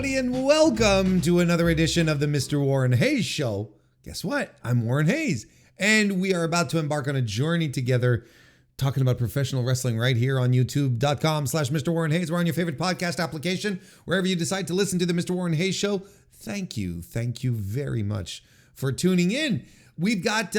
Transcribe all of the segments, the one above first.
everybody, and welcome to another edition of the MrWarrenHayes Show. Guess what? I'm Warren Hayes, and we are about to embark on a journey together talking about professional wrestling right here on youtube.com/MrWarrenHayes. We're on your favorite podcast application, wherever you decide to listen to the Mr. Warren Hayes Show. Thank you very much for tuning in. We've got,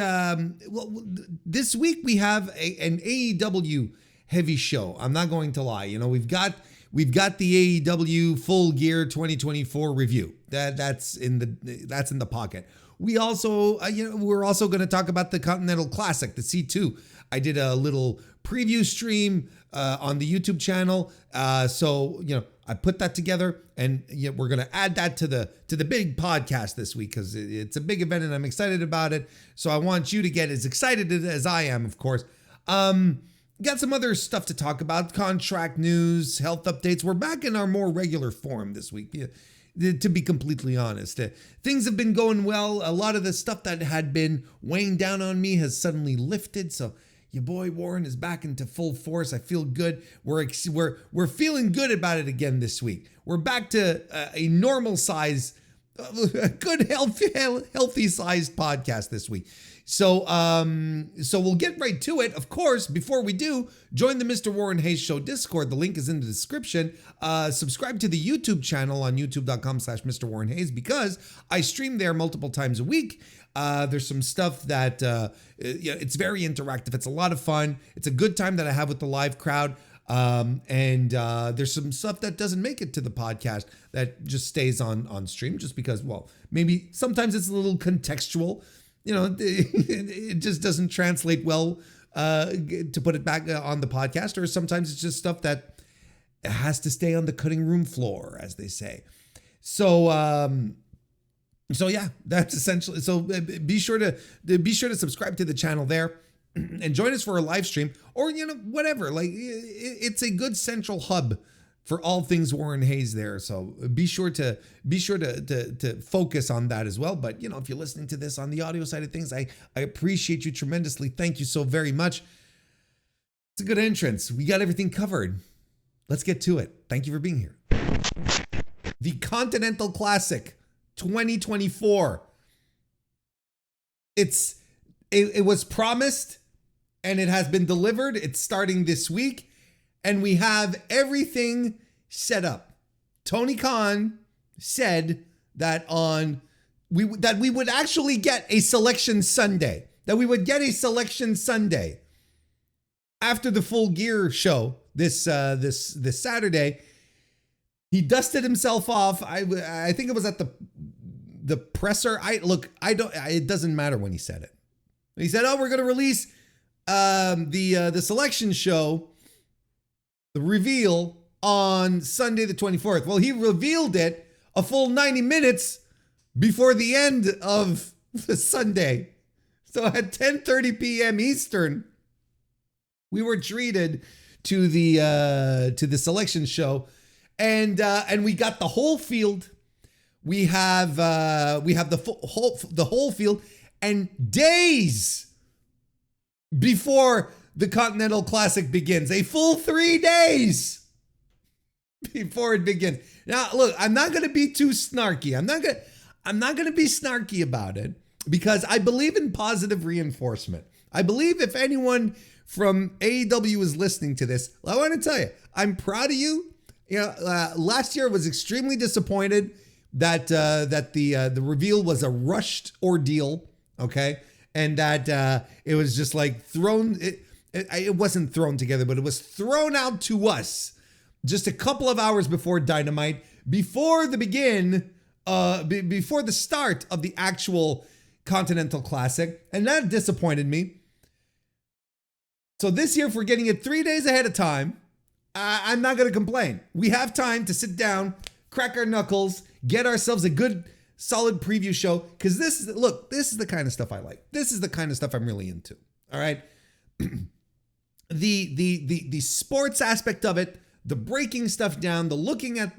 this week we have an AEW heavy show. I'm not going to lie. You know, we've got the AEW Full Gear 2024 review. That's in the pocket. We also, we're also going to talk about the Continental Classic, the C2. I did a little preview stream on the YouTube channel. So I put that together, and we're going to add that to the big podcast this week because it's a big event and I'm excited about it. So I want you to get as excited as I am, of course. Got some other stuff to talk about, contract news, health updates. We're back in our more regular form this week, to be completely honest. Things have been going well. A lot of the stuff that had been weighing down on me has suddenly lifted. So your boy Warren is back into full force. I feel good. We're feeling good about it again this week. We're back to a normal size, good, healthy sized podcast this week. So we'll get right to it. Of course, before we do, join the Mr. Warren Hayes Show Discord. The link is in the description. Subscribe to the YouTube channel on youtube.com/MrWarrenHayes because I stream there multiple times a week. There's some stuff that, it's very interactive. It's a lot of fun. It's a good time that I have with the live crowd. And there's some stuff that doesn't make it to the podcast that just stays on stream just because, well, maybe sometimes it's a little contextual. It just doesn't translate well to put it back on the podcast, or sometimes it's just stuff that has to stay on the cutting room floor, as they say. So yeah, that's essentially. So be sure to subscribe to the channel there and join us for a live stream, or whatever. Like, it's a good central hub for all things Warren Hayes there. So be sure to focus on that as well. But if you're listening to this on the audio side of things, I appreciate you tremendously. Thank you so very much. It's a good entrance. We got everything covered. Let's get to it. Thank you for being here. The Continental Classic 2024. It was promised and it has been delivered. It's starting this week. And we have everything set up. Tony Khan said that we would actually get a selection Sunday. That we would get a selection Sunday after the Full Gear show this Saturday. He dusted himself off. I think it was at the presser. It doesn't matter when he said it. He said, "Oh, we're going to release the selection show, the reveal, on Sunday the 24th. Well, he revealed it a full 90 minutes before the end of the Sunday. So at 10:30 p.m. Eastern, we were treated to the selection show, and we got the whole field. We have the whole field, and days before the Continental Classic begins, a full 3 days before it begins. Now, look, I'm not going to be too snarky. I'm not going to be snarky about it because I believe in positive reinforcement. I believe if anyone from AEW is listening to this, I want to tell you, I'm proud of you. Last year I was extremely disappointed that the reveal was a rushed ordeal, okay? And that it was just like thrown. It wasn't thrown together, but it was thrown out to us just a couple of hours before Dynamite, before the start of the actual Continental Classic, and that disappointed me. So this year, if we're getting it 3 days ahead of time, I'm not going to complain. We have time to sit down, crack our knuckles, get ourselves a good, solid preview show, because this is the kind of stuff I like. This is the kind of stuff I'm really into. All right. The sports aspect of it, the breaking stuff down, the looking at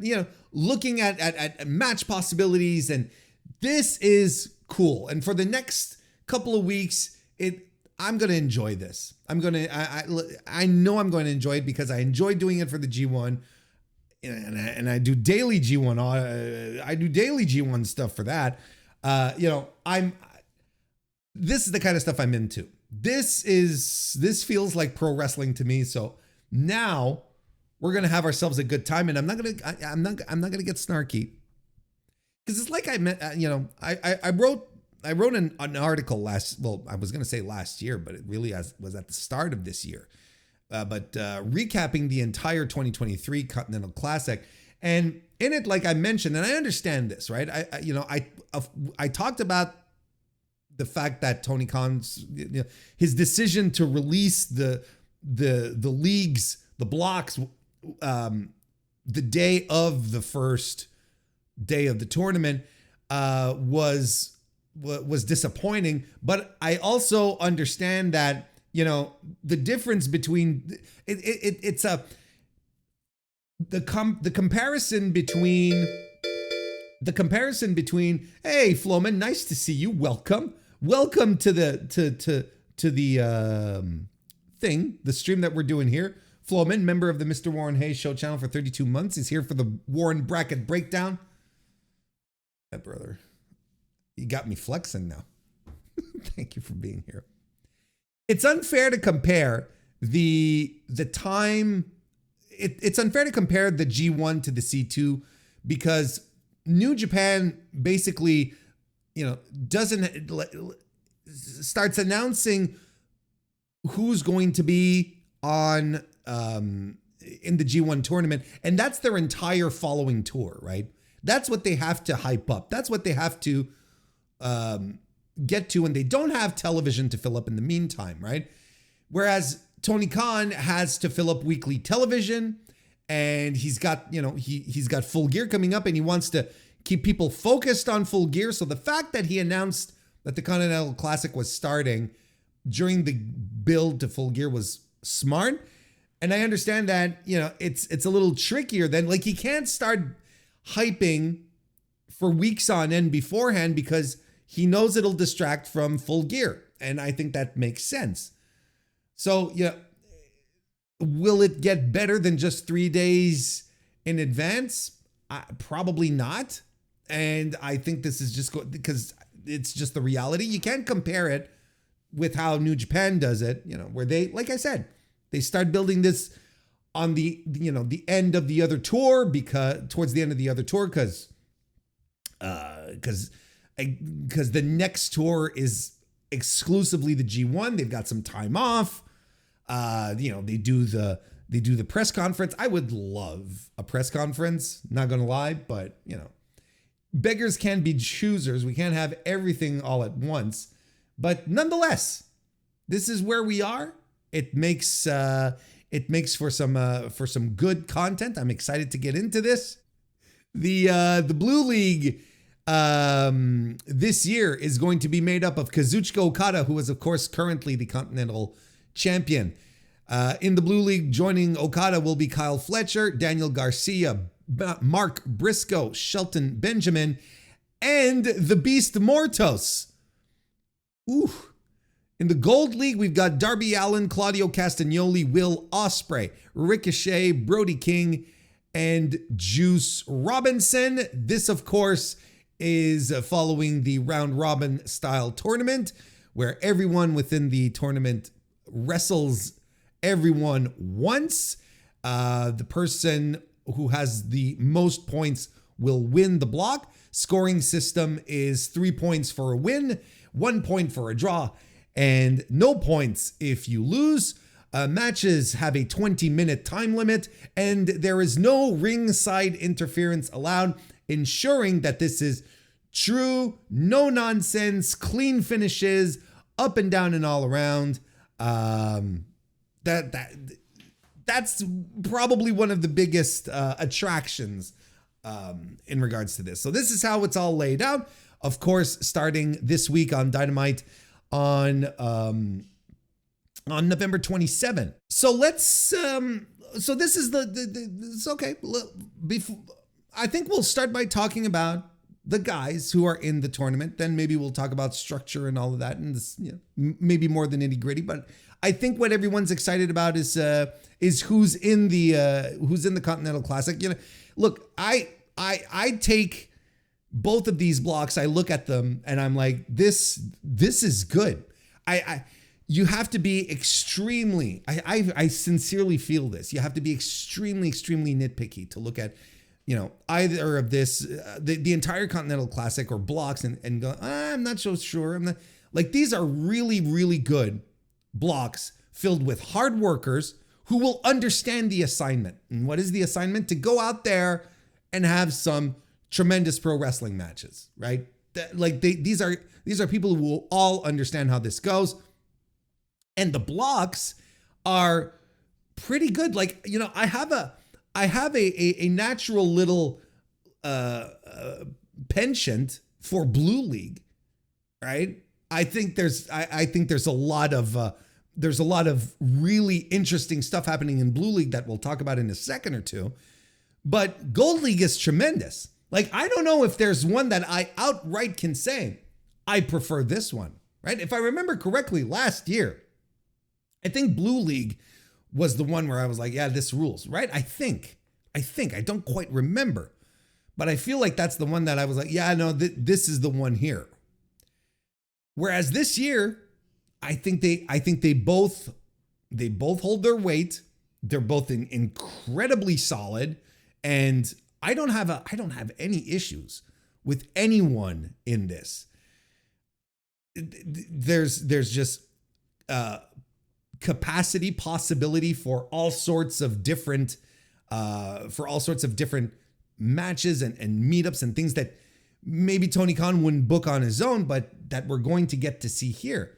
match possibilities, and this is cool. And for the next couple of weeks, I'm going to enjoy this. I know I'm going to enjoy it because I enjoyed doing it for the G1. and I do daily G1. I do daily G1 stuff for that. This is the kind of stuff I'm into. This feels like pro wrestling to me. So now we're gonna have ourselves a good time, and I'm not gonna get snarky, because it's like I wrote an article I was gonna say last year, but it really was at the start of this year. But recapping the entire 2023 Continental Classic, and in it, like I mentioned, and I understand this, right? I talked about the fact that Tony Khan's, his decision to release the leagues, the blocks, the day of the first day of the tournament was disappointing. But I also understand that, the difference between the comparison between hey Floman, nice to see you, welcome to the thing, the stream that we're doing here. Floman, member of the Mr. Warren Hayes show channel for 32 months, is here for the Warren bracket breakdown. Yeah, brother, you got me flexing now. Thank you for being here. It's unfair to compare the time. It's unfair to compare the G1 to the C2, because New Japan basically, starts announcing who's going to be on in the G1 tournament, and that's their entire following tour, right? That's what they have to hype up. That's what they have to get to, and they don't have television to fill up in the meantime, right? Whereas Tony Khan has to fill up weekly television, and he's got, he's got Full Gear coming up, and he wants to keep people focused on Full Gear. So the fact that he announced that the Continental Classic was starting during the build to Full Gear was smart. And I understand that, it's a little trickier than, like, he can't start hyping for weeks on end beforehand, because he knows it'll distract from Full Gear. And I think that makes sense. So, will it get better than just 3 days in advance? Probably not. And I think this is just because it's just the reality. You can't compare it with how New Japan does it, where they, like I said, they start building this on the end of the other tour, towards the end of the other tour, because the next tour is exclusively the G1. They've got some time off. They do the press conference. I would love a press conference, not gonna lie, but beggars can be choosers. We can't have everything all at once. But nonetheless, this is where we are. It makes for some good content. I'm excited to get into this. The Blue League this year is going to be made up of Kazuchika Okada, who is of course currently the Continental Champion. In the Blue League, joining Okada will be Kyle Fletcher, Daniel Garcia, Mark Briscoe, Shelton Benjamin, and the Beast Mortos. Ooh. In the Gold League, we've got Darby Allin, Claudio Castagnoli, Will Ospreay, Ricochet, Brody King, and Juice Robinson. This, of course, is following the round robin style tournament, where everyone within the tournament wrestles everyone once. The person who has the most points will win the block. Scoring system is 3 points for a win, 1 point for a draw, and no points if you lose. Matches have a 20-minute time limit, and there is no ringside interference allowed, ensuring that this is true, no nonsense, clean finishes, up and down and all around. That's probably one of the biggest attractions in regards to this. So this is how it's all laid out. Of course, starting this week on Dynamite on November 27th. So let's so this is it's okay. Before, I think we'll start by talking about the guys who are in the tournament. Then maybe we'll talk about structure and all of that, and this, maybe more than nitty gritty. But I think what everyone's excited about is who's in the Continental Classic. Look, I take both of these blocks. I look at them and I'm like, this is good. You have to be extremely. I sincerely feel this. You have to be extremely nitpicky to look at, either of this, the entire Continental Classic or blocks and go, I'm not so sure. I'm not, like, these are really good blocks filled with hard workers who will understand the assignment. And what is the assignment? To go out there and have some tremendous pro wrestling matches, right? These are people who will all understand how this goes. And the blocks are pretty good. Like, I have a natural little penchant for Blue League, right? I think there's a lot of really interesting stuff happening in Blue League that we'll talk about in a second or two. But Gold League is tremendous. Like, I don't know if there's one that I outright can say I prefer this one, right? If I remember correctly, last year, I think Blue League was the one where I was like, yeah, this rules, right? I think, I don't quite remember, but I feel like that's the one that I was like, yeah, no, this is the one here. Whereas this year, I think they both hold their weight. They're both incredibly solid, and I don't have any issues with anyone in this. There's just capacity, possibility for all sorts of different matches and meetups and things that maybe Tony Khan wouldn't book on his own, but that we're going to get to see here.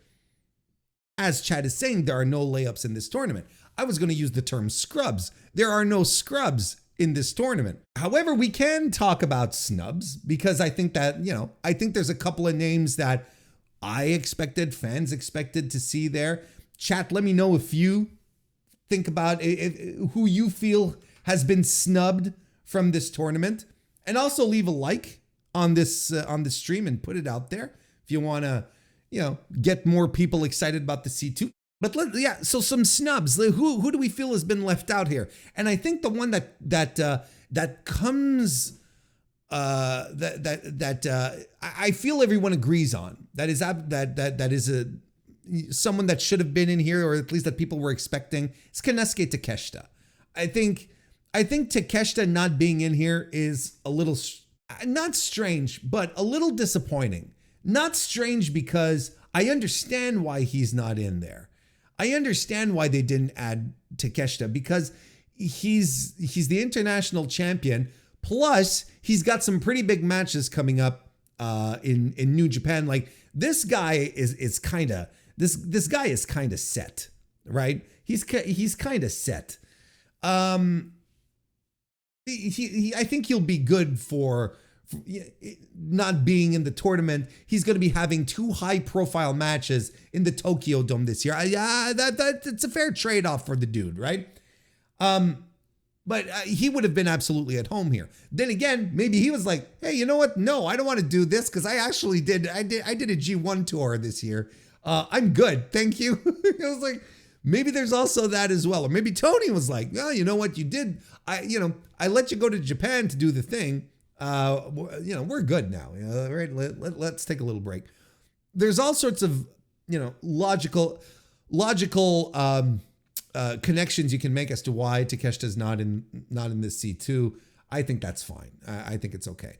As Chad is saying, there are no layups in this tournament. I was going to use the term scrubs. There are no scrubs in this tournament. However, we can talk about snubs because I think that, I think there's a couple of names that fans expected to see there. Chat, let me know if you think about who you feel has been snubbed from this tournament, and also leave a like on this stream and put it out there if you want to, get more people excited about the C2. But so some snubs. Who do we feel has been left out here? And I think the one that comes I feel everyone agrees on that is someone that should have been in here, or at least that people were expecting, is Konosuke Takeshita. I think Takeshita not being in here is a little, not strange, but a little disappointing. Not strange because I understand why he's not in there. I understand why they didn't add Takeshita, because he's the international champion. Plus, he's got some pretty big matches coming up in New Japan. Like, this guy is kind of this guy is kind of set, right? He's kind of set. I think he'll be good for not being in the tournament. He's going to be having 2 high-profile matches in the Tokyo Dome this year. It's a fair trade-off for the dude, right? But he would have been absolutely at home here. Then again, maybe he was like, hey, you know what? No, I don't want to do this because I did a G1 tour this year. I'm good, thank you. I was like, maybe there's also that as well. Or maybe Tony was like, well, you know what? You did. I let you go to Japan to do the thing. We're good now. Right? Let's take a little break. There's all sorts of, logical connections you can make as to why Takeshita's not in this C2. I think that's fine. I think it's okay.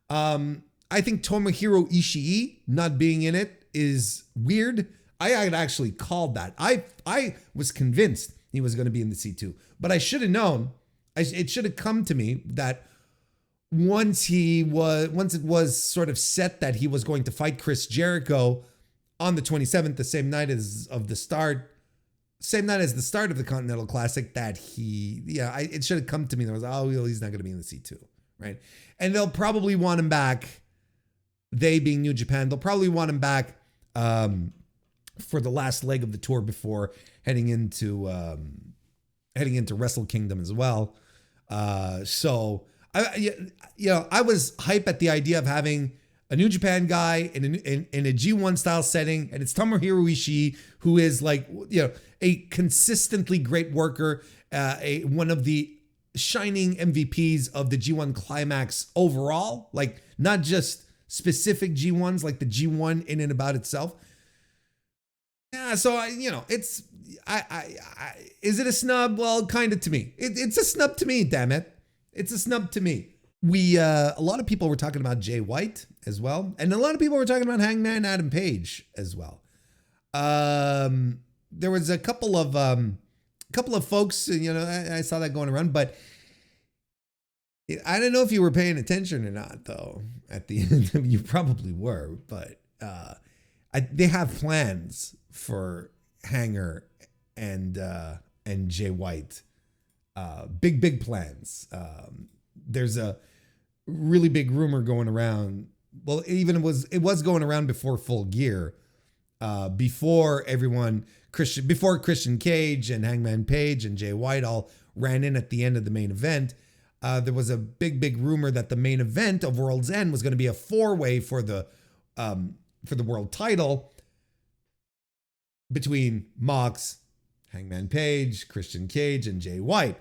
I think Tomohiro Ishii not being in it is weird. I had actually called that. I was convinced he was going to be in the C2, but I should have known. It should have come to me that once it was sort of set that he was going to fight Chris Jericho on the 27th, the same night as the start of the Continental Classic, that it should have come to me. There was, he's not going to be in the C2, right? And they'll probably want him back. They being New Japan, they'll probably want him back for the last leg of the tour before heading into Wrestle Kingdom as well. So I was hype at the idea of having a New Japan guy in a G1 style setting, and it's Tomohiro Ishii, who is like, a consistently great worker, one of the shining MVPs of the G1 Climax overall, like not just specific G1s, like the G1 in and about itself. Yeah, so it's is it a snub? Well, kind of to me. It's a snub to me, damn it. It's a snub to me. A lot of people were talking about Jay White as well, and a lot of people were talking about Hangman Adam Page as well. There was a couple of folks, I saw that going around, but I don't know if you were paying attention or not, though. At the end, you probably were, but they have plans for Hanger and Jay White. Big plans. There's a really big rumor going around. Well, it was going around before Full Gear, before Christian Cage and Hangman Page and Jay White all ran in at the end of the main event. There was a big rumor that the main event of World's End was going to be a 4-way for the world title between Mox, Hangman Page, Christian Cage, and Jay White.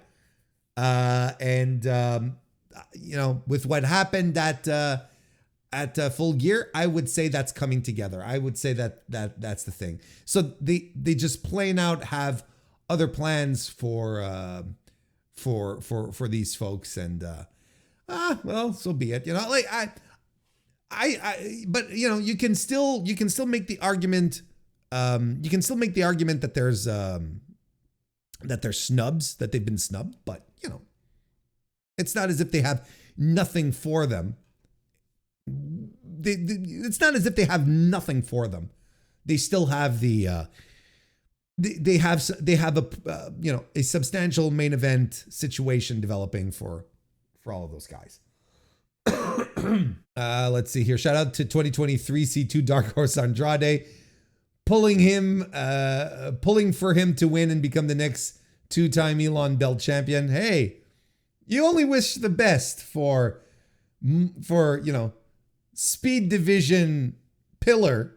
With what happened at Full Gear, I would say that's coming together. I would say that's the thing. So they just plain out have other plans for these folks, and well, so be it. But you can still make the argument. You can still make the argument that there's that they're snubs, that they've been snubbed, but it's not as if they have nothing for them. It's not as if they have nothing for them. They still have the they have a substantial main event situation developing for all of those guys. Let's see here. Shout out to 2023 C2 Dark Horse Andrade, pulling for him to win and become the next 2-time Elon Belt champion. Hey, you only wish the best for speed division pillar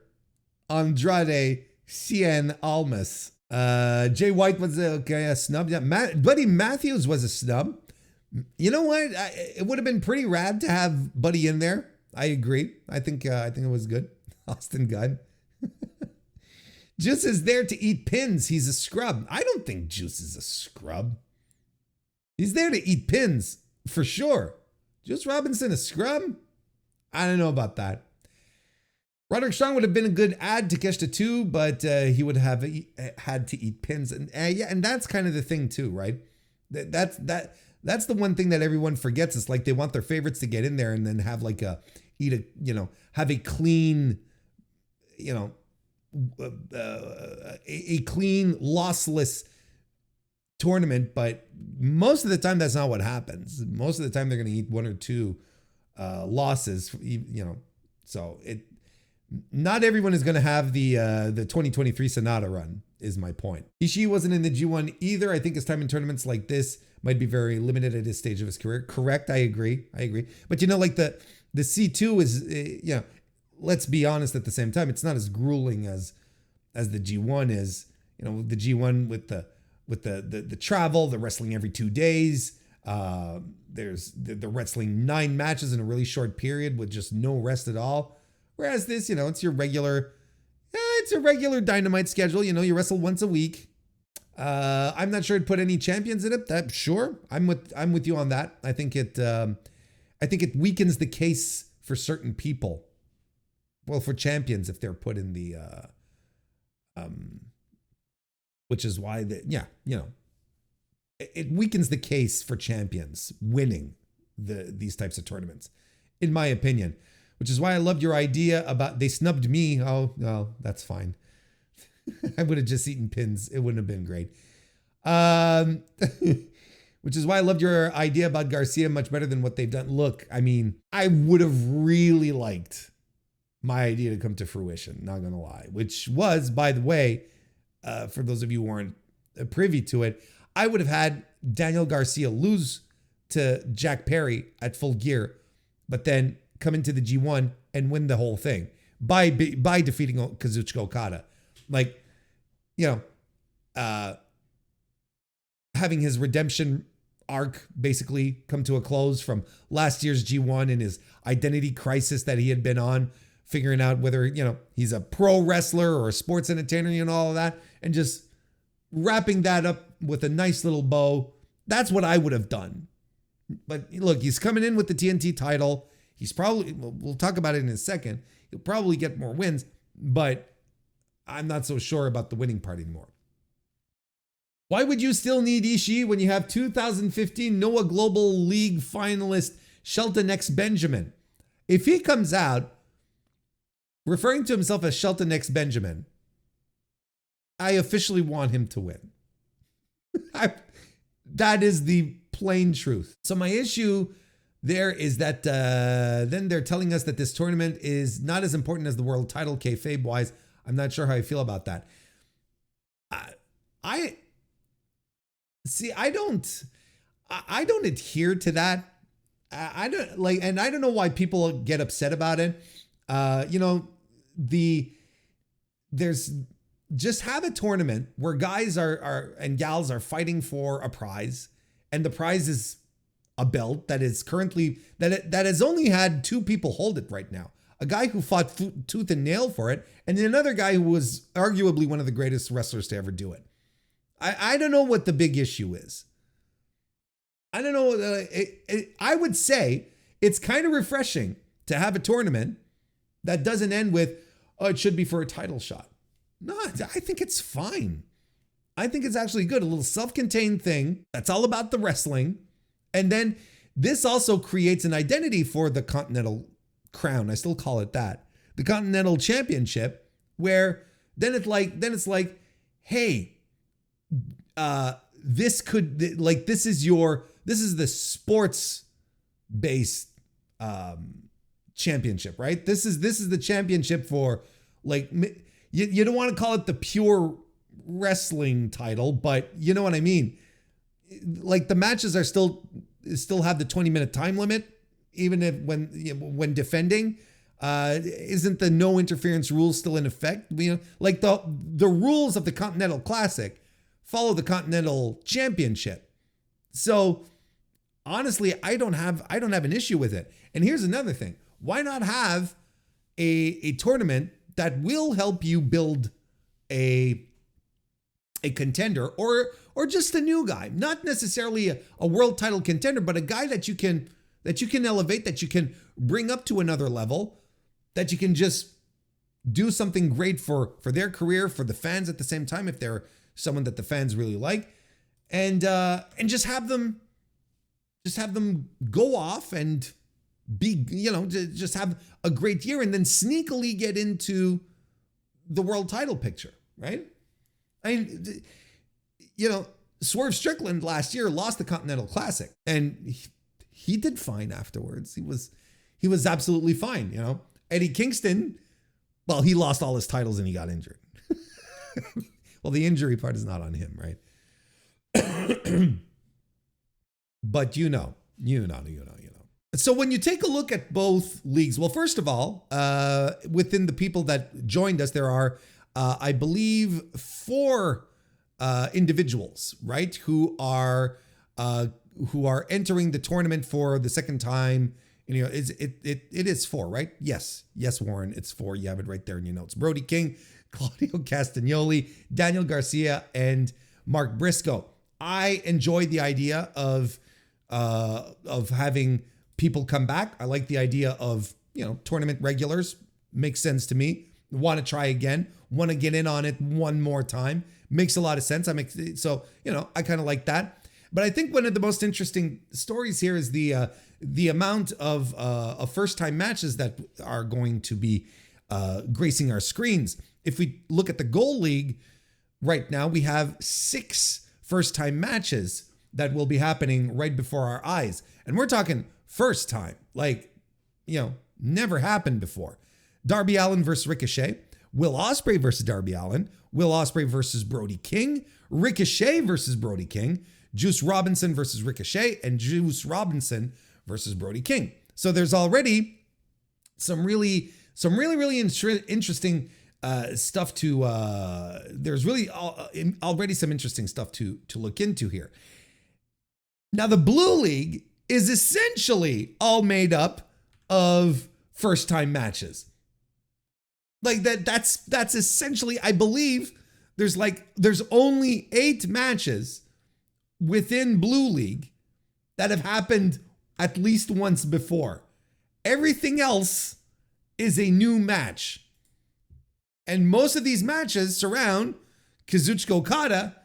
Andrade Cien Almas. Jay White was a snub. Yeah, Buddy Matthews was a snub. You know what? It would have been pretty rad to have Buddy in there. I agree. I think it was good. Austin Gunn. Juice is there to eat pins. He's a scrub. I don't think Juice is a scrub. He's there to eat pins for sure. Juice Robinson a scrub? I don't know about that. Roderick Strong would have been a good add to Keshta too, but he would have had to eat pins, and and that's kind of the thing too, right? That's the one thing that everyone forgets. It's like they want their favorites to get in there and then have like have a clean, a clean, lossless tournament, but most of the time that's not what happens. Most of the time they're going to eat 1 or 2 losses, so not everyone is going to have the 2023 Sonata run, is my point. Ishii wasn't in the G1 either. I think his time in tournaments like this might be very limited at this stage of his career. Correct. I agree. But like the C2 is, let's be honest, at the same time, it's not as grueling as the G1 is. The G1 with the travel, the wrestling every 2 days. There's the wrestling 9 matches in a really short period with just no rest at all. Whereas this, it's your regular, it's a regular Dynamite schedule. You wrestle once a week. I'm not sure I'd put any champions in it. Sure, I'm with you on that. I think it weakens the case for certain people. Well, for champions, if they're put in the, which is why it weakens the case for champions winning these types of tournaments, in my opinion. Which is why I loved your idea about they snubbed me. Oh, well, that's fine. I would have just eaten pins. It wouldn't have been great. Which is why I loved your idea about Garcia much better than what they've done. Look, I mean, I would have really liked my idea to come to fruition, not going to lie. Which was, by the way, for those of you who weren't privy to it, I would have had Daniel Garcia lose to Jack Perry at Full Gear, but then come into the G1 and win the whole thing by defeating Kazuchika Okada. Like, you know, having his redemption arc basically come to a close from last year's G1 and his identity crisis that he had been on, figuring out whether, you know, he's a pro wrestler or a sports entertainer and all of that, and just wrapping that up with a nice little bow. That's what I would have done. But look, he's coming in with the TNT title. He's probably, we'll talk about it in a second, he'll probably get more wins, but I'm not so sure about the winning part anymore. Why would you still need Ishii when you have 2015 Noah Global League finalist Shelton X Benjamin? If he comes out referring to himself as Shelton X Benjamin, I officially want him to win. That is the plain truth. So my issue there is that then they're telling us that this tournament is not as important as the world title, kayfabe wise. I'm not sure how I feel about that. I don't adhere to that. I don't like, and I don't know why people get upset about it. You know, there's just have a tournament where guys and gals are fighting for a prize, and the prize is a belt that is currently that has only had two people hold it right now. A guy who fought tooth and nail for it, and then another guy who was arguably one of the greatest wrestlers to ever do it. I don't know what the big issue is. I don't know. I would say it's kind of refreshing to have a tournament that doesn't end with, oh, it should be for a title shot. No, I think it's fine. I think it's actually good. A little self-contained thing that's all about the wrestling. And then this also creates an identity for the Continental Crown. I still call it that. The Continental Championship, where then it's like, hey, this is the sports based championship, right? This is the championship for, like, you don't want to call it the pure wrestling title, but you know what I mean. Like, the matches are still have the 20-minute time limit, even if when defending. Isn't the no interference rule still in effect? You know, like the rules of the Continental Classic follow the Continental Championship. So honestly, I don't have an issue with it. And here's another thing. Why not have a tournament that will help you build a contender or just a new guy, not necessarily a world title contender, but a guy that you can elevate, that you can bring up to another level, that you can just do something great for their career, for the fans at the same time, if they're someone that the fans really like, and just have them go off and be, you know, just have a great year and then sneakily get into the world title picture, right? I mean, you know, Swerve Strickland last year lost the Continental Classic, and he did fine afterwards. He was absolutely fine, you know. Eddie Kingston, well, he lost all his titles and he got injured. Well, the injury part is not on him, right? But you know. So when you take a look at both leagues, well, first of all, within the people that joined us, there are, I believe, 4 individuals, right, who are entering the tournament for the second time. You know, it is 4, right? Yes, Warren, it's 4. You have it right there in your notes. Brody King, Claudio Castagnoli, Daniel Garcia, and Mark Briscoe. I enjoy the idea of having people come back. I like the idea of, you know, tournament regulars. Makes sense to me. Want to try again. Want to get in on it one more time. Makes a lot of sense. So, you know, I kind of like that. But I think one of the most interesting stories here is the amount of first-time matches that are going to be gracing our screens. If we look at the Gold League right now, we have 6 first-time matches that will be happening right before our eyes. And we're talking first time, like, you know, never happened before. Darby Allin versus Ricochet, Will Ospreay versus Darby Allin, Will Ospreay versus Brody King, Ricochet versus Brody King, Juice Robinson versus Ricochet, and Juice Robinson versus Brody King. So there's already some really interesting stuff to. There's really already some interesting stuff to look into here. Now the Blue League is essentially all made up of first time matches. Like that's essentially, I believe there's only 8 matches within Blue League that have happened at least once before. Everything else is a new match. And most of these matches surround Kazuchika Okada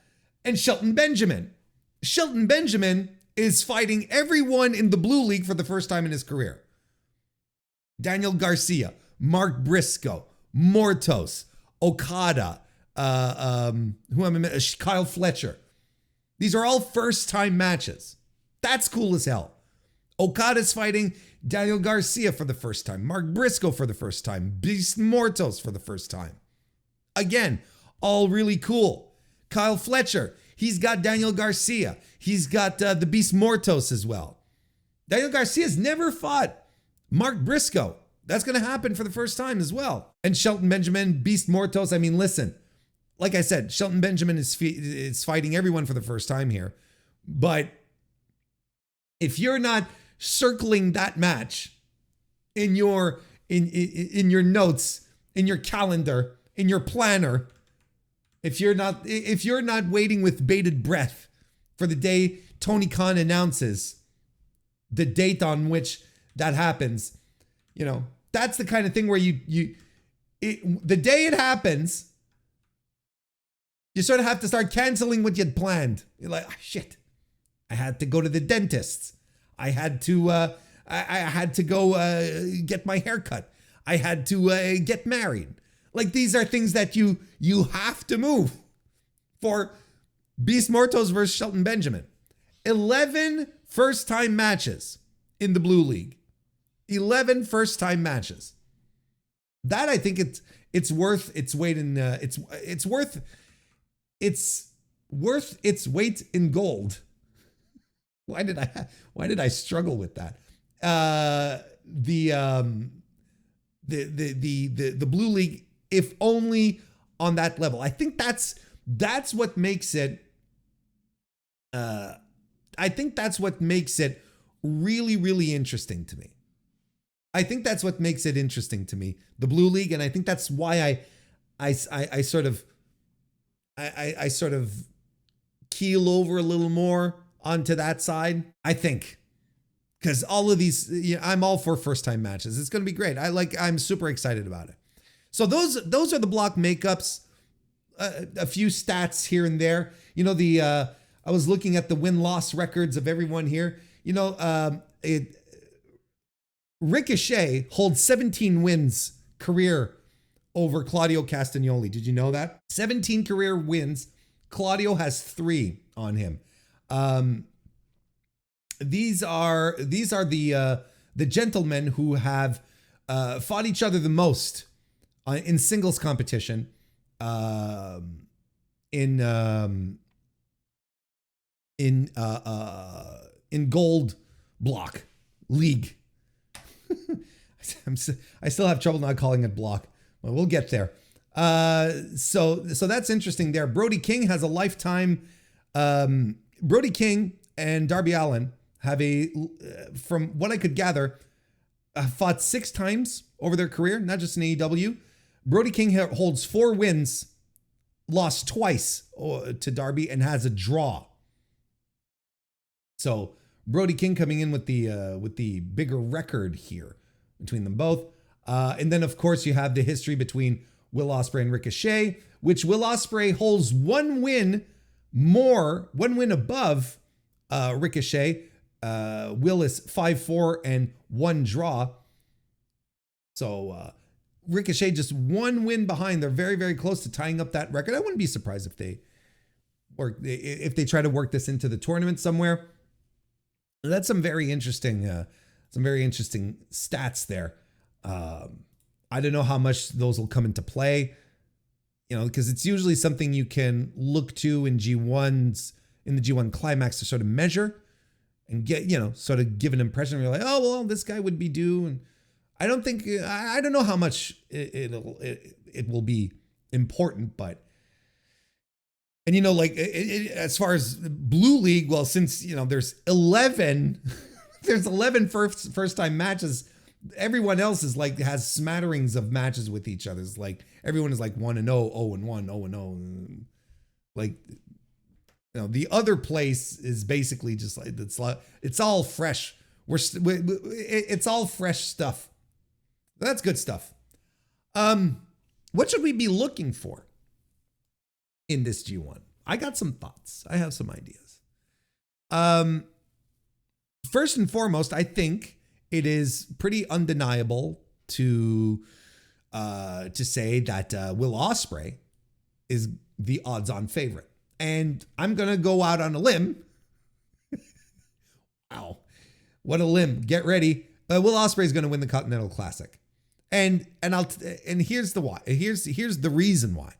and Shelton Benjamin. Shelton Benjamin is fighting everyone in the Blue League for the first time in his career. Daniel Garcia, Mark Briscoe, Mortos, Okada, Kyle Fletcher. These are all first-time matches. That's cool as hell. Okada's fighting Daniel Garcia for the first time, Mark Briscoe for the first time, Beast Mortos for the first time. Again, all really cool. Kyle Fletcher, he's got Daniel Garcia. He's got the Beast Mortos as well. Daniel Garcia's never fought Mark Briscoe. That's going to happen for the first time as well. And Shelton Benjamin, Beast Mortos. I mean, listen, like I said, Shelton Benjamin is fighting everyone for the first time here. But if you're not circling that match in your notes, in your calendar, in your planner, if you're not waiting with bated breath for the day Tony Khan announces the date on which that happens, you know, that's the kind of thing where the day it happens, you sort of have to start canceling what you'd planned. You're like, oh, shit, I had to go to the dentist. I had to go get my hair cut. I had to get married. Like, these are things that you have to move for Beast Mortos versus Shelton Benjamin. 11 first-time matches in the Blue League. 11 first-time matches. That, I think it's worth its weight in it's worth its weight in gold. Why did I struggle with that? The Blue League, if only on that level. I think that's what makes it. I think that's what makes it really, really interesting to me. I think that's what makes it interesting to me, the Blue League, and I think that's why I sort of keel over a little more onto that side. I think, because all of these, I'm all for first time matches. It's going to be great. I'm super excited about it. So those are the block makeups. A few stats here and there. I was looking at the win-loss records of everyone here. Ricochet holds 17 wins career over Claudio Castagnoli. Did you know that? 17 career wins. Claudio has 3 on him. These are the gentlemen who have fought each other the most in singles competition in gold block league. I still have trouble not calling it block. Well, we'll get there. So that's interesting there. Brody King has a lifetime. Brody King and Darby Allin have from what I could gather, fought 6 times over their career, not just in AEW. Brody King holds 4 wins, lost twice to Darby, and has a draw. So Brody King coming in with the bigger record here between them both. And then, of course, you have the history between Will Ospreay and Ricochet, which Will Ospreay holds 1 win above Ricochet. Will is 5-4 and 1 draw. So Ricochet just 1 win behind. They're very, very close to tying up that record. I wouldn't be surprised if they try to work this into the tournament somewhere. That's some very interesting stats there. I don't know how much those will come into play, because it's usually something you can look to in G1s in the G1 Climax to sort of measure and get, sort of give an impression. You're like, oh, well, this guy would be due. And I don't know how much it will be important, but, and as far as Blue League, well, since, there's 11, there's 11 first time matches. Everyone else is has smatterings of matches with each other. It's like everyone is 1-0, 0-1, 0-0. The other place is basically just it's all fresh. It's all fresh stuff. That's good stuff. What should we be looking for in this G1? I got some thoughts. I have some ideas. First and foremost, I think it is pretty undeniable to say that Will Ospreay is the odds-on favorite. And I'm going to go out on a limb. Wow. What a limb. Get ready. Will Ospreay is going to win the Continental Classic. And here's the why. Here's the reason why.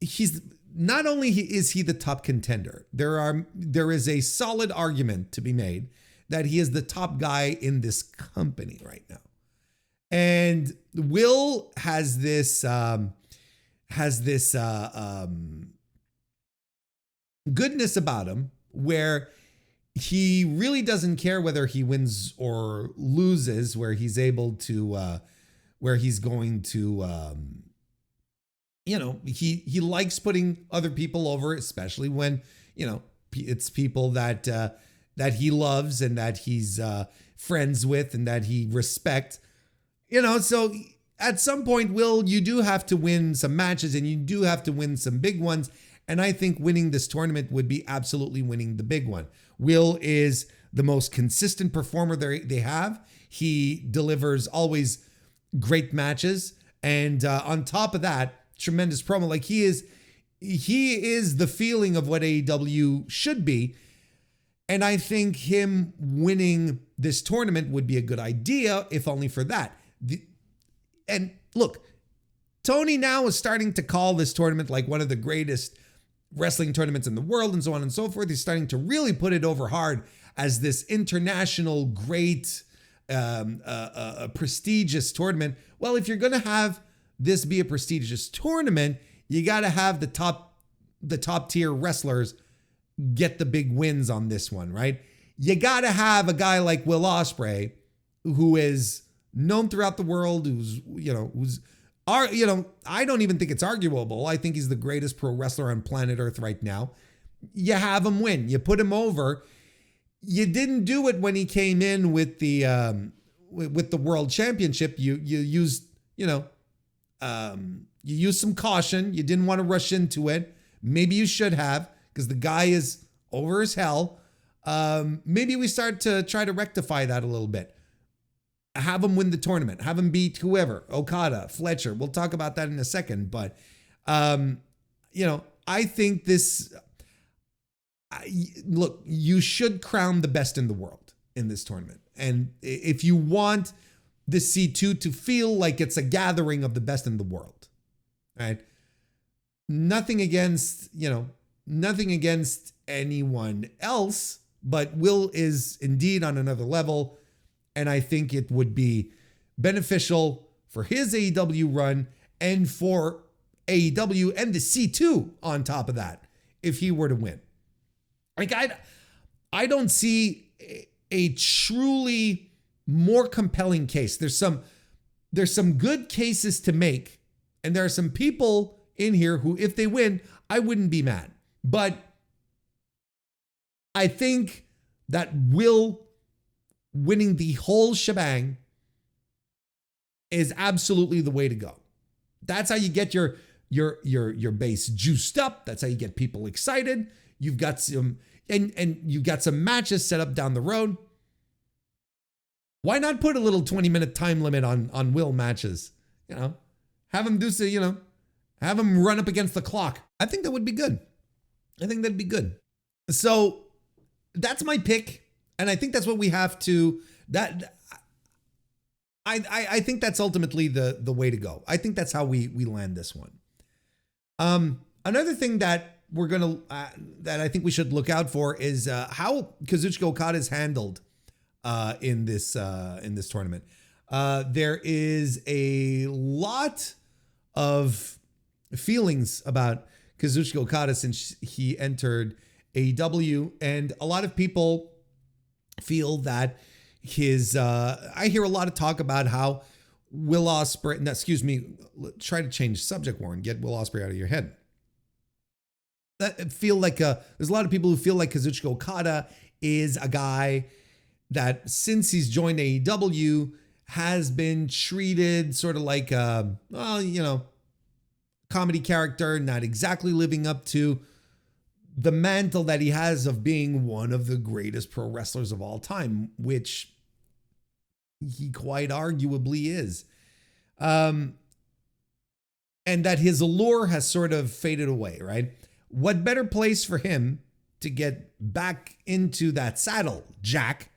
He's not only is he the top contender, there is a solid argument to be made that he is the top guy in this company right now. And Will has this goodness about him where he really doesn't care whether he wins or loses, where he's able to, where he's going to, he likes putting other people over, especially when, it's people that he loves and that he's friends with and that he respects, so at some point, Will, you do have to win some matches and you do have to win some big ones. And I think winning this tournament would be absolutely winning the big one. Will is the most consistent performer they have. He delivers always great matches. And on top of that, tremendous promo. He is the feeling of what AEW should be. And I think him winning this tournament would be a good idea, if only for that. And look, Tony now is starting to call this tournament like one of the greatest wrestling tournaments in the world and so on and so forth. He's starting to really put it over hard as this international great, prestigious tournament. Well, if you're going to have this be a prestigious tournament, you got to have the top tier wrestlers get the big wins on this one, right? You got to have a guy like Will Ospreay, who is known throughout the world, I don't even think it's arguable. I think he's the greatest pro wrestler on planet Earth right now. You have him win. You put him over. You didn't do it when he came in with the world championship. You used some caution. You didn't want to rush into it. Maybe you should have, because the guy is over as hell. Maybe we start to try to rectify that a little bit. Have him win the tournament. Have him beat whoever. Okada, Fletcher. We'll talk about that in a second. But, I think look, you should crown the best in the world in this tournament. And if you want the C2 to feel like it's a gathering of the best in the world, right? Nothing against anyone else, but Will is indeed on another level. And I think it would be beneficial for his AEW run and for AEW and the C2 on top of that, if he were to win. I don't see a truly more compelling case. There's some good cases to make, and there are some people in here who, if they win, I wouldn't be mad. But I think that Will winning the whole shebang is absolutely the way to go. That's how you get your base juiced up. That's how you get people excited. You've got some and you've got some matches set up down the road. Why not put a little 20-minute time limit on Will matches? Have him do so, have him run up against the clock. I think that would be good. I think that'd be good. So that's my pick. And I think that's what we have to, I think that's ultimately the way to go. I think that's how we land this one. Another thing that that I think we should look out for is how Kazuchika Okada is handled in this tournament. There is a lot of feelings about Kazuchika Okada since he entered AEW, and a lot of people feel that I hear a lot of talk about how Will Ospreay, no, excuse me, try to change subject, Warren, get Will Ospreay out of your head. There's a lot of people who feel like Kazuchika Okada is a guy that since he's joined AEW has been treated sort of like a, comedy character, not exactly living up to the mantle that he has of being one of the greatest pro wrestlers of all time, which he quite arguably is. And that his allure has sort of faded away, right? What better place for him to get back into that saddle, Jack,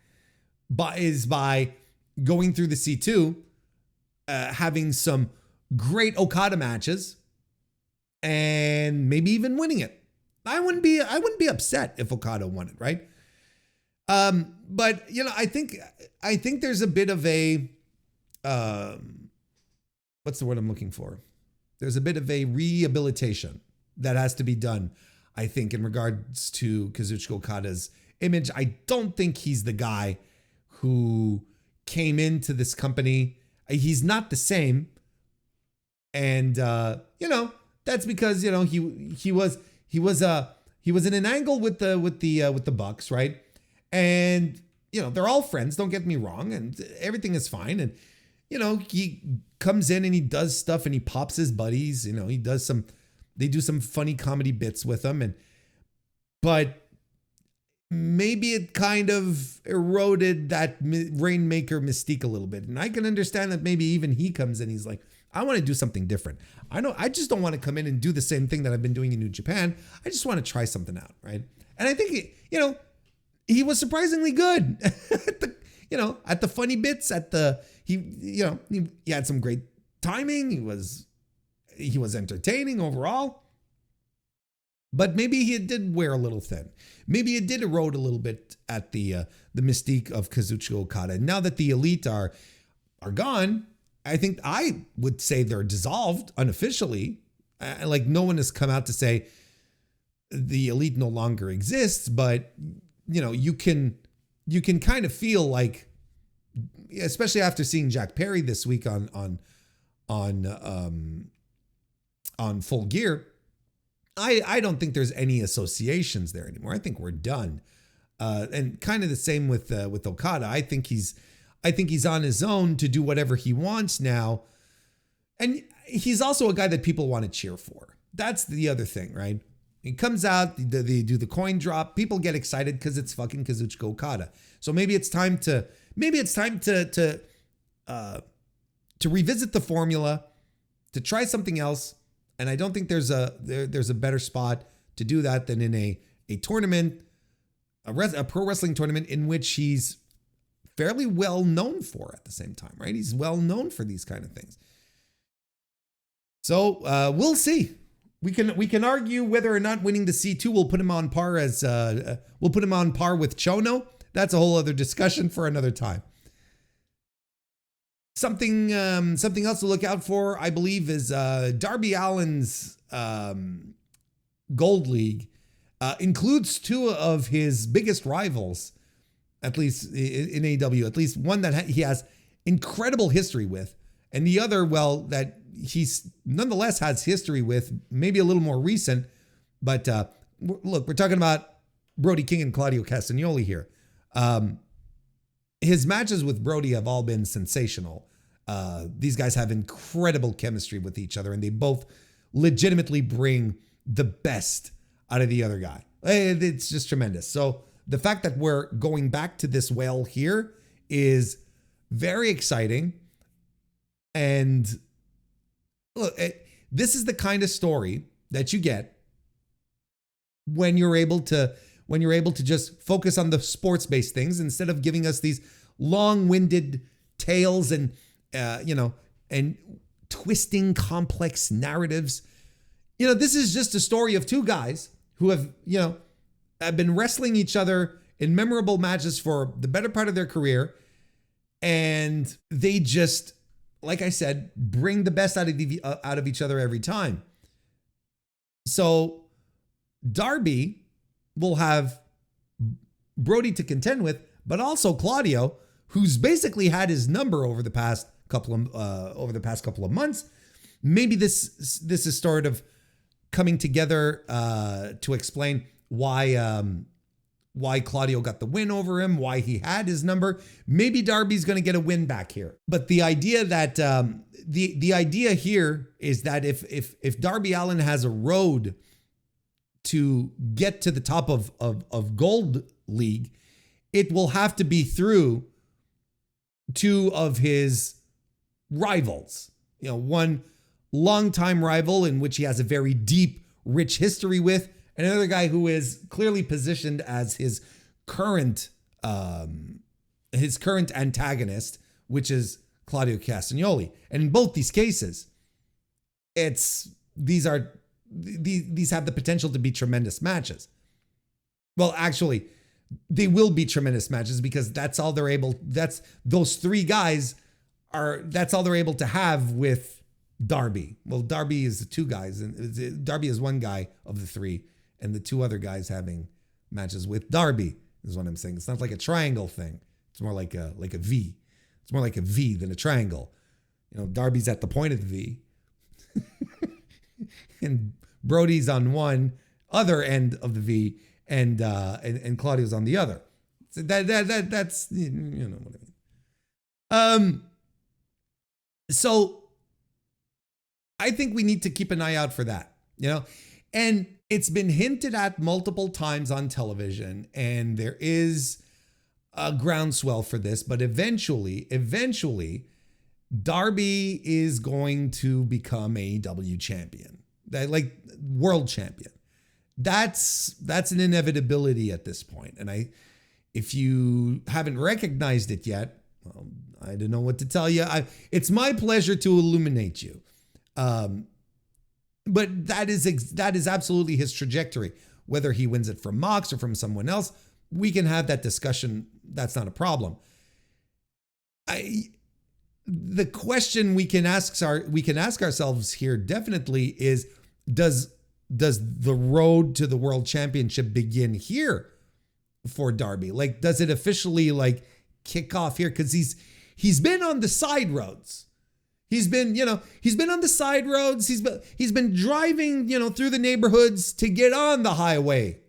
is by going through the C2, having some great Okada matches, and maybe even winning it. I wouldn't be upset if Okada won it, right? But I think there's a bit of a what's the word I'm looking for? There's a bit of a rehabilitation that has to be done, I think, in regards to Kazuchika Okada's image. I don't think he's the guy who came into this company. He's not the same. And that's because he was in an angle with the Bucks, right? And they're all friends, don't get me wrong, and everything is fine. And he comes in and he does stuff and he pops his buddies, they do some funny comedy bits with him, but maybe it kind of eroded that Rainmaker mystique a little bit. And I can understand that maybe even he comes in, he's like, I want to do something different. I just don't want to come in and do the same thing that I've been doing in New Japan. I just want to try something out, right? And I think, he was surprisingly good at the funny bits, he had some great timing. He was entertaining overall. But maybe he did wear a little thin. Maybe it did erode a little bit at the mystique of Kazuchika Okada. And now that the Elite are gone, I think I would say they're dissolved unofficially. Like no one has come out to say the Elite no longer exists, but you can kind of feel like, especially after seeing Jack Perry this week on Full Gear, I don't think there's any associations there anymore. I think we're done. And kind of the same with Okada. I think he's on his own to do whatever he wants now. And he's also a guy that people want to cheer for. That's the other thing, right? He comes out, they do the coin drop. People get excited because it's fucking Kazuchika Okada. So maybe it's time to revisit the formula, to try something else. And I don't think there's a better spot to do that than in a tournament, a pro wrestling tournament in which he's fairly well known for at the same time, right? He's well known for these kind of things. So we'll see. We can argue whether or not winning the C2 will put him on par with Chono. That's a whole other discussion for another time. Something else to look out for, I believe, is Darby Allin's Gold League includes two of his biggest rivals, at least in AEW, at least one that he has incredible history with, and the other, well, that he's nonetheless has history with, maybe a little more recent. But look, we're talking about Brody King and Claudio Castagnoli here. His matches with Brody have all been sensational. These guys have incredible chemistry with each other, and they both legitimately bring the best out of the other guy. It's just tremendous. So the fact that we're going back to this well here is very exciting. And look, this is the kind of story that you get when you're able to just focus on the sports-based things instead of giving us these long-winded tales and twisting complex narratives. This is just a story of two guys who have been wrestling each other in memorable matches for the better part of their career. And they just, like I said, bring the best out of each other every time. So Darby will have Brody to contend with, but also Claudio, who's basically had his number over the past couple of months. Maybe this is sort of coming together to explain why Claudio got the win over him, why he had his number. Maybe Darby's going to get a win back here. But the idea that the idea here is that if Darby Allin has a road to get to the top of Gold League, it will have to be through two of his rivals. One longtime rival in which he has a very deep, rich history with, and another guy who is clearly positioned as his current antagonist, which is Claudio Castagnoli. And in both these cases, these have the potential to be tremendous matches. Well, actually, they will be tremendous matches because that's all they're able to have with Darby. Well, Darby is the two guys, and Darby is one guy of the three, and the two other guys having matches with Darby is what I'm saying. It's not like a triangle thing. It's more like a V. It's more like a V than a triangle. Darby's at the point of the V, and Brody's on one other end of the V, and Claudio's on the other. So that's what I mean. So I think we need to keep an eye out for that, and it's been hinted at multiple times on television, and there is a groundswell for this, but eventually, Darby is going to become AEW champion, like world champion. That's an inevitability at this point. And if you haven't recognized it yet, well, I don't know what to tell you. It's my pleasure to illuminate you. But that is absolutely his trajectory. Whether he wins it from Mox or from someone else, we can have that discussion. That's not a problem. The question we can ask ourselves here definitely is, does the road to the world championship begin here for Darby? Like, does it officially kick off here? Because he's been on the side roads. He's been on the side roads. He's been driving, through the neighborhoods to get on the highway.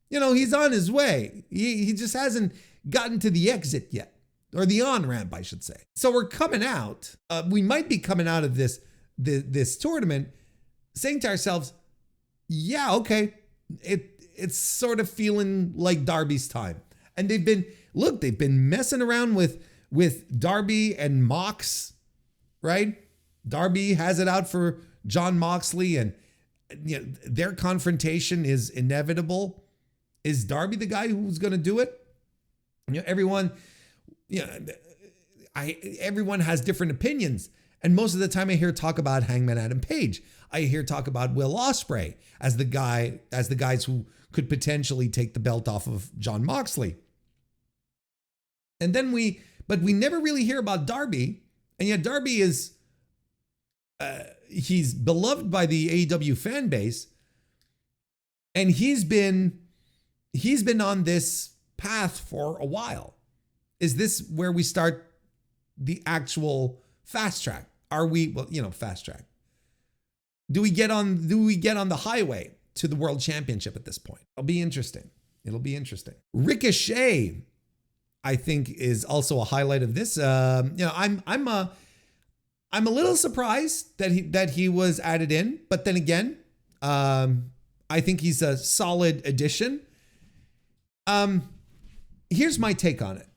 He's on his way. He just hasn't gotten to the exit yet, or the on-ramp, I should say. So we're coming out. We might be coming out of this tournament saying to ourselves, yeah, okay, it's sort of feeling like Darby's time. And they've been messing around with Darby and Mox. Right? Darby has it out for Jon Moxley, and their confrontation is inevitable. Is Darby the guy who's going to do it? Everyone has different opinions, and most of the time I hear talk about Hangman Adam Page. I hear talk about Will Ospreay as the guys who could potentially take the belt off of Jon Moxley. And then we never really hear about Darby. And yet Darby is, he's beloved by the AEW fan base, and he's been on this path for a while. Is this where we start the actual fast track? Are we, fast track? Do we get on the highway to the world championship at this point? It'll be interesting. Ricochet, I think, is also a highlight of this. I'm a little surprised that he was added in, but then again, I think he's a solid addition. Here's my take on it.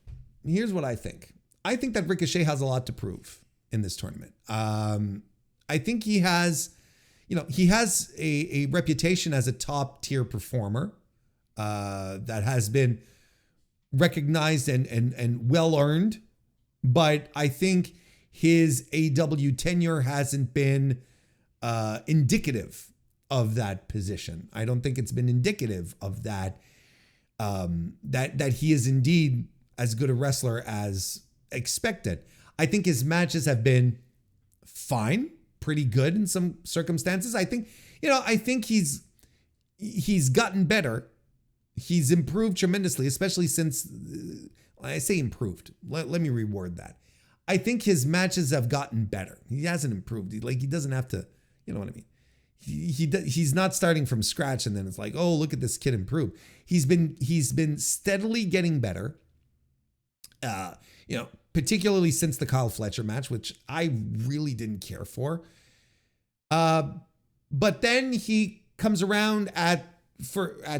Here's what I think. I think that Ricochet has a lot to prove in this tournament. I think he has a reputation as a top tier performer that has been recognized and well earned, but I think his AEW tenure hasn't been indicative of that position. I don't think it's been indicative of that, that he is indeed as good a wrestler as expected. I think his matches have been fine, pretty good in some circumstances. I think he's gotten better. He's improved tremendously, especially since, I say improved. Let me reword that. I think his matches have gotten better. He hasn't improved. He doesn't have to, you know what I mean? He's not starting from scratch and then it's like, oh, look at this kid improve. He's been steadily getting better. Particularly since the Kyle Fletcher match, which I really didn't care for. But then he comes around at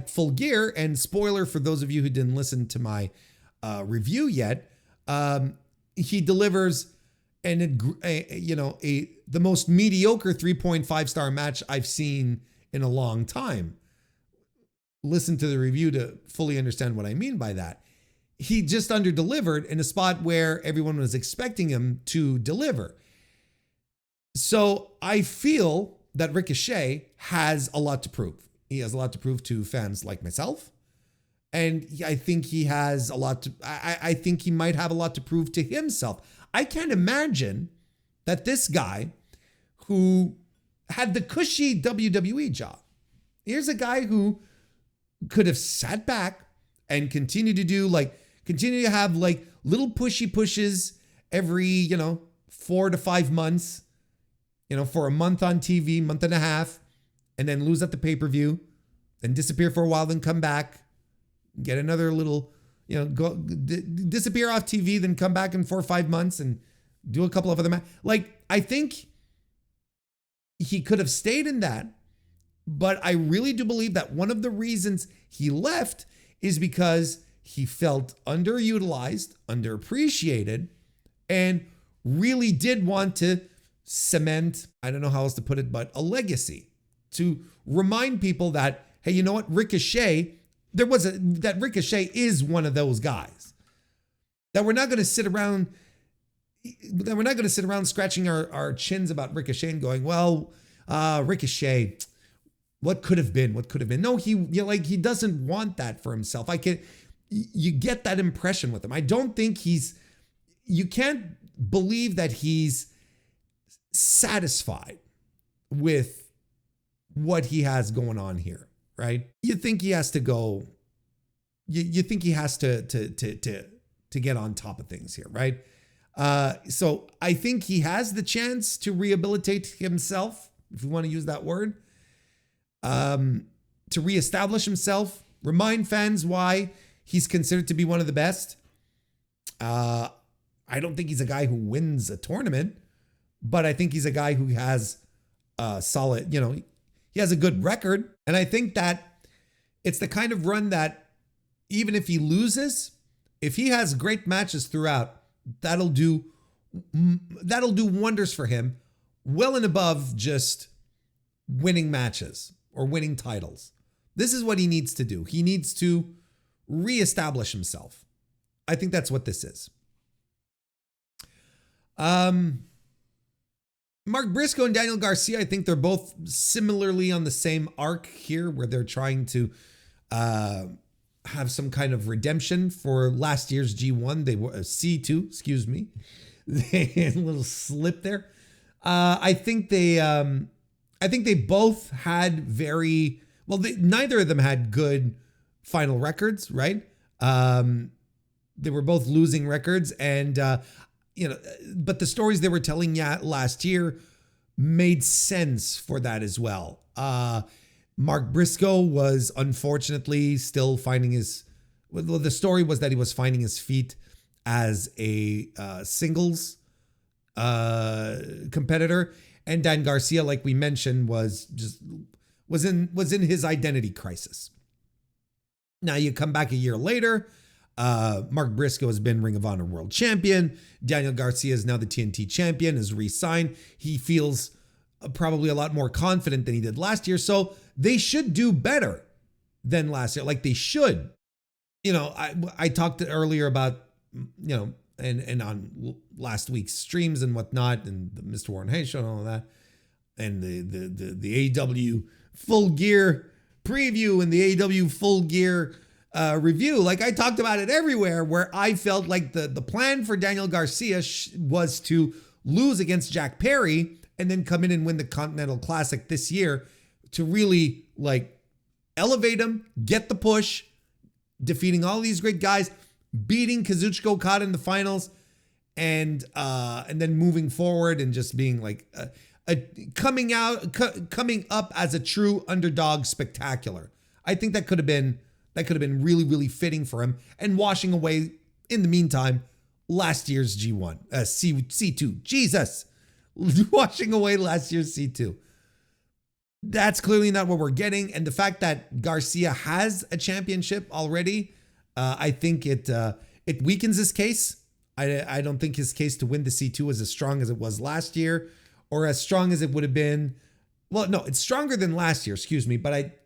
Full Gear, and spoiler for those of you who didn't listen to my review yet, he delivers the most mediocre 3.5 star match I've seen in a long time. Listen to the review to fully understand what I mean by that. He just under-delivered in a spot where everyone was expecting him to deliver. So I feel that Ricochet has a lot to prove. He has a lot to prove to fans like myself. And I think he has a lot to, I think he might have a lot to prove to himself. I can't imagine that this guy who had the cushy WWE job, here's a guy who could have sat back and continue to have little pushes every, 4 to 5 months, for a month on TV, month and a half, and then lose at the pay-per-view, then disappear for a while, then come back, get another little, disappear off TV, then come back in 4 or 5 months and do a couple of other matches. I think he could have stayed in that, but I really do believe that one of the reasons he left is because he felt underutilized, underappreciated, and really did want to cement, I don't know how else to put it, but a legacy to remind people that, hey, you know what? Ricochet is one of those guys. That we're not going to sit around scratching our chins about Ricochet and going, well, Ricochet, what could have been? No, he doesn't want that for himself. You get that impression with him. I don't think you can't believe that he's satisfied with what he has going on here, right? You think he has to go, you think he has to get on top of things here, right? So I think he has the chance to rehabilitate himself, if you want to use that word, to reestablish himself, remind fans why he's considered to be one of the best. I don't think he's a guy who wins a tournament, but I think he's a guy who has a solid, he has a good record. And I think that it's the kind of run that even if he loses, if he has great matches throughout, that'll do wonders for him, well and above just winning matches or winning titles. This is what he needs to do. He needs to reestablish himself. I think that's what this is. Mark Briscoe and Daniel Garcia, I think they're both similarly on the same arc here, where they're trying to have some kind of redemption for last year's G1. They were C2, excuse me. A little slip there. I think they both had neither of them had good final records, right? They were both losing records, and but the stories they were telling last year made sense for that as well. Mark Briscoe was unfortunately still finding the story was that he was finding his feet as a singles competitor, and Dan Garcia, like we mentioned, was in his identity crisis. Now you come back a year later, Mark Briscoe has been Ring of Honor World Champion. Daniel Garcia is now the TNT Champion, is re-signed. He feels probably a lot more confident than he did last year. So they should do better than last year. Like they should. I talked earlier about, and on last week's streams and whatnot, and the MrWarrenHayes show and all of that, and the AEW Full Gear preview and the AEW Full Gear review. Like I talked about it everywhere, where I felt like the plan for Daniel Garcia was to lose against Jack Perry and then come in and win the Continental Classic this year to really like elevate him, get the push, defeating all these great guys, beating Kazuchika Okada in the finals, and then moving forward and just being like coming up as a true underdog spectacular. I think that could have been really, really fitting for him, and washing away in the meantime last year's G1 C2. Jesus, washing away last year's C2. That's clearly not what we're getting, and the fact that Garcia has a championship already, I think it weakens his case. I don't think his case to win the C2 is as strong as it was last year, or as strong as it would have been. Well, no, it's stronger than last year, excuse me, but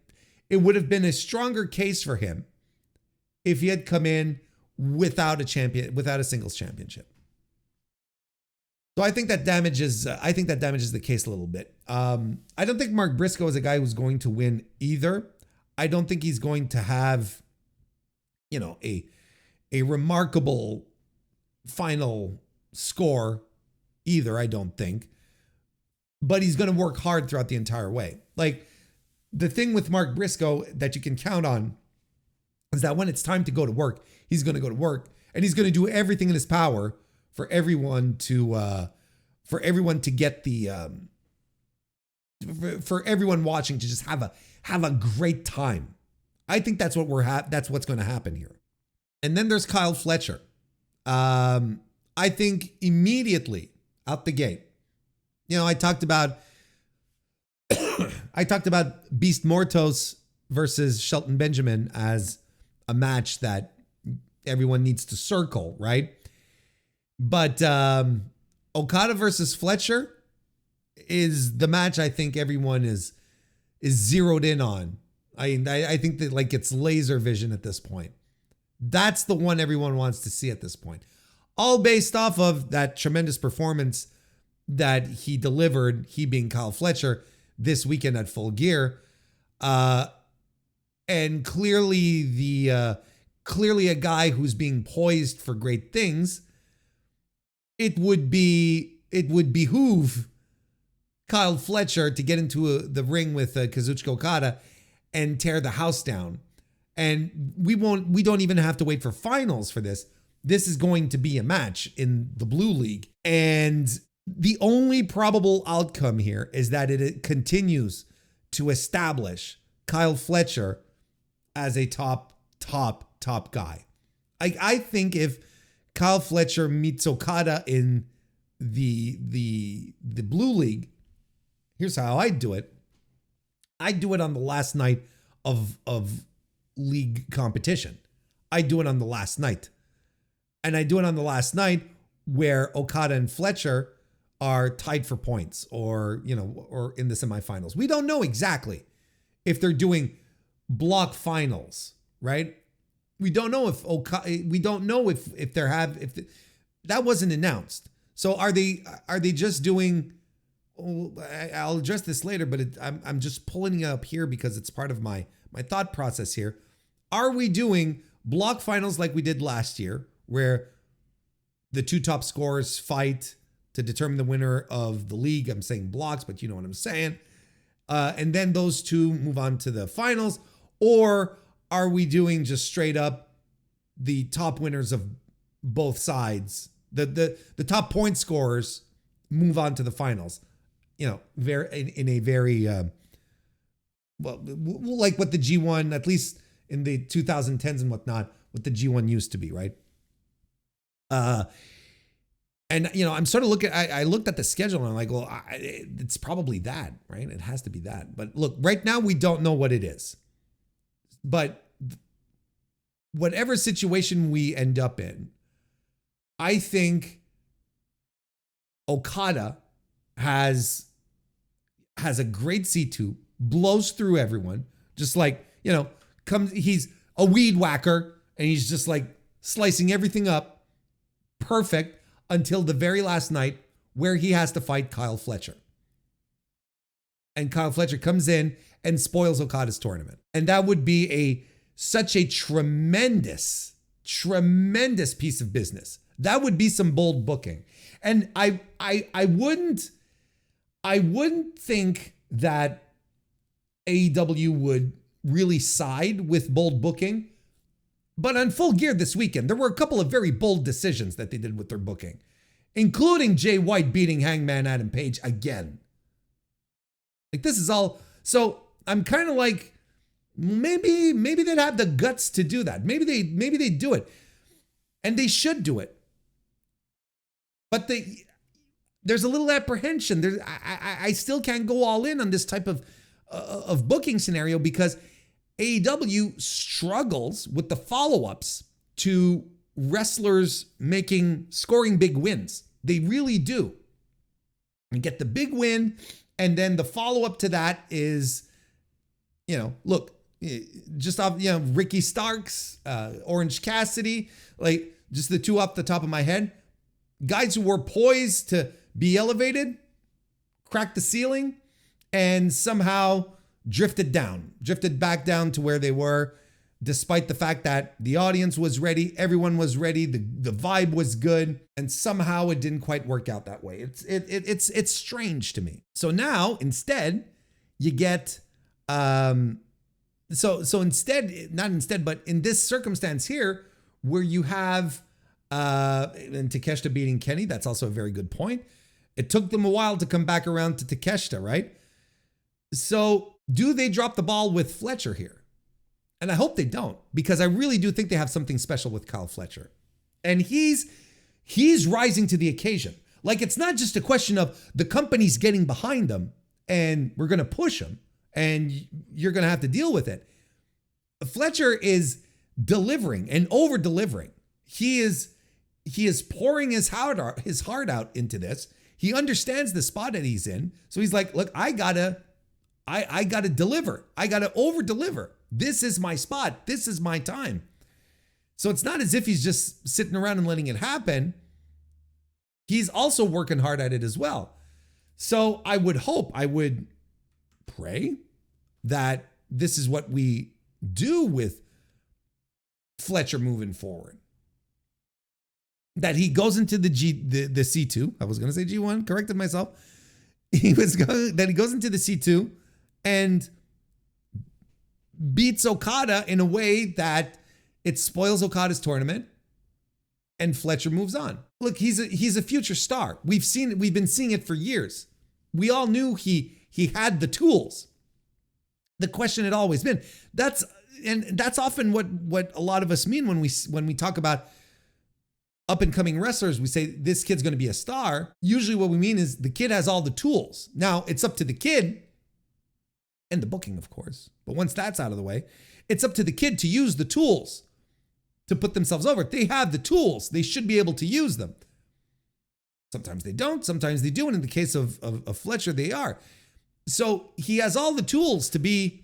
it would have been a stronger case for him if he had come in without a singles championship. So I think that damages the case a little bit. I don't think Mark Briscoe is a guy who's going to win either. I don't think he's going to have, a remarkable final score either, I don't think. But he's going to work hard throughout the entire way. Like, the thing with Mark Briscoe that you can count on is that when it's time to go to work, he's going to go to work, and he's going to do everything in his power for everyone to get the for everyone watching to just have a great time. I think that's that's what's going to happen here. And then there's Kyle Fletcher. I think immediately out the gate, I talked about Beast Mortos versus Shelton Benjamin as a match that everyone needs to circle, right? But Okada versus Fletcher is the match I think everyone is zeroed in on. I think that like it's laser vision at this point. That's the one everyone wants to see at this point. All based off of that tremendous performance that he delivered, he being Kyle Fletcher, this weekend at Full Gear. And clearly a guy who's being poised for great things. It would behoove Kyle Fletcher to get into the ring with Kazuchika Okada and tear the house down. And we don't even have to wait for finals for this. This is going to be a match in the Blue League. And the only probable outcome here is that it continues to establish Kyle Fletcher as a top guy. I think if Kyle Fletcher meets Okada in the Blue League, here's how I'd do it. I'd do it on the last night of league competition. I'd do it on the last night. And I do it on the last night where Okada and Fletcher are tied for points or in the semifinals. We don't know exactly if they're doing block finals, right? We don't know if that wasn't announced. So are they just doing, I'll address this later, but I'm just pulling it up here because it's part of my thought process here. Are we doing block finals like we did last year, where the two top scorers fight to determine the winner of the league? I'm saying blocks, but you know what I'm saying. And then those two move on to the finals. Or are we doing just straight up the top winners of both sides? The top point scorers move on to the finals. Very in a very like what the G1, at least in the 2010s and whatnot, what the G1 used to be, right? And I'm sort of looking. I looked at the schedule and I'm like, well, it's probably that, right? It has to be that. But look, right now we don't know what it is. But whatever situation we end up in, I think Okada has a great C2, blows through everyone, just like, he's a weed whacker and he's just like slicing everything up perfect until the very last night where he has to fight Kyle Fletcher. and Kyle Fletcher comes in and spoils Okada's tournament. And that would be such a tremendous piece of business. That would be some bold booking. And I wouldn't think that AEW would really side with bold booking. But on Full Gear this weekend, there were a couple of very bold decisions that they did with their booking, including Jay White beating Hangman Adam Page again. Like, this is all. So I'm kind of like, maybe they'd have the guts to do that. Maybe they do it, and they should do it. But there's a little apprehension. I still can't go all in on this type of booking scenario because AEW struggles with the follow-ups to wrestlers scoring big wins. They really do. You get the big win, and then the follow-up to that is, look, just off, Ricky Starks, Orange Cassidy, like just the two off the top of my head. Guys who were poised to be elevated, cracked the ceiling, and somehow drifted back down to where they were, despite the fact that the audience was ready, everyone was ready, the vibe was good, and somehow it didn't quite work out that way. It's strange to me. So now instead you get but in this circumstance here where you have and Takeshita beating Kenny, that's also a very good point. It took them a while to come back around to Takeshita, right? So do they drop the ball with Fletcher here? And I hope they don't, because I really do think they have something special with Kyle Fletcher. And he's rising to the occasion. Like, it's not just a question of the company's getting behind them and we're going to push them and you're going to have to deal with it. Fletcher is delivering and over delivering. He is pouring his heart out into this. He understands the spot that he's in. So he's like, look, I gotta deliver. I gotta over deliver. This is my spot. This is my time. So it's not as if he's just sitting around and letting it happen. He's also working hard at it as well. So I would pray that this is what we do with Fletcher moving forward. That he goes into the C2. I was going to say G1, corrected myself. That he goes into the C2 and beats Okada in a way that it spoils Okada's tournament and Fletcher moves on. Look, he's a future star. We've been seeing it for years. We all knew he had the tools. The question had always been, that's often what a lot of us mean when we talk about up and coming wrestlers. We say this kid's going to be a star. Usually what we mean is the kid has all the tools. Now it's up to the kid and the booking, of course. But once that's out of the way, it's up to the kid to use the tools to put themselves over. They have the tools. They should be able to use them. Sometimes they don't. Sometimes they do. And in the case of Fletcher, they are. So he has all the tools to be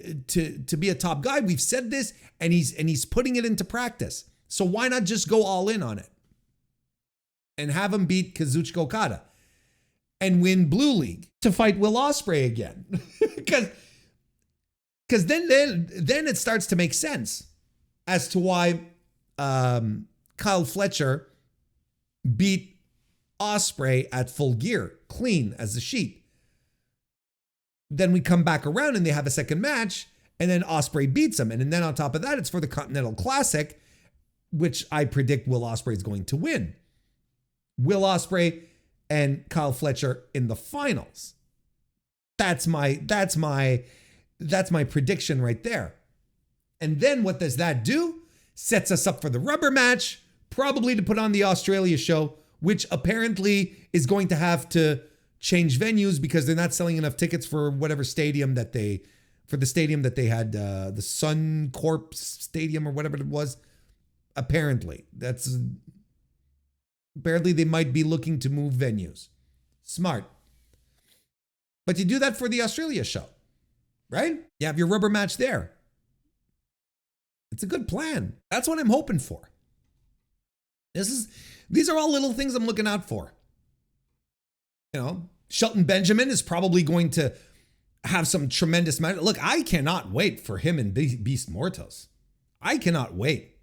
a top guy. We've said this, and he's putting it into practice. So why not just go all in on it and have him beat Kazuchika Okada and win Blue League to fight Will Ospreay again? Because then it starts to make sense as to why Kyle Fletcher beat Ospreay at Full Gear, clean as a sheet. Then we come back around and they have a second match, and then Ospreay beats him. And then on top of that, it's for the Continental Classic, which I predict Will Ospreay is going to win. Will Ospreay and Kyle Fletcher in the finals. That's my prediction right there. And then what does that do? Sets us up for the rubber match, probably to put on the Australia show, which apparently is going to have to change venues because they're not selling enough tickets for whatever stadium that they had, the Suncorp Stadium or whatever it was. Apparently they might be looking to move venues. Smart. But you do that for the Australia show, right? You have your rubber match there. It's a good plan. That's what I'm hoping for. These are all little things I'm looking out for. Shelton Benjamin is probably going to have some tremendous match. Look, I cannot wait for him and Beast Mortos. I cannot wait.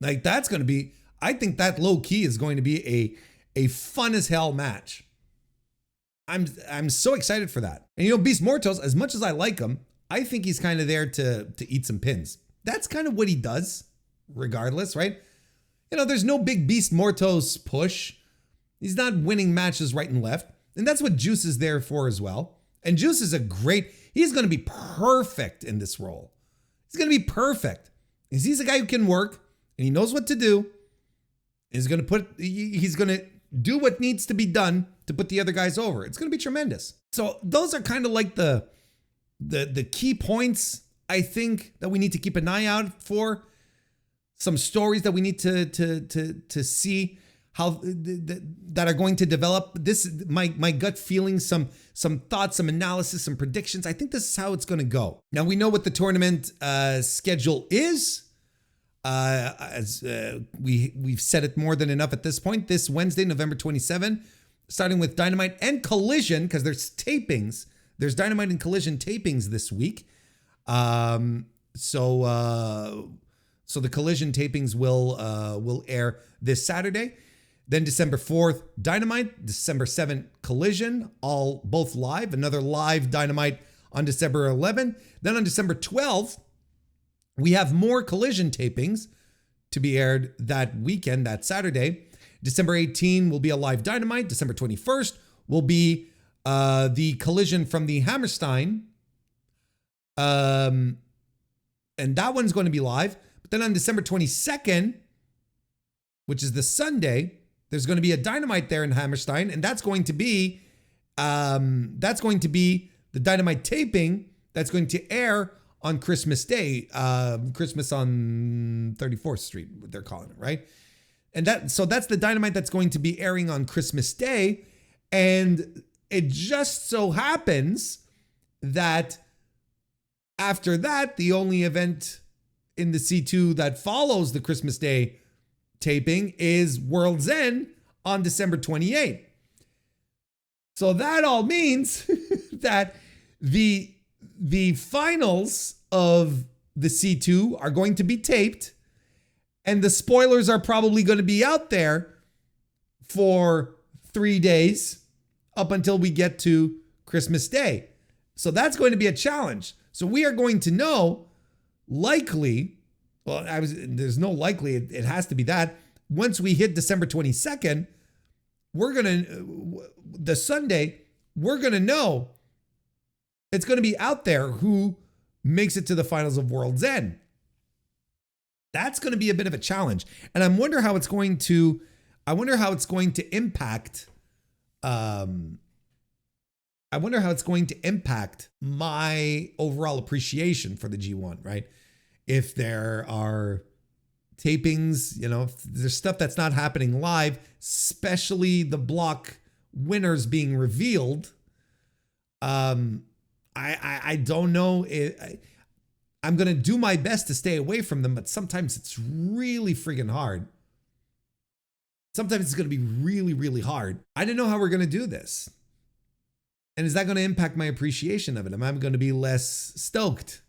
Like, that's going to be, I think that low key is going to be a fun as hell match. I'm so excited for that. And you know, Beast Mortos, as much as I like him, I think he's kind of there to eat some pins. That's kind of what he does, regardless, right? You know, there's no big Beast Mortos push. He's not winning matches right and left. And that's what Juice is there for as well. And Juice is he's going to be perfect in this role. He's going to be perfect. Because he's a guy who can work and he knows what to do. He's going to do what needs to be done to put the other guys over. It's going to be tremendous. So those are kind of like the key points, I think, that we need to keep an eye out for. Some stories that we need to see how that are going to develop. This, my gut feeling, some thoughts, some analysis, some predictions. I think this is how it's going to go. Now we know what the tournament schedule is. We've said it more than enough at this point. This Wednesday, November 27, starting with Dynamite and Collision, because there's tapings. There's Dynamite and Collision tapings this week. So the Collision tapings will air this Saturday. Then December 4th, Dynamite. December 7th, Collision, both live. Another live Dynamite on December 11th. Then on December 12th, we have more Collision tapings to be aired that weekend, that Saturday. December 18 will be a live Dynamite. December 21st will be the Collision from the Hammerstein. And that one's going to be live. But then on December 22nd, which is the Sunday, there's going to be a Dynamite there in Hammerstein, and that's going to be the Dynamite taping that's going to air on Christmas Day, Christmas on 34th Street, what they're calling it, right? And that's the Dynamite that's going to be airing on Christmas Day, and it just so happens that after that, the only event in the C2 that follows the Christmas Day taping is World's End on December 28th. So that all means that the finals of the C2 are going to be taped, and the spoilers are probably going to be out there for 3 days up until we get to Christmas Day. So that's going to be a challenge. So we are going to know likely, there's no likely, it has to be that once we hit December 22nd, the Sunday, we're going to know, it's going to be out there who makes it to the finals of World's End. That's going to be a bit of a challenge. And I wonder how it's going to impact, my overall appreciation for the G1, right? If there are tapings, if there's stuff that's not happening live, especially the block winners being revealed, I don't know. I'm going to do my best to stay away from them, but sometimes it's really friggin' hard. Sometimes it's going to be really, really hard. I don't know how we're going to do this. And is that going to impact my appreciation of it? Am I going to be less stoked?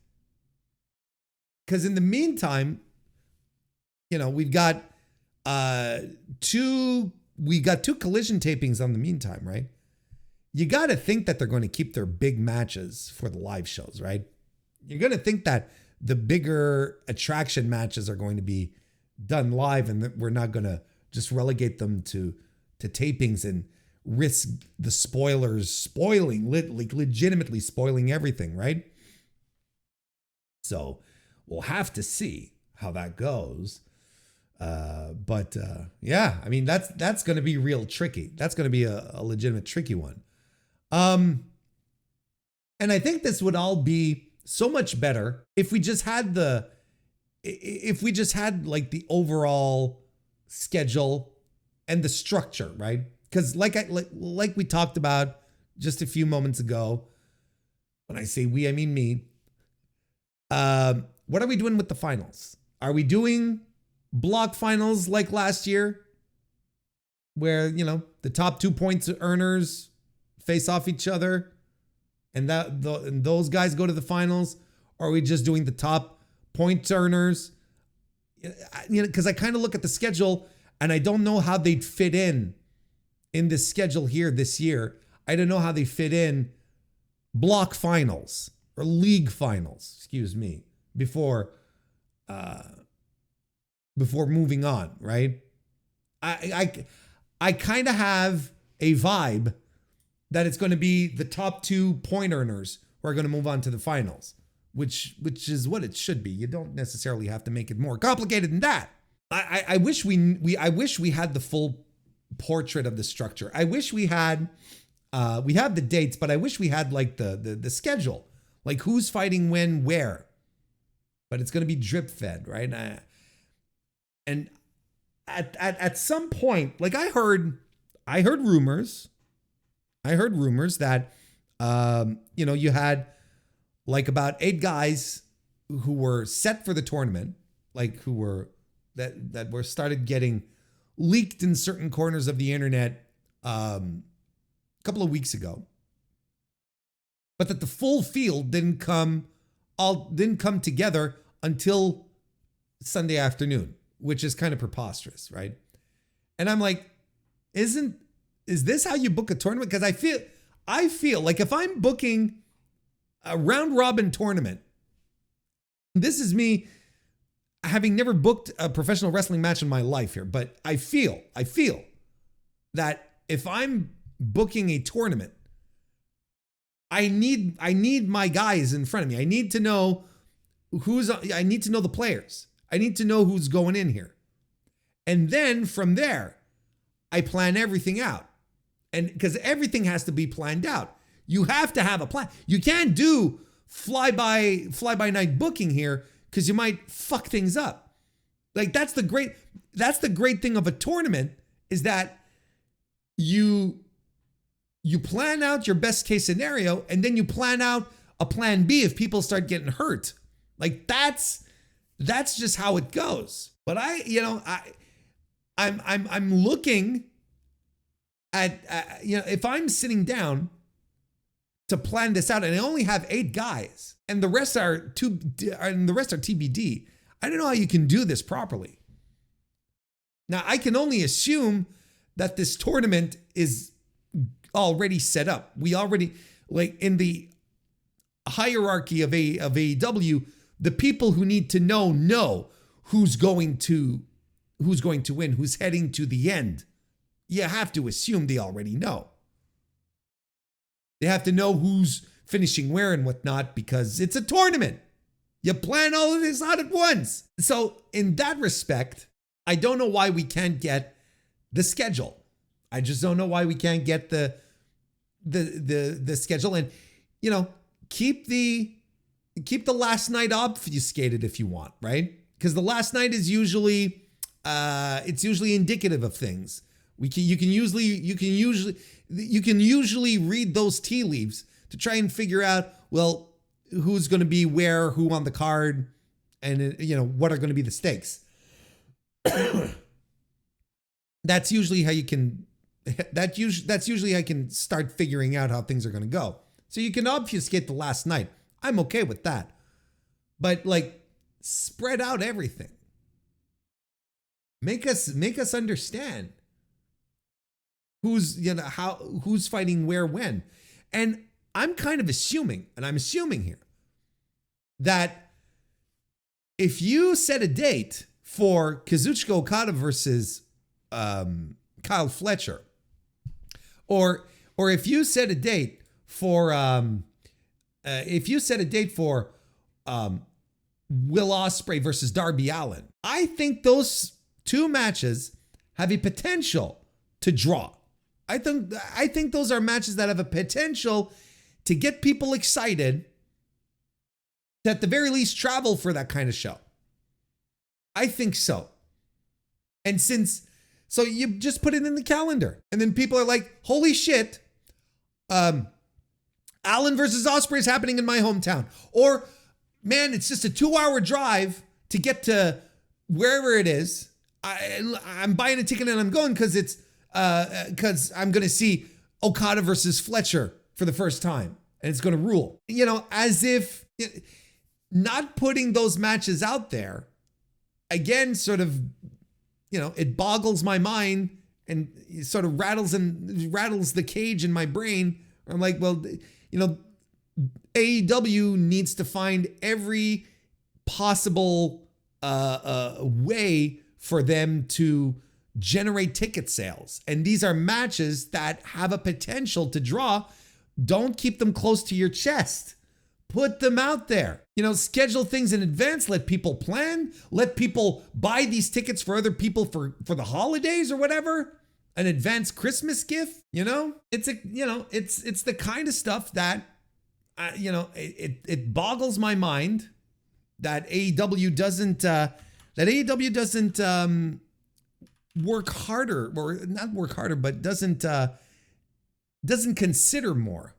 Because in the meantime, we've got two Collision tapings on the meantime, right? You got to think that they're going to keep their big matches for the live shows, right? You're going to think that the bigger attraction matches are going to be done live, and that we're not going to just relegate them to tapings and risk the spoilers legitimately spoiling everything, right? So we'll have to see how that goes. But yeah, I mean, that's going to be real tricky. That's going to be a legitimate tricky one. And I think this would all be so much better if we just had like the overall schedule and the structure, right? Because like we talked about just a few moments ago, when I say we, I mean me. What are we doing with the finals? Are we doing block finals like last year, where the top 2 points earners face off each other and and those guys go to the finals? Or are we just doing the top point earners? Because I kind of look at the schedule and I don't know how they'd fit in this schedule here this year. I don't know how they fit in block finals or league finals, excuse me, before moving on, right? I kind of have a vibe that it's going to be the top 2 point earners who are going to move on to the finals, which is what it should be. You don't necessarily have to make it more complicated than that. I wish we had the full portrait of the structure. I wish we had we have the dates, but I wish we had like the schedule, like who's fighting when, where. But it's going to be drip fed, right? And at some point, like I heard rumors that you had like about 8 guys who were set for the tournament, like who were that were started getting leaked in certain corners of the internet a couple of weeks ago, but that the full field didn't come together until Sunday afternoon, which is kind of preposterous, right? And I'm like, is this how you book a tournament? Because I feel like if I'm booking a round robin tournament, this is me having never booked a professional wrestling match in my life here, but I feel that if I'm booking a tournament, I need my guys in front of me. I need to know the players. I need to know who's going in here. And then from there, I plan everything out. And because everything has to be planned out. You have to have a plan. You can't do fly by night booking here because you might fuck things up. Like that's the great thing of a tournament is that you plan out your best case scenario and then you plan out a plan B if people start getting hurt. Like that's just how it goes. But I'm looking at if I'm sitting down to plan this out and I only have 8 guys and the rest are TBD, I don't know how you can do this properly. Now I can only assume that this tournament is already set up. We already, like in the hierarchy of AEW, the people who need to know who's going to win, who's heading to the end. You have to assume they already know. They have to know who's finishing where and whatnot because it's a tournament. You plan all of this out at once. So in that respect, I don't know why we can't get the schedule. I just don't know why we can't get the schedule and keep the last night obfuscated if you want, right? Because the last night is usually it's usually indicative of things. You can usually read those tea leaves to try and figure out, well, who's going to be where, who on the card, and what are going to be the stakes. That's usually how you can. That's usually how you can start figuring out how things are going to go. So you can obfuscate the last night. I'm okay with that, but like spread out everything. Make us understand who's fighting where when. And I'm kind of assuming here that if you set a date for Kazuchika Okada versus Kyle Fletcher, or if you set a date for Will Ospreay versus Darby Allin, I think those 2 matches have a potential to draw. I think those are matches that have a potential to get people excited, to at the very least travel for that kind of show. I think so. And so you just put it in the calendar and then people are like, holy shit, Allin versus Ospreay is happening in my hometown. Or man, it's just a 2-hour drive to get to wherever it is. I'm buying a ticket and I'm going because I'm going to see Okada versus Fletcher for the first time. and it's going to rule. You know, as if not putting those matches out there, again, sort of, you know, it boggles my mind and sort of rattles the cage in my brain. I'm like, well, you know, AEW needs to find every possible way for them to generate ticket sales. And these are matches that have a potential to draw. Don't keep them close to your chest. Put them out there. You know, schedule things in advance. Let people plan. Let people buy these tickets for other people for the holidays or whatever. An advanced Christmas gift. You know, it's the kind of stuff that, you know, it boggles my mind that AEW doesn't work harder, or not work harder, but doesn't consider more.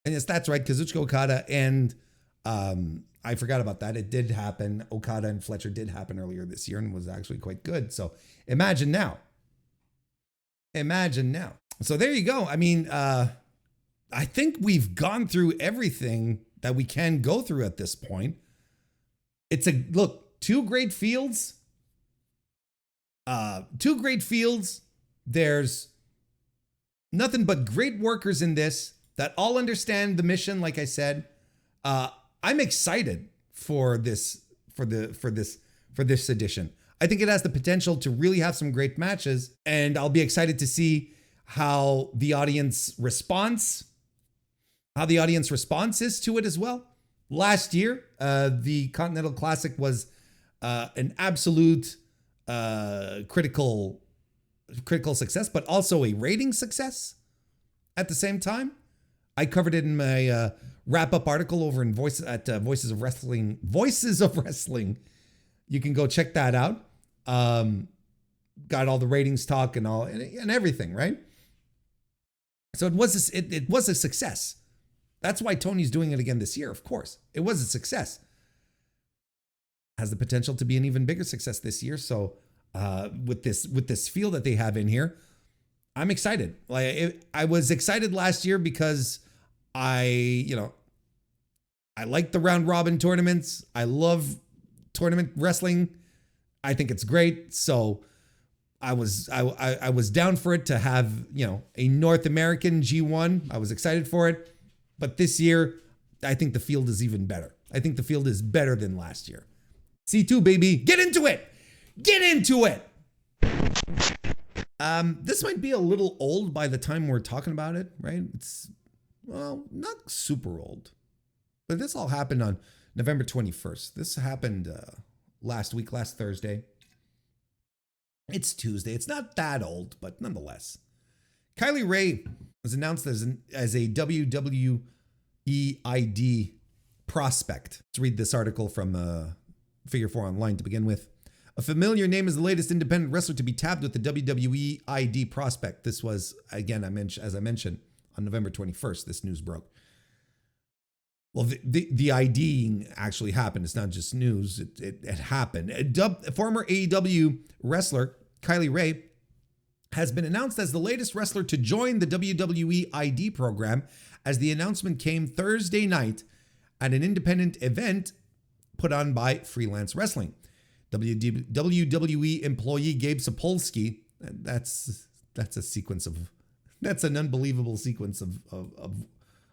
And yes, that's right. Kazuchika Okada and I forgot about that. It did happen. Okada and Fletcher did happen earlier this year and was actually quite good. So imagine now. So there you go. I mean, I think we've gone through everything that we can go through at this point. It's two great fields. There's nothing but great workers in this that all understand the mission. Like I said, I'm excited for this edition. I think it has the potential to really have some great matches, and I'll be excited to see how the audience response is to it as well. Last year, the Continental Classic was an absolute critical success, but also a rating success at the same time. I covered it in my wrap-up article over in Voices of Wrestling. You can go check that out. Got all the ratings talk and all and everything, right? So it was a success. That's why Tony's doing it again this year. Of course, it was a success. Has the potential to be an even bigger success this year. So with this feel that they have in here, I'm excited. I was excited last year because I like the round robin tournaments. I love tournament wrestling. I think it's great. So I was down for it to have, a North American G1. I was excited for it. But this year, I think the field is even better. I think the field is better than last year. C2, baby. Get into it. Get into it. This might be a little old by the time we're talking about it, right? It's, well, not super old. But this all happened on November 21st. This happened last week, last Thursday. It's Tuesday. It's not that old, but nonetheless. Kylie Rae was announced as a WWE ID prospect. Let's read this article from Figure 4 Online to begin with. A familiar name is the latest independent wrestler to be tapped with the WWE ID prospect. This was, again, as I mentioned, on November 21st, this news broke. Well, the IDing actually happened. It's not just news. It happened. Former AEW wrestler Kylie Rae has been announced as the latest wrestler to join the WWE ID program, as the announcement came Thursday night at an independent event put on by Freelance Wrestling. WWE employee Gabe Sapolsky, that's an unbelievable sequence of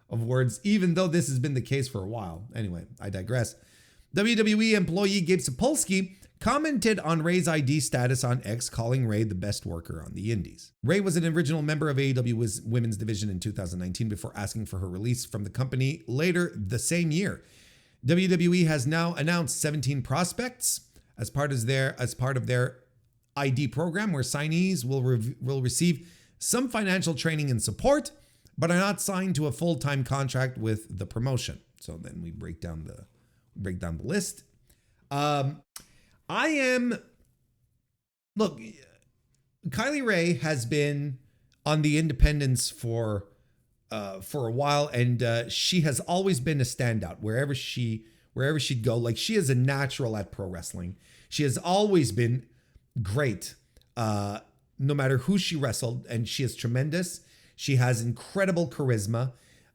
words, even though this has been the case for a while. Anyway, I digress. WWE employee Gabe Sapolsky commented on Rae's ID status on X, calling Rae the best worker on the indies. Rae was an original member of AEW's women's division in 2019 before asking for her release from the company later the same year. WWE has now announced 17 prospects as part of their ID program, where signees will receive some financial training and support, but are not signed to a full-time contract with the promotion. So then we break down the list. Kylie Rae has been on the independents for a while, and she has always been a standout wherever she'd go. Like, she is a natural at pro wrestling. She has always been great, no matter who she wrestled, and she is tremendous. She has incredible charisma.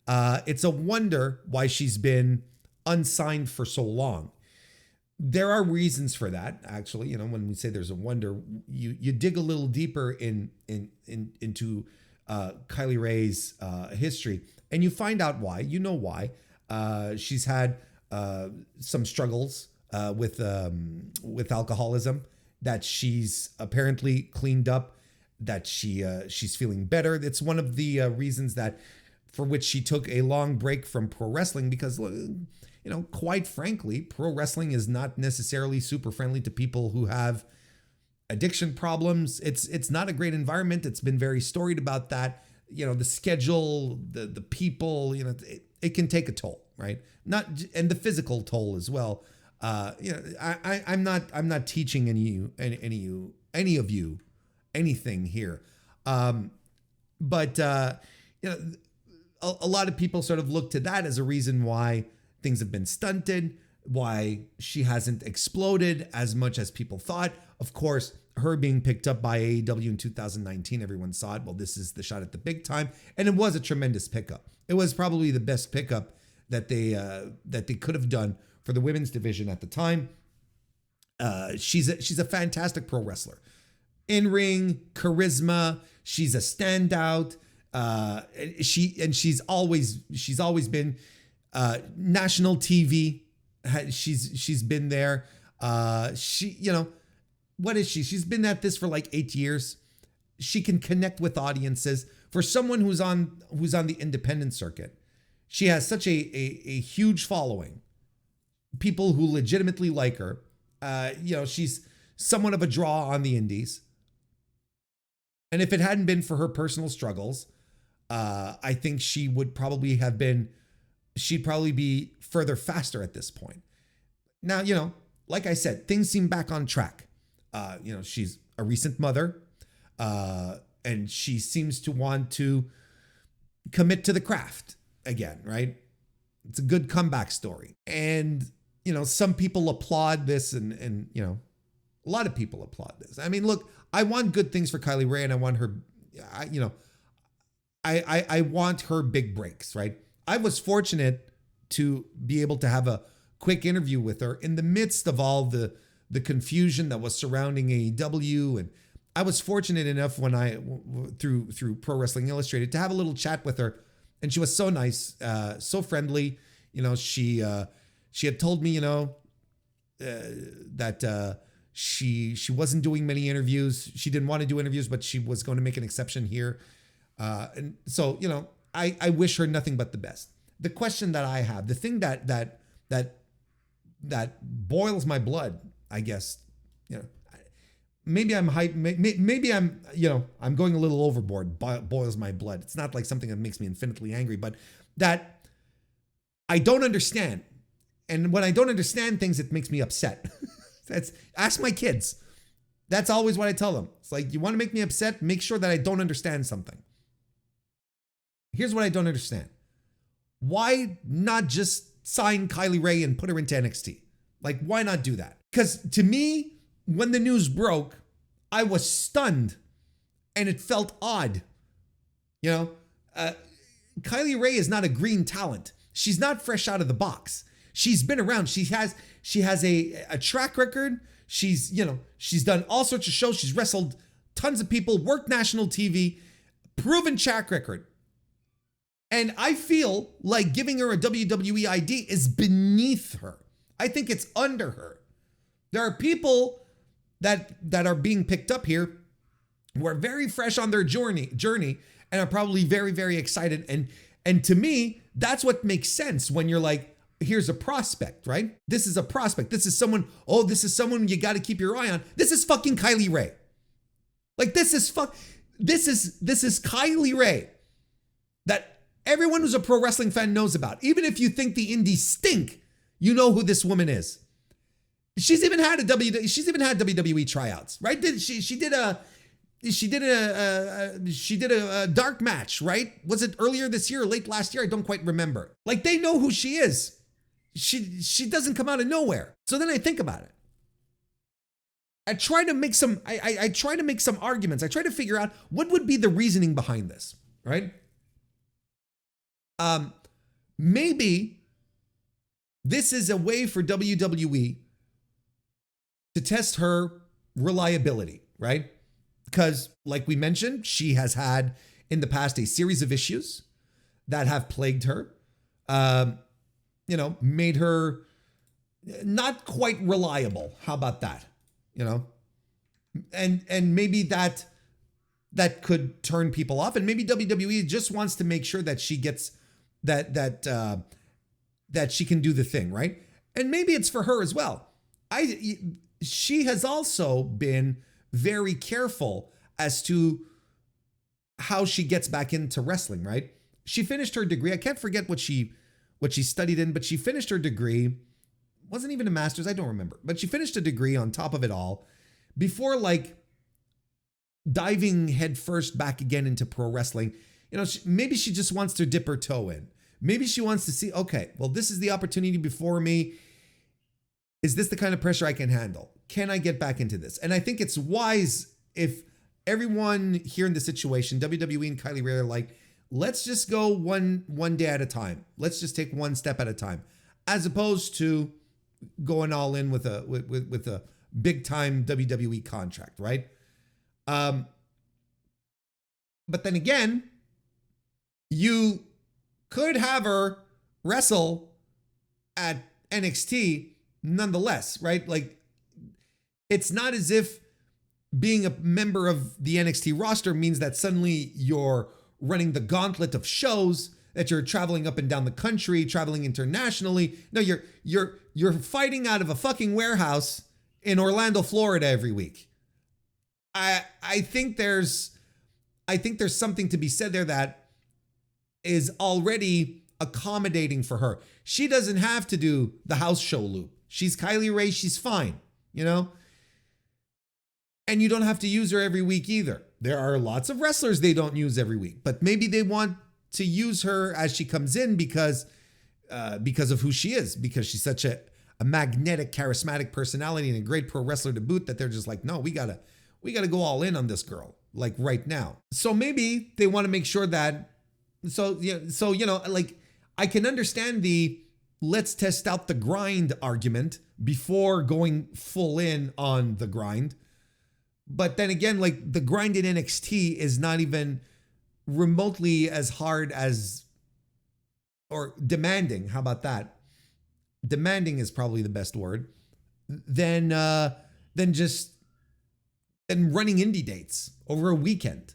It's a wonder why she's been unsigned for so long. There are reasons for that, actually. You know, when we say there's a wonder, you dig a little deeper into Kylie Rae's history, and you find out why. You know why. She's had some struggles with alcoholism that she's apparently cleaned up. That she's feeling better. It's one of the reasons that for which she took a long break from pro wrestling, because, you know, quite frankly, pro wrestling is not necessarily super friendly to people who have addiction problems. It's not a great environment. It's been very storied about that. You know, the schedule, the people, you know, it can take a toll, right? And the physical toll as well. You know, I'm not teaching any of you anything here. But you know, a lot of people sort of look to that as a reason why things have been stunted, why she hasn't exploded as much as people thought. Of course, her being picked up by AEW in 2019, everyone saw it. Well, this is the shot at the big time. And it was a tremendous pickup. It was probably the best pickup that they could have done for the women's division at the time. She's a fantastic pro wrestler. In-ring charisma, she's a standout. She's always been national TV. She's been there. You know, what is she? She's been at this for like 8 years. She can connect with audiences. For someone who's on the independent circuit, she has such a huge following. People who legitimately like her. You know, she's somewhat of a draw on the indies. And if it hadn't been for her personal struggles, I think she'd probably be further faster at this point. Now, you know, like I said, things seem back on track. You know, she's a recent mother, and she seems to want to commit to the craft again, right? It's a good comeback story. And, you know, some people applaud this and you know, a lot of people applaud this. I mean, look, I want good things for Kylie Rae, and I want her, you know, I want her big breaks, right? I was fortunate to be able to have a quick interview with her in the midst of all the confusion that was surrounding AEW. And I was fortunate enough when through Pro Wrestling Illustrated to have a little chat with her. And she was so nice, so friendly. You know, she had told me, you know, that she wasn't doing many interviews. She didn't want to do interviews, but she was going to make an exception here. And so, you know, I wish her nothing but the best. The question that I have, the thing that boils my blood, I guess, you know, maybe I'm hype, maybe I'm, you know, I'm going a little overboard, boils my blood. It's not like something that makes me infinitely angry, but that I don't understand. And when I don't understand things, it makes me upset. Ask my kids. That's always what I tell them. It's like, you want to make me upset? Make sure that I don't understand something. Here's what I don't understand. Why not just sign Kylie Rae and put her into NXT? Like, why not do that? Because to me, when the news broke, I was stunned and it felt odd. You know, Kylie Rae is not a green talent. She's not fresh out of the box. She's been around. She has a track record. She's done all sorts of shows. She's wrestled tons of people, worked national TV, proven track record. And I feel like giving her a WWE ID is beneath her. I think it's under her. There are people that are being picked up here who are very fresh on their journey and are probably very, very excited. And to me, that's what makes sense when you're like, here's a prospect, right? This is a prospect. This is someone you got to keep your eye on. This is fucking Kylie Rae. Like, this is Kylie Rae that everyone who's a pro wrestling fan knows about. Even if you think the indies stink, you know who this woman is. She's even had WWE tryouts, right? She did a dark match, right? Was it earlier this year or late last year? I don't quite remember. Like, they know who she is. She doesn't come out of nowhere. So then I think about it. I try to make some arguments. I try to figure out what would be the reasoning behind this, right? Maybe this is a way for WWE to test her reliability, right? Because, like we mentioned, she has had in the past a series of issues that have plagued her, made her not quite reliable. How about that? And maybe that could turn people off, and maybe WWE just wants to make sure that she gets that she can do the thing, right? And maybe it's for her as well. She has also been very careful as to how she gets back into wrestling, right? She finished her degree. I can't forget what she studied in, but she finished her degree. Wasn't even a master's, I don't remember. But she finished a degree on top of it all before diving headfirst back again into pro wrestling. Maybe she just wants to dip her toe in. Maybe she wants to see, okay, well, this is the opportunity before me. Is this the kind of pressure I can handle? Can I get back into this? And I think it's wise if everyone here in the situation, WWE and Kylie Rae, are like, let's just go one day at a time. Let's just take one step at a time, as opposed to going all in with a big time WWE contract, right? But then again, you could have her wrestle at NXT nonetheless, right? It's not as if being a member of the NXT roster means that suddenly you're running the gauntlet of shows, that you're traveling up and down the country, traveling internationally. No, you're fighting out of a fucking warehouse in Orlando, Florida every week. I think there's something to be said there that is already accommodating for her. She doesn't have to do the house show loop. She's Kylie Rae, she's fine, And you don't have to use her every week either. There are lots of wrestlers they don't use every week, but maybe they want to use her as she comes in because of who she is, because she's such a magnetic, charismatic personality and a great pro wrestler to boot, that they're just like, no, we gotta go all in on this girl, right now. So maybe they want to make sure that, I can understand the let's test out the grind argument before going full in on the grind. But then again, the grind in NXT is not even remotely as hard as, or demanding, how about that? Demanding is probably the best word, than running indie dates over a weekend,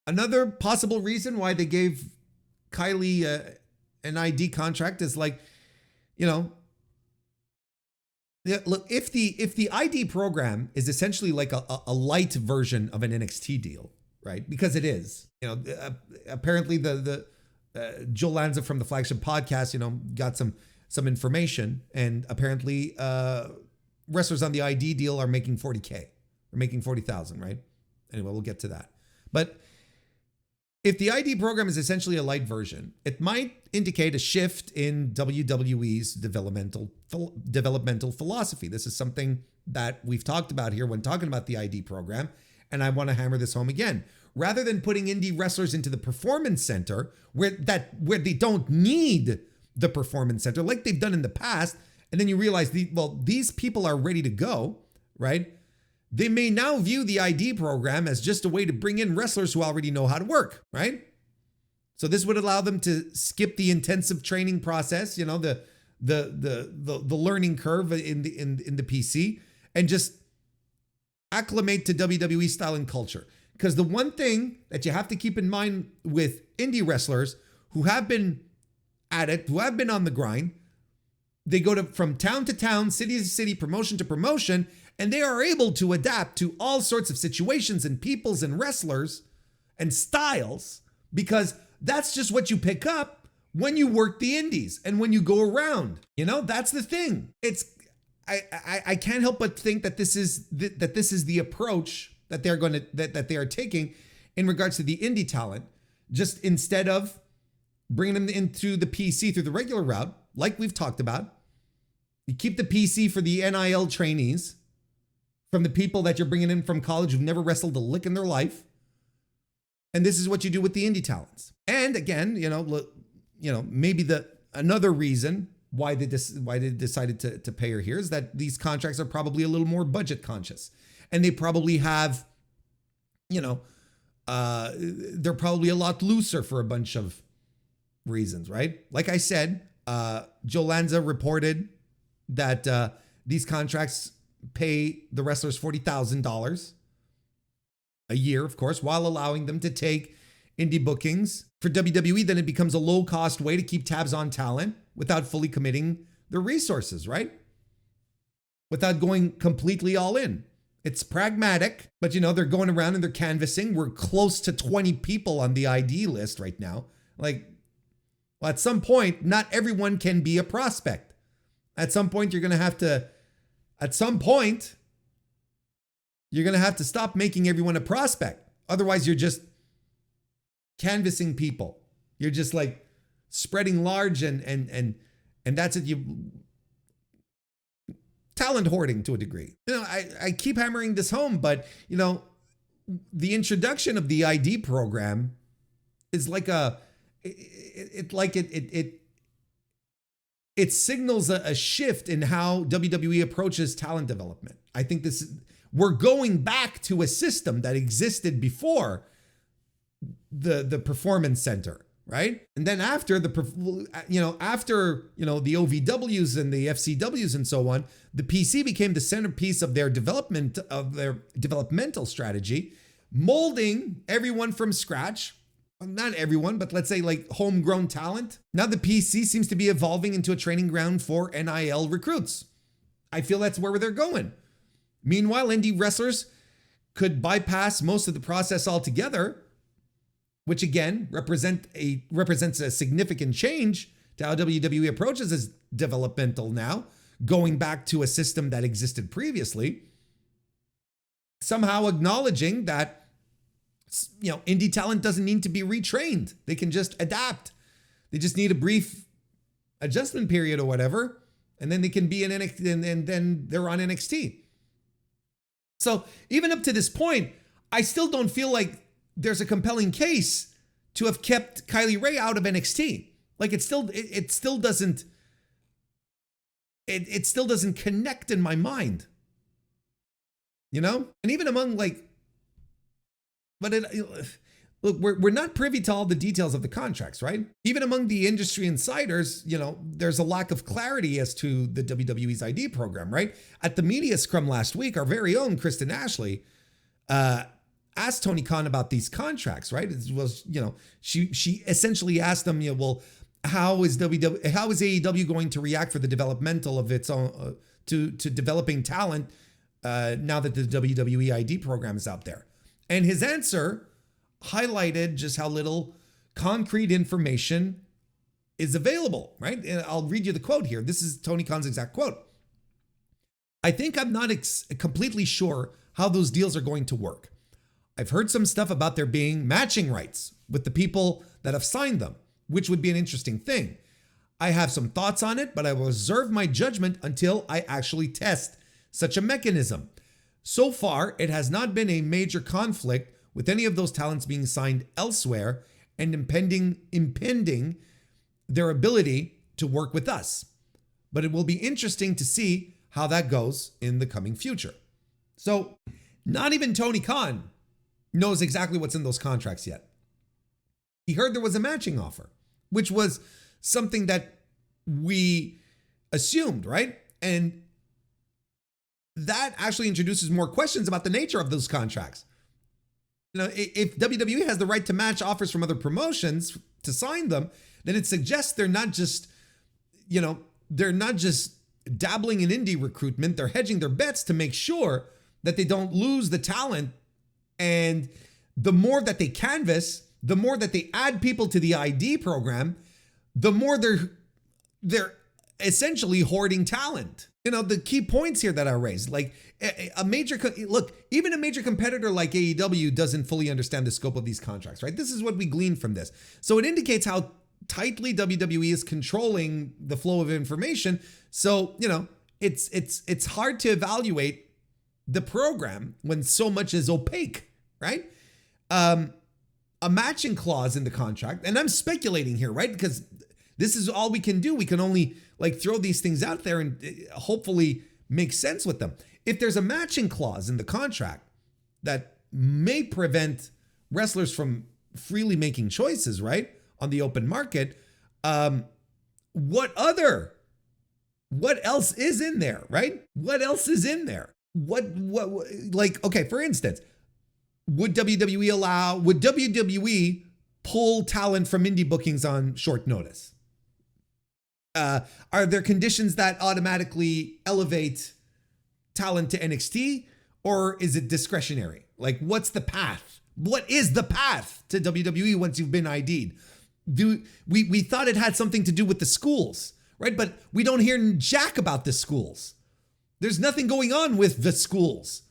Another possible reason why they gave Kylie an ID contract is look, if the ID program is essentially like a light version of an NXT deal, right? Because it is, apparently the Joe Lanza from the Flagship Podcast, got some information, and apparently wrestlers on the ID deal are making $40K, or making $40,000, right? Anyway, we'll get to that. But if the ID program is essentially a light version, it might indicate a shift in WWE's developmental philosophy. This is something that we've talked about here when talking about the ID program, and I want to hammer this home again. Rather than putting indie wrestlers into the performance center where they don't need the performance center like they've done in the past, and then you realize these people are ready to go, right? They may now view the ID program as just a way to bring in wrestlers who already know how to work, right? So this would allow them to skip the intensive training process, the learning curve in the PC, and just acclimate to WWE style and culture. Because the one thing that you have to keep in mind with indie wrestlers who have been at it, who have been on the grind, they go from town to town, city to city, promotion to promotion, and they are able to adapt to all sorts of situations and peoples and wrestlers and styles, because that's just what you pick up when you work the indies and when you go around. That's the thing. I can't help but think that this is the approach that that they are taking in regards to the indie talent. Just instead of bringing them into the PC through the regular route, like we've talked about, you keep the PC for the NIL trainees, from the people that you're bringing in from college who've never wrestled a lick in their life. And this is what you do with the indie talents. And again, maybe another reason why they decided to pay her here is that these contracts are probably a little more budget conscious, and they probably have, they're probably a lot looser for a bunch of reasons, right? Like I said, Joe Lanza reported that these contracts pay the wrestlers $40,000 a year, of course, while allowing them to take indie bookings. For WWE, then it becomes a low-cost way to keep tabs on talent without fully committing their resources, right? Without going completely all in. It's pragmatic, but they're going around and they're canvassing. We're close to 20 people on the ID list right now. Like, well, at some point, not everyone can be a prospect. At some point, you're going to have to stop making everyone a prospect. Otherwise, you're just canvassing people. You're just like spreading large and that's it. Talent hoarding to a degree. I keep hammering this home, but the introduction of the ID program is like it signals a shift in how WWE approaches talent development. I think we're going back to a system that existed before the performance center, right? And then after the OVWs and the FCWs and so on, the PC became the centerpiece of their developmental strategy, molding everyone from scratch. Not everyone, but let's say like homegrown talent. Now the PC seems to be evolving into a training ground for NIL recruits. I feel that's where they're going. Meanwhile, indie wrestlers could bypass most of the process altogether, which again represents a significant change to how WWE approaches as developmental now, going back to a system that existed previously, somehow acknowledging that indie talent doesn't need to be retrained. They can just adapt. They just need a brief adjustment period or whatever, and then they can be in NXT, and then they're on NXT. So even up to this point, I still don't feel like there's a compelling case to have kept Kylie Rae out of NXT. Like it still doesn't connect in my mind. And even among look, we're not privy to all the details of the contracts, right? Even among the industry insiders, there's a lack of clarity as to the WWE's ID program, right? At the media scrum last week, our very own Kristen Ashley asked Tony Khan about these contracts, right? It was, she essentially asked them, well, how is AEW going to react for the developmental of its own to developing talent now that the WWE ID program is out there? And his answer highlighted just how little concrete information is available, right? And I'll read you the quote here. This is Tony Khan's exact quote. "I think I'm not completely sure how those deals are going to work. I've heard some stuff about there being matching rights with the people that have signed them, which would be an interesting thing. I have some thoughts on it, but I will reserve my judgment until I actually test such a mechanism. So far, it has not been a major conflict with any of those talents being signed elsewhere and impending their ability to work with us. But it will be interesting to see how that goes in the coming future." So not even Tony Khan knows exactly what's in those contracts yet. He heard there was a matching offer, which was something that we assumed, right? And that actually introduces more questions about the nature of those contracts. If WWE has the right to match offers from other promotions to sign them, then it suggests they're not just dabbling in indie recruitment. They're hedging their bets to make sure that they don't lose the talent. And the more that they canvas, the more that they add people to the ID program, the more they're essentially hoarding talent. The key points here that I raised, like even a major competitor like AEW doesn't fully understand the scope of these contracts, right? This is what we glean from this. So it indicates how tightly WWE is controlling the flow of information. So, it's hard to evaluate the program when so much is opaque, right? A matching clause in the contract, and I'm speculating here, right? Because This is all we can do. We can only like throw these things out there and hopefully make sense with them. If there's a matching clause in the contract that may prevent wrestlers from freely making choices, right, on the open market, what else is in there, right? What else is in there? What like, okay, for instance, would WWE pull talent from indie bookings on short notice? Are there conditions that automatically elevate talent to NXT, or is it discretionary? Like, what's the path? What is the path to WWE once you've been ID'd? We thought it had something to do with the schools, right? But we don't hear jack about the schools. There's nothing going on with the schools.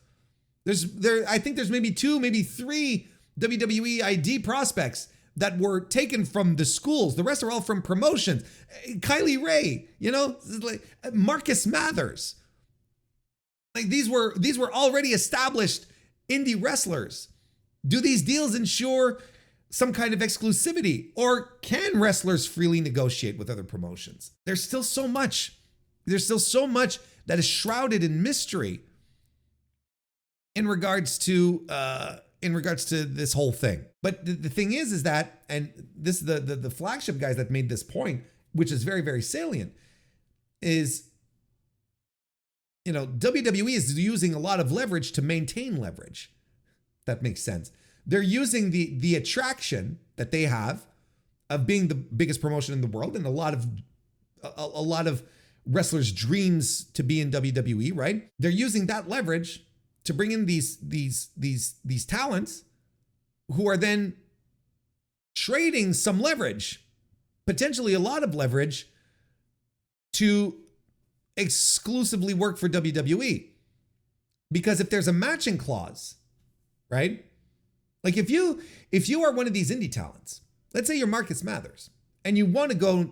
I think there's maybe 2, maybe 3 WWE ID prospects that were taken from the schools. The rest are all from promotions. Kylie Rae, like Marcus Mathers. Like these were already established indie wrestlers. Do these deals ensure some kind of exclusivity, or can wrestlers freely negotiate with other promotions? There's still so much that is shrouded in mystery in regards to this whole thing. But the thing is that, and this is the flagship guys that made this point, which is very, very salient, is WWE is using a lot of leverage to maintain leverage. That makes sense. They're using the attraction that they have of being the biggest promotion in the world, and a lot of wrestlers' dreams to be in WWE, right? They're using that leverage to bring in these talents who are then trading some leverage, potentially a lot of leverage, to exclusively work for WWE. Because if there's a matching clause, right? Like if you are one of these indie talents, let's say you're Marcus Mathers, and you want to go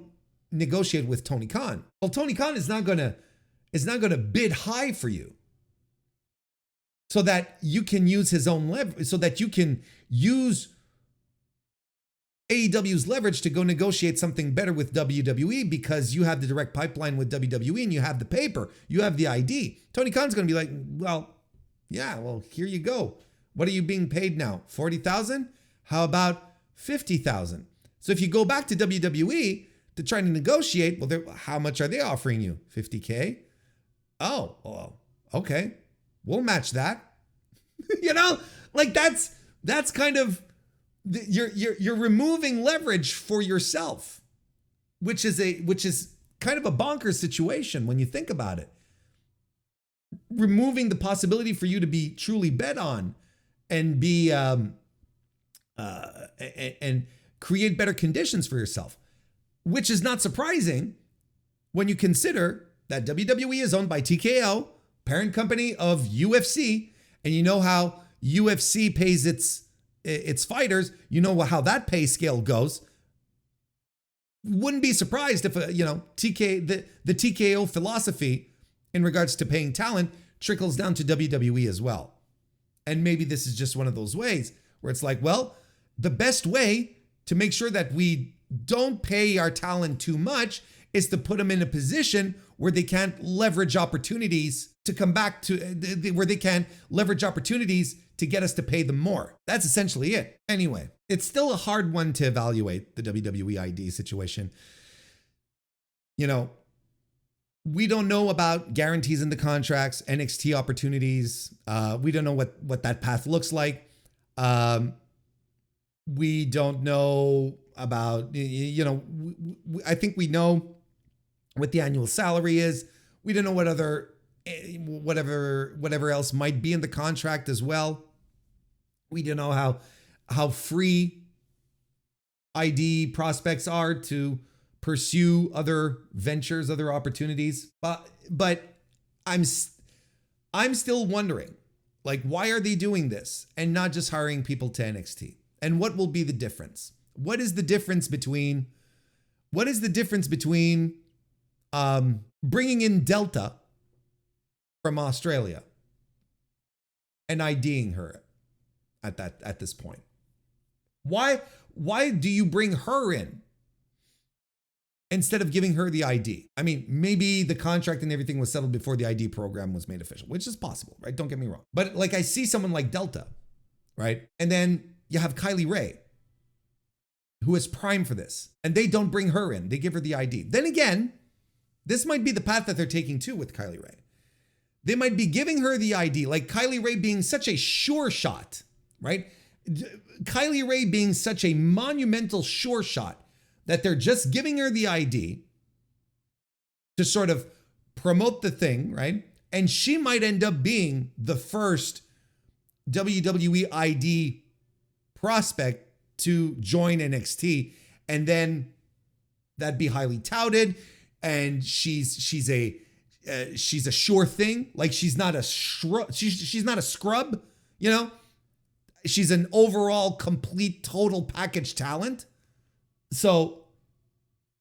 negotiate with Tony Khan. Well, Tony Khan is not gonna bid high for you, so that you can use his own leverage, so that you can use AEW's leverage to go negotiate something better with WWE, because you have the direct pipeline with WWE and you have the paper, you have the ID. Tony Khan's going to be like, well, yeah, well, here you go. What are you being paid now? 40,000? How about 50,000? So if you go back to WWE to try to negotiate, well, how much are they offering you? 50K? Oh, well, okay. We'll match that. Like that's kind of, you're removing leverage for yourself, which is kind of a bonkers situation when you think about it. Removing the possibility for you to be truly bet on and be and create better conditions for yourself, which is not surprising when you consider that WWE is owned by TKO, parent company of UFC, and you know how UFC pays its fighters. You know how that pay scale goes. Wouldn't be surprised if the TKO philosophy in regards to paying talent trickles down to WWE as well. And maybe this is just one of those ways where it's like, well, the best way to make sure that we don't pay our talent too much is to put them in a position where they can't leverage opportunities to come back to, where they can leverage opportunities to get us to pay them more. That's essentially it. Anyway, it's still a hard one to evaluate, the WWE ID situation. We don't know about guarantees in the contracts, NXT opportunities. We don't know what that path looks like. We don't know about, I think we know what the annual salary is. We don't know what other, whatever else might be in the contract as well. We don't know how free ID prospects are to pursue other ventures, other opportunities. But I'm still wondering, like, why are they doing this and not just hiring people to NXT? And what will be the difference? What is the difference between bringing in Delta from Australia and IDing her at this point? Why do you bring her in instead of giving her the ID. I mean, maybe the contract and everything was settled before the ID program was made official, which is possible, right? Don't get me wrong. But like I see someone like Delta, right? And then you have Kylie Rae, who is prime for this. And they don't bring her in. They give her the ID. Then again, this might be the path that they're taking too with Kylie Rae. They might be giving her the ID, like Kylie Rae being such a sure shot, right? Kylie Rae being such a monumental sure shot that they're just giving her the ID to sort of promote the thing, right? And she might end up being the first WWE ID prospect to join NXT, and then that'd be highly touted. And she's a sure thing. Like she's not a she's not a scrub, you know. She's an overall complete total package talent. So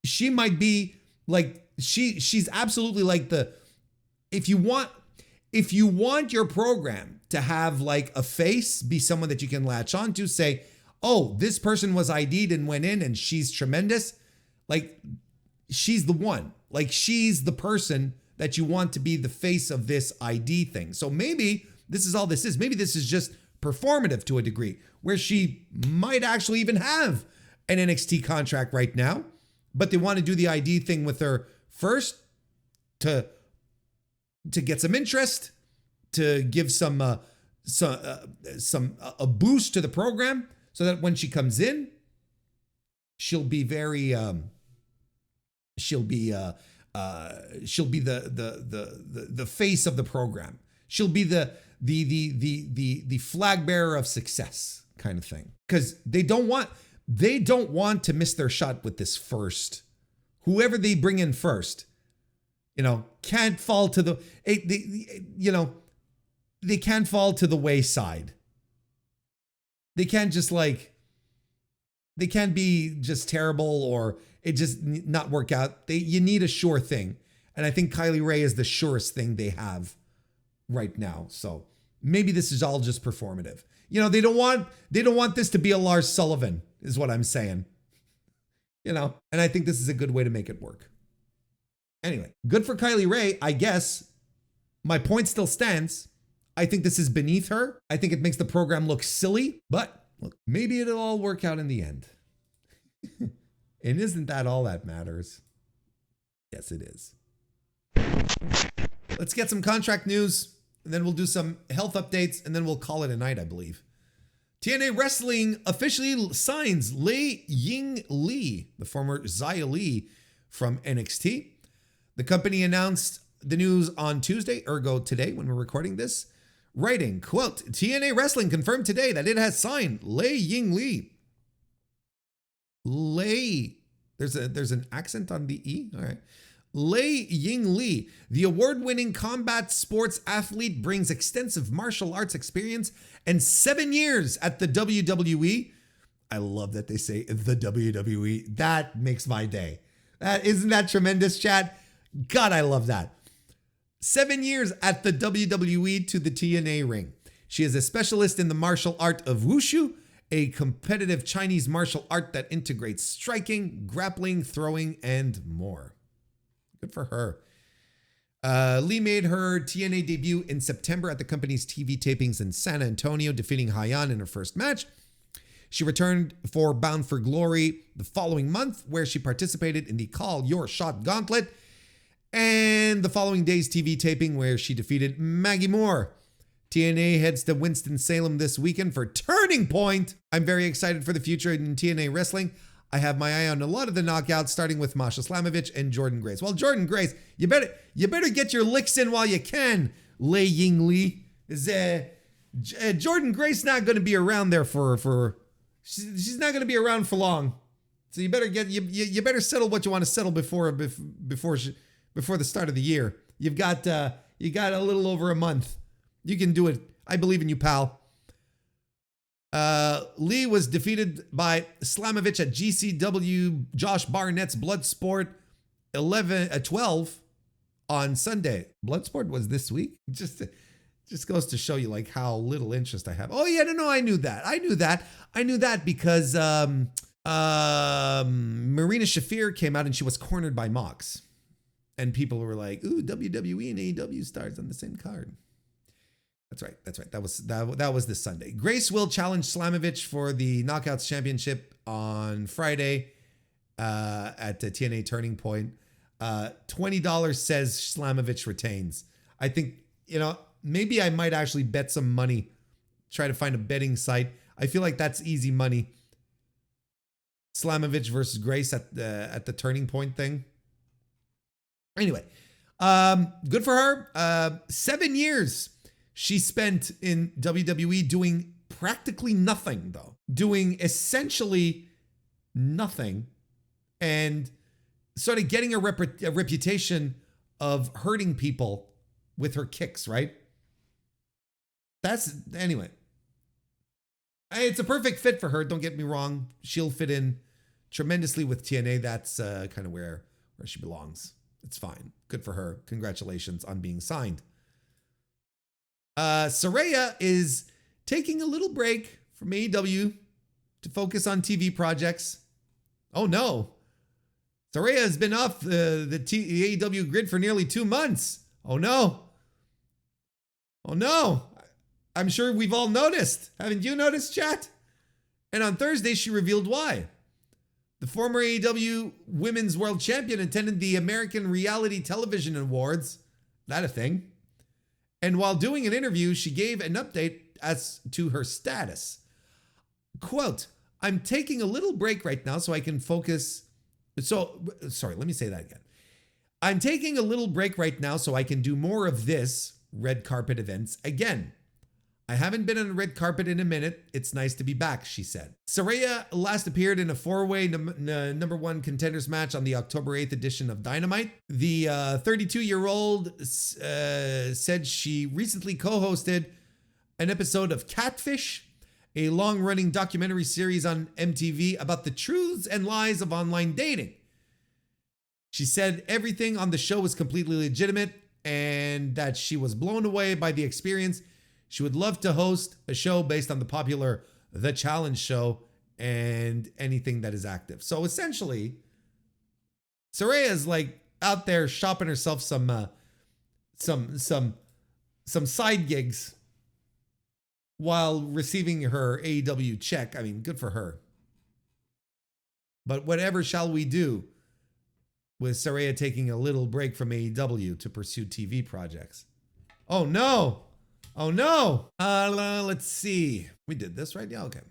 she might be like she's absolutely like if you want your program to have like a face, be someone that you can latch on to, say, oh, this person was ID'd and went in and she's tremendous. Like she's the one. Like she's the person that you want to be the face of this ID thing. So maybe this is all this is. Maybe this is just performative to a degree, where she might actually even have an NXT contract right now, but they want to do the ID thing with her first to get some interest, to give a boost to the program, so that when she comes in, she'll be very she'll be the face of the program. She'll be the flag bearer of success kind of thing. Because they don't want to miss their shot with this first. Whoever they bring in first, you know, can't fall to the they can't fall to the wayside. They can't just they can't be just terrible or it just not work out. You need a sure thing. And I think Kylie Rae is the surest thing they have right now. So maybe this is all just performative. You know, they don't want this to be a Lars Sullivan, is what I'm saying. You know, and I think this is a good way to make it work. Anyway, good for Kylie Rae, I guess. My point still stands. I think this is beneath her. I think it makes the program look silly, but look, maybe it'll all work out in the end. And isn't that all that matters? Yes, it is. Let's get some contract news, and then we'll do some health updates, and then we'll call it a night, I believe. TNA Wrestling officially signs Lei Ying Lee, the former Xia Li from NXT. The company announced the news on Tuesday, ergo today when we're recording this, writing, quote, TNA Wrestling confirmed today that it has signed Lei Ying Lee. Lei, there's an accent on the E, all right. Lei Ying Lee, the award-winning combat sports athlete, brings extensive martial arts experience and 7 years at the WWE. I love that they say the WWE. That makes my day. Isn't that tremendous, chat? God, I love that. 7 years at the WWE to the TNA ring. She is a specialist in the martial art of wushu, a competitive Chinese martial art that integrates striking, grappling, throwing, and more. Good for her. Lee made her TNA debut in September at the company's TV tapings in San Antonio, defeating Hyan in her first match. She returned for Bound for Glory the following month, where she participated in the Call Your Shot Gauntlet, and the following day's TV taping, where she defeated Maggie Moore. TNA heads to Winston-Salem this weekend for Turning Point. I'm very excited for the future in TNA wrestling. I have my eye on a lot of the knockouts, starting with Masha Slamovich and Jordan Grace. Well, Jordan Grace, you better get your licks in while you can, Lei Ying Lee. Jordan Grace not going to be around there she's not going to be around for long. So you better you better settle what you want to settle before the start of the year. You got a little over a month. You can do it. I believe in you, pal. Lee was defeated by Slamovich at GCW Josh Barnett's Bloodsport 12 on Sunday. Bloodsport was this week? Just goes to show you like how little interest I have. Oh yeah, no, I knew that. I knew that because Marina Shafir came out and she was cornered by Mox. And people were like, ooh, WWE and AEW stars on the same card. That's right. That was this Sunday. Grace will challenge Slamovich for the Knockouts Championship on Friday at the TNA Turning Point. $20 says Slamovich retains. I think, maybe I might actually bet some money, try to find a betting site. I feel like that's easy money. Slamovich versus Grace at the Turning Point thing. Anyway, good for her. 7 years she spent in WWE doing practically nothing, though. Doing essentially nothing and sort of getting a reputation of hurting people with her kicks, right? Anyway. It's a perfect fit for her, don't get me wrong. She'll fit in tremendously with TNA. That's kind of where she belongs. It's fine. Good for her. Congratulations on being signed. Saraya is taking a little break from AEW to focus on TV projects. Oh no. Saraya has been off the AEW grid for nearly 2 months. Oh no. Oh no. I'm sure we've all noticed. Haven't you noticed, chat? And on Thursday, she revealed why. The former AEW Women's World Champion attended the American Reality Television Awards. That a thing? And while doing an interview, she gave an update as to her status. Quote, I'm taking a little break right now so I can focus. Let me say that again. I'm taking a little break right now so I can do more of this red carpet events again. I haven't been on a red carpet in a minute. It's nice to be back, she said. Saraya last appeared in a 4-way number one contenders match on the October 8th edition of Dynamite. The 32-year-old said she recently co-hosted an episode of Catfish, a long-running documentary series on MTV about the truths and lies of online dating. She said everything on the show was completely legitimate and that she was blown away by the experience. She would love to host a show based on the popular The Challenge show and anything that is active. So essentially, Saraya is like out there shopping herself some side gigs while receiving her AEW check. I mean, good for her. But whatever shall we do with Saraya taking a little break from AEW to pursue TV projects? Oh no! Oh no! Let's see. We did this, right? Yeah, okay.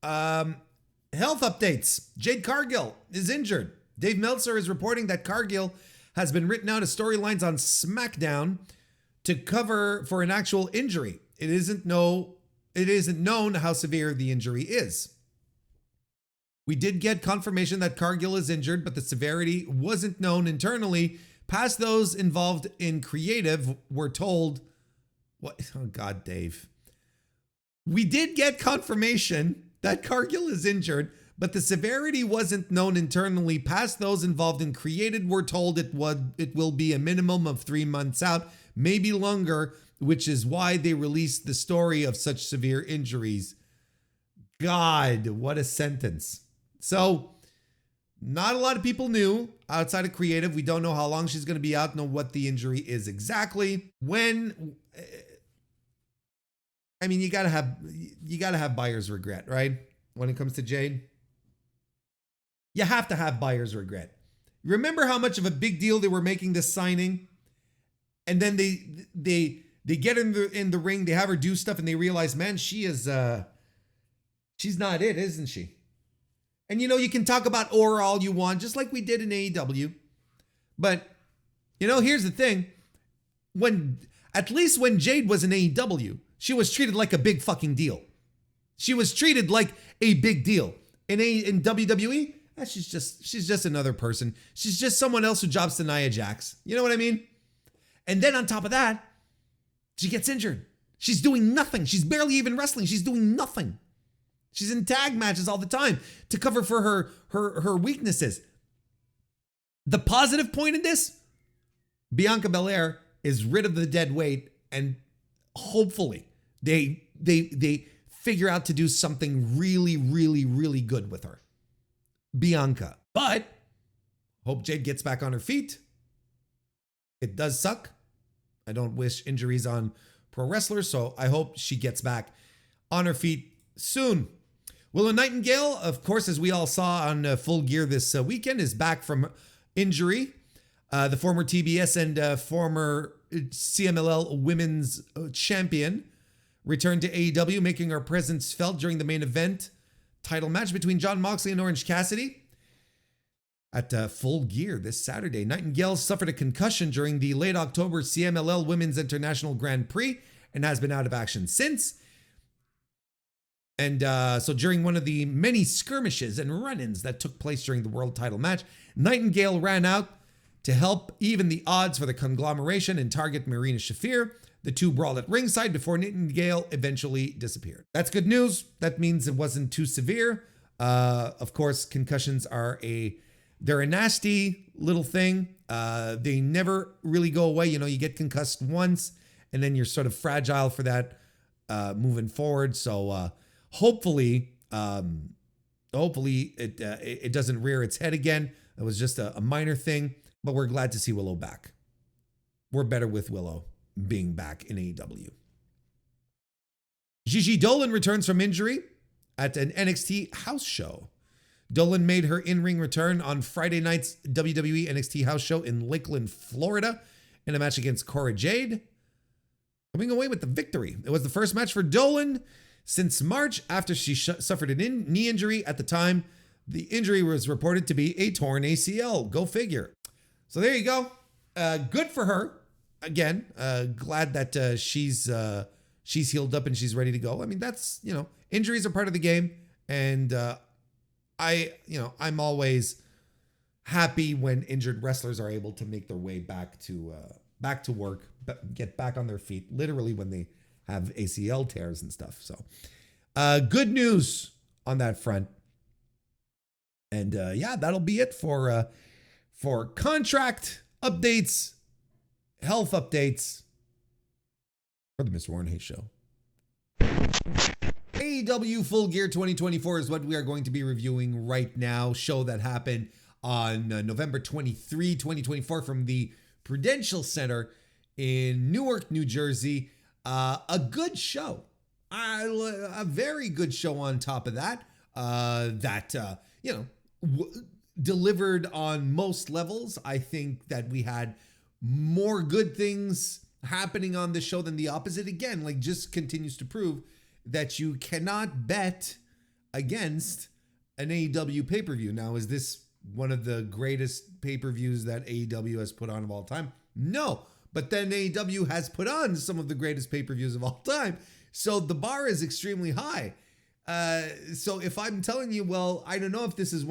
Health updates. Jade Cargill is injured. Dave Meltzer is reporting that Cargill has been written out of storylines on SmackDown to cover for an actual injury. It isn't known how severe the injury is. We did get confirmation that Cargill is injured, but the severity wasn't known internally. Past those involved in creative were told. What? Oh, God, Dave. We did get confirmation that Cargill is injured, but the severity wasn't known internally. Past those involved in creative were told it will be a minimum of 3 months out, maybe longer, which is why they released the story of such severe injuries. God, what a sentence. So, not a lot of people knew outside of creative. We don't know how long she's going to be out, know what the injury is exactly. You gotta have buyer's regret, right? When it comes to Jade, you have to have buyer's regret. Remember how much of a big deal they were making this signing, and then they get in the ring, they have her do stuff, and they realize, man, she's not it, isn't she? And you can talk about aura all you want, just like we did in AEW, but here's the thing: at least when Jade was in AEW, she was treated like a big fucking deal. She was treated like a big deal. In WWE, she's just another person. She's just someone else who jobs to Nia Jax. You know what I mean? And then on top of that, she gets injured. She's doing nothing. She's barely even wrestling. She's doing nothing. She's in tag matches all the time to cover for her weaknesses. The positive point in this, Bianca Belair is rid of the dead weight, and hopefully they figure out to do something really, really, really good with her. Bianca. But hope Jade gets back on her feet. It does suck. I don't wish injuries on pro wrestlers, so I hope she gets back on her feet soon. Willow Nightingale, of course, as we all saw on Full Gear this weekend, is back from injury. The former TBS and former CMLL Women's Champion returned to AEW, making her presence felt during the main event title match between Jon Moxley and Orange Cassidy at Full Gear this Saturday. Nightingale suffered a concussion during the late October CMLL Women's International Grand Prix and has been out of action since. And so during one of the many skirmishes and run-ins that took place during the world title match, Nightingale ran out to help even the odds for the conglomeration and target Marina Shafir. The two brawled at ringside before Nightingale eventually disappeared. That's good news. That means it wasn't too severe. Of course, concussions they're a nasty little thing. They never really go away. You know, you get concussed once and then you're sort of fragile for that moving forward. So hopefully it doesn't rear its head again. It was just a minor thing, but we're glad to see Willow back. We're better with Willow being back in AEW. Gigi Dolan returns from injury at an NXT house show. Dolan made her in-ring return on Friday night's WWE NXT house show in Lakeland, Florida, in a match against Cora Jade, coming away with the victory. It was the first match for Dolan since March after she suffered a knee injury. At the time, the injury was reported to be a torn ACL. Go figure. So there you go. Good for her. Again, glad that she's healed up and she's ready to go. I mean, that's, injuries are part of the game. And I'm always happy when injured wrestlers are able to make their way back to work, get back on their feet, literally when they have ACL tears and stuff. So good news on that front. And that'll be it for contract updates, health updates for the Mr. Warren Hayes Show. AEW Full Gear 2024 is what we are going to be reviewing right now. Show that happened on November 23, 2024 from the Prudential Center in Newark, New Jersey. A good show. A very good show on top of that. Delivered on most levels. I think that we had more good things happening on the show than the opposite. Again, just continues to prove that you cannot bet against an AEW pay-per-view. Now, is this one of the greatest pay-per-views that AEW has put on of all time? No, but then AEW has put on some of the greatest pay-per-views of all time. So the bar is extremely high. So if I'm telling you, well, I don't know if this is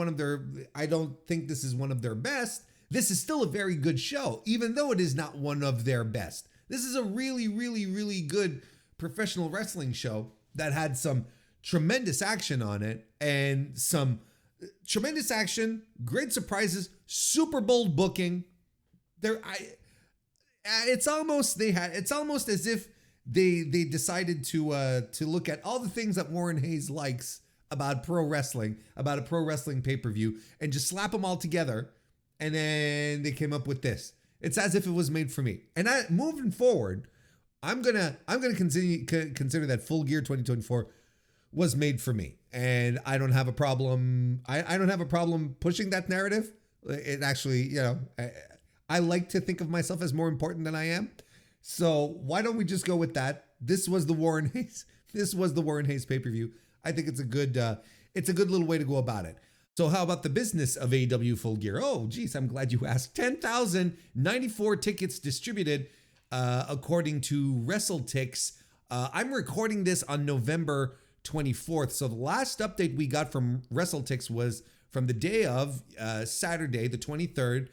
I don't think this is one of their best, this is still a very good show, even though it is not one of their best. This is a really, really, really good professional wrestling show that had some tremendous action on it and some tremendous action, great surprises, super bold booking. It's almost as if they decided to look at all the things that Warren Hayes likes about pro wrestling, about a pro wrestling pay-per-view, and just slap them all together, and then they came up with this. It's as if it was made for me. And moving forward, I'm gonna consider that Full Gear 2024 was made for me, and I don't have a problem. I don't have a problem pushing that narrative. It actually, I like to think of myself as more important than I am. So why don't we just go with that? This was the Warren Hayes. This was the Warren Hayes pay-per-view. I think it's a good little way to go about it. So how about the business of AEW Full Gear? Oh, geez, I'm glad you asked. 10,094 tickets distributed, according to WrestleTix. I'm recording this on November 24th. So the last update we got from WrestleTix was from the day of Saturday, the 23rd.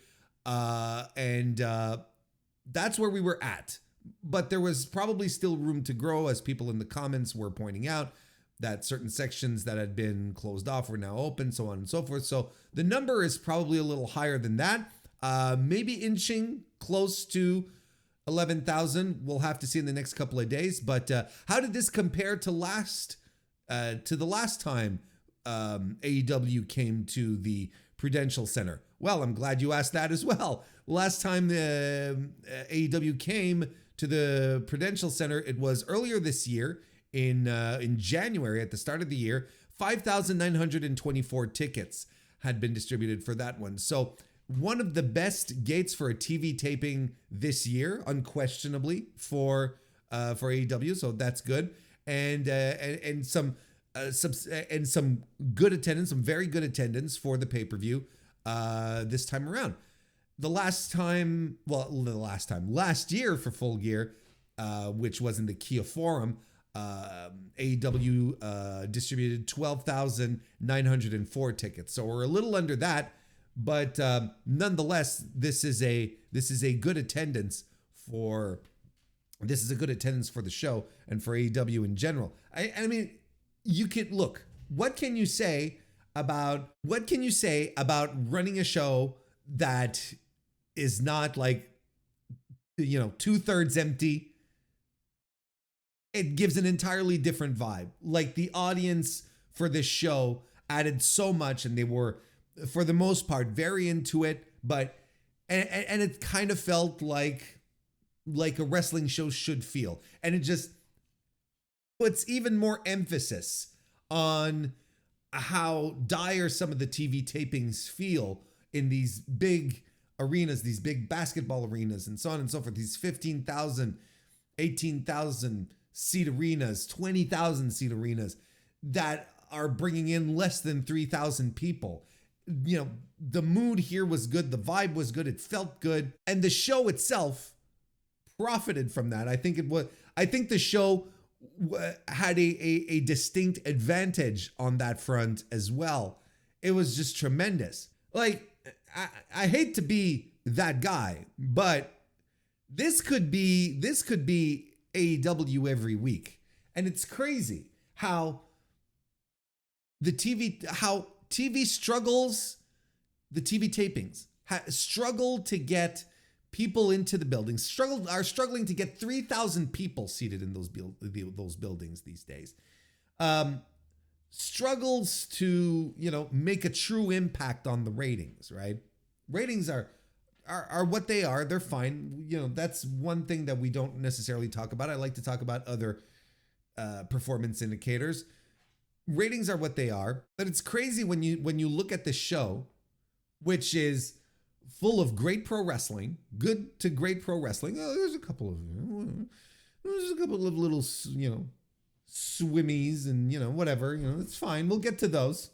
That's where we were at. But there was probably still room to grow, as people in the comments were pointing out, that certain sections that had been closed off were now open, so on and so forth. So the number is probably a little higher than that. Maybe inching close to 11,000. We'll have to see in the next couple of days. But how did this compare to the last time AEW came to the Prudential Center? Well, I'm glad you asked that as well. Last time the AEW came to the Prudential Center, it was earlier this year in January at the start of the year. 5,924 tickets had been distributed for that one. So one of the best gates for a TV taping this year, unquestionably, for AEW. So that's good, and some good attendance, some very good attendance for the pay-per-view this time around. Last year for Full Gear, which was in the Kia Forum, AEW distributed 12,904 tickets. So we're a little under that, but nonetheless, this is a good attendance for the show and for AEW in general. I mean, you can look. What can you say about running a show that is not like, 2/3 empty? It gives an entirely different vibe. Like, the audience for this show added so much, and they were, for the most part, very into it. But and it kind of felt like a wrestling show should feel, and it just puts even more emphasis on how dire some of the TV tapings feel in these big arenas, these big basketball arenas, and so on and so forth. These 15,000, 18,000 seat arenas, 20,000 seat arenas that are bringing in less than 3,000 people. The mood here was good. The vibe was good. It felt good. And the show itself profited from that. I think the show had a distinct advantage on that front as well. It was just tremendous. Like, I hate to be that guy, but this could be AEW every week. And it's crazy how TV struggles, the TV tapings struggle to get people into the buildings, are struggling to get 3,000 people seated in those buildings these days. Struggles to, make a true impact on the ratings, right? Ratings are what they are. They're fine. That's one thing that we don't necessarily talk about. I like to talk about other performance indicators. Ratings are what they are, but it's crazy when you look at this show, which is full of great pro wrestling, good to great pro wrestling. Oh, there's a couple of little, swimmies and, whatever, it's fine. We'll get to those.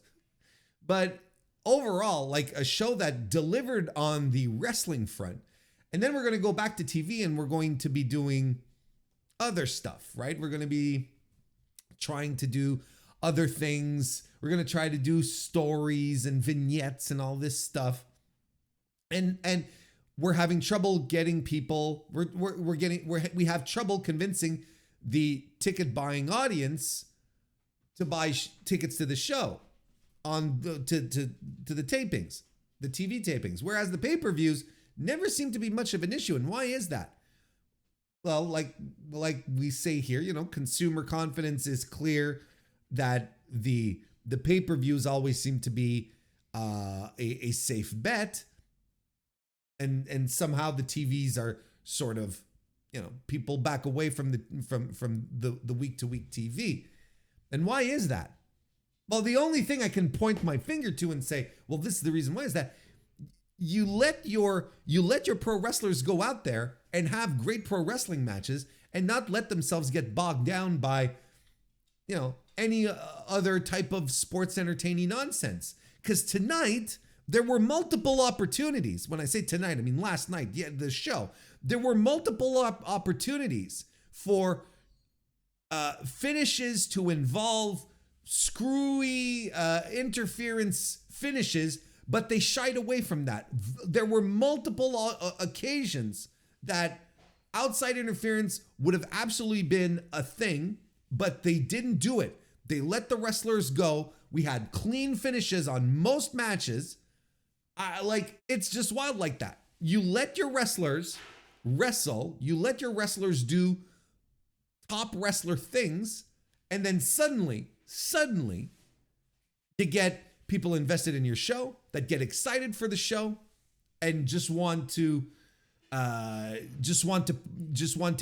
But overall, like, a show that delivered on the wrestling front. And then we're going to go back to TV and we're going to be doing other stuff, right? We're going to be trying to do other things. We're going to try to do stories and vignettes and all this stuff. And we're having trouble getting people. We have trouble convincing the ticket buying audience to buy tickets to the show, to the tapings, the TV tapings. Whereas the pay-per-views never seem to be much of an issue. And why is that? Well, like we say here, consumer confidence is clear that the pay-per-views always seem to be a safe bet. And somehow the TVs are sort of, people back away from the week to week TV. And why is that? Well, the only thing I can point my finger to and say, well, this is the reason why, is that you let your pro wrestlers go out there and have great pro wrestling matches and not let themselves get bogged down by, any other type of sports entertaining nonsense. Because tonight, there were multiple opportunities. When I say tonight, I mean last night, the show. There were multiple opportunities for finishes to involve screwy interference finishes, but they shied away from that. There were multiple occasions that outside interference would have absolutely been a thing, but they didn't do it. They let the wrestlers go. We had clean finishes on most matches. It's just wild like that. You let your wrestlers wrestle. You let your wrestlers do top wrestler things. And then suddenly, to get people invested in your show, that get excited for the show, and just want to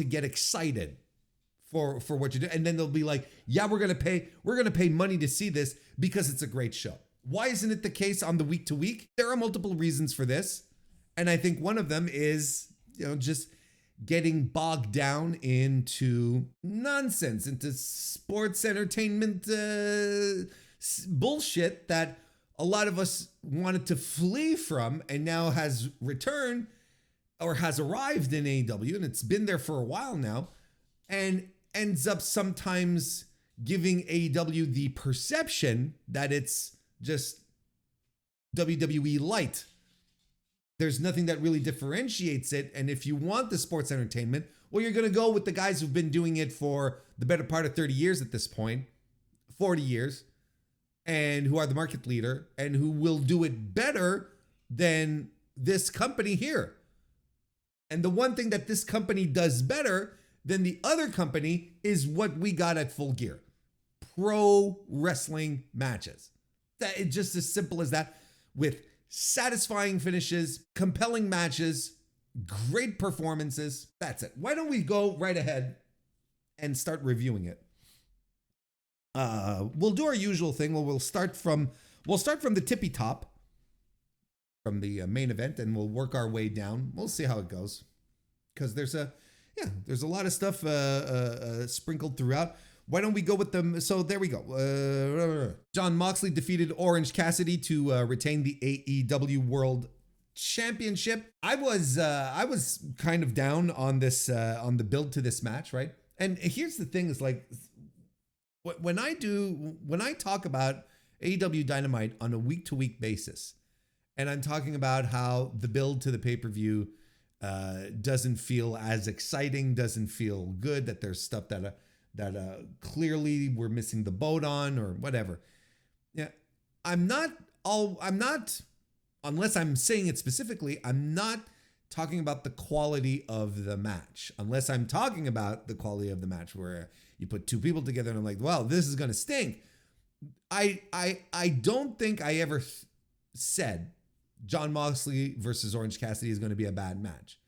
get excited for what you do. And then they'll be like, yeah, we're gonna pay money to see this because it's a great show. Why isn't it the case on the week to week? There are multiple reasons for this, and I think one of them is, just getting bogged down into nonsense, into sports entertainment bullshit that a lot of us wanted to flee from and now has returned or has arrived in AEW, and it's been there for a while now, and ends up sometimes giving AEW the perception that it's just WWE light. There's nothing that really differentiates it. And if you want the sports entertainment, well, you're going to go with the guys who've been doing it for the better part of 30 years at this point, 40 years, and who are the market leader and who will do it better than this company here. And the one thing that this company does better than the other company is what we got at Full Gear: pro wrestling matches. That it's just as simple as that, with satisfying finishes, compelling matches, great performances. That's it. Why don't we go right ahead and start reviewing it? We'll do our usual thing. We'll start from the tippy top, from the main event, and we'll work our way down. We'll see how it goes, because there's a lot of stuff sprinkled throughout. Why don't we go with them? So there we go. Jon Moxley defeated Orange Cassidy to retain the AEW World Championship. I was kind of down on this on the build to this match, right? And here's the thing: is like when I talk about AEW Dynamite on a week to week basis, and I'm talking about how the build to the pay-per-view doesn't feel as exciting, doesn't feel good, that there's stuff that clearly we're missing the boat on or whatever. Yeah, I'm not, unless I'm saying it specifically, I'm not talking about the quality of the match. Unless I'm talking about the quality of the match where you put two people together and I'm like, well, this is going to stink. I don't think I ever said Jon Moxley versus Orange Cassidy is going to be a bad match.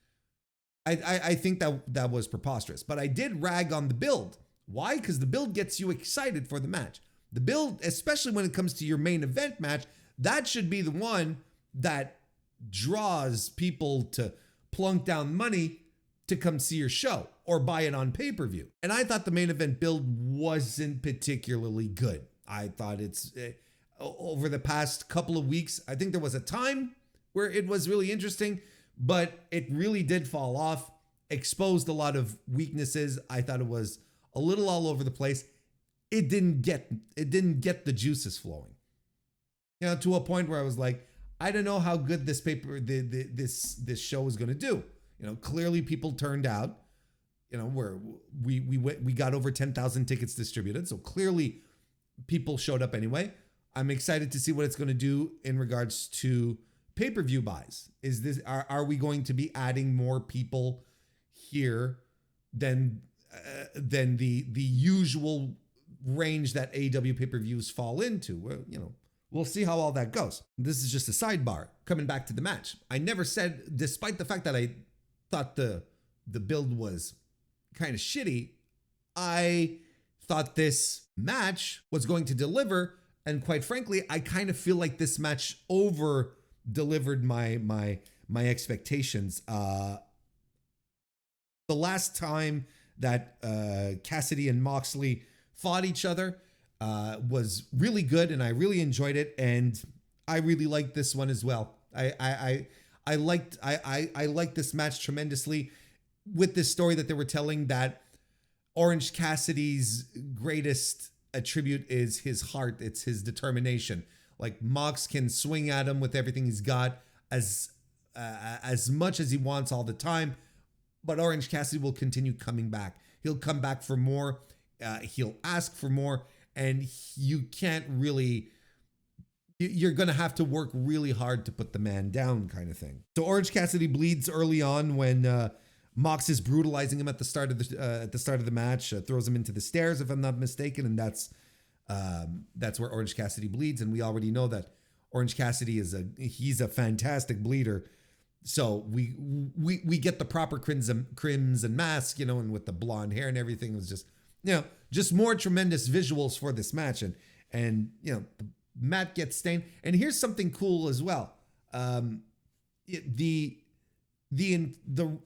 I think that was preposterous, but I did rag on the build. Why? Because the build gets you excited for the match. The build, especially when it comes to your main event match, that should be the one that draws people to plunk down money to come see your show or buy it on pay-per-view. And I thought the main event build wasn't particularly good. I thought it's over the past couple of weeks, I think there was a time where it was really interesting, but it really did fall off, exposed a lot of weaknesses. I thought it was a little all over the place. It didn't get the juices flowing. To a point where I was like, I don't know how good this show is going to do. Clearly people turned out. Where we got over 10,000 tickets distributed, so clearly people showed up anyway. I'm excited to see what it's going to do in regards to pay-per-view buys. Are we going to be adding more people here than the usual range that AEW pay-per-views fall into? Well, we'll see how all that goes. This is just a sidebar. Coming back to the match, I never said, despite the fact that I thought the build was kind of shitty, I thought this match was going to deliver. And quite frankly, I kind of feel like this match over delivered my expectations. The last time that Cassidy and Moxley fought each other was really good, and I really enjoyed it, and I really liked this one as well. I liked this match tremendously, with this story that they were telling, that Orange Cassidy's greatest attribute is his heart. It's his determination. Like, Mox can swing at him with everything he's got as much as he wants all the time, but Orange Cassidy will continue coming back. He'll come back for more. He'll ask for more, and you can't really, you're going to have to work really hard to put the man down, kind of thing. So Orange Cassidy bleeds early on when Mox is brutalizing him at the start of the match, throws him into the stairs, if I'm not mistaken, and that's That's where Orange Cassidy bleeds, and we already know that Orange Cassidy he's a fantastic bleeder. So we get the proper crimson mask, and with the blonde hair and everything, it was just just more tremendous visuals for this match, and the mat gets stained. And here's something cool as well. The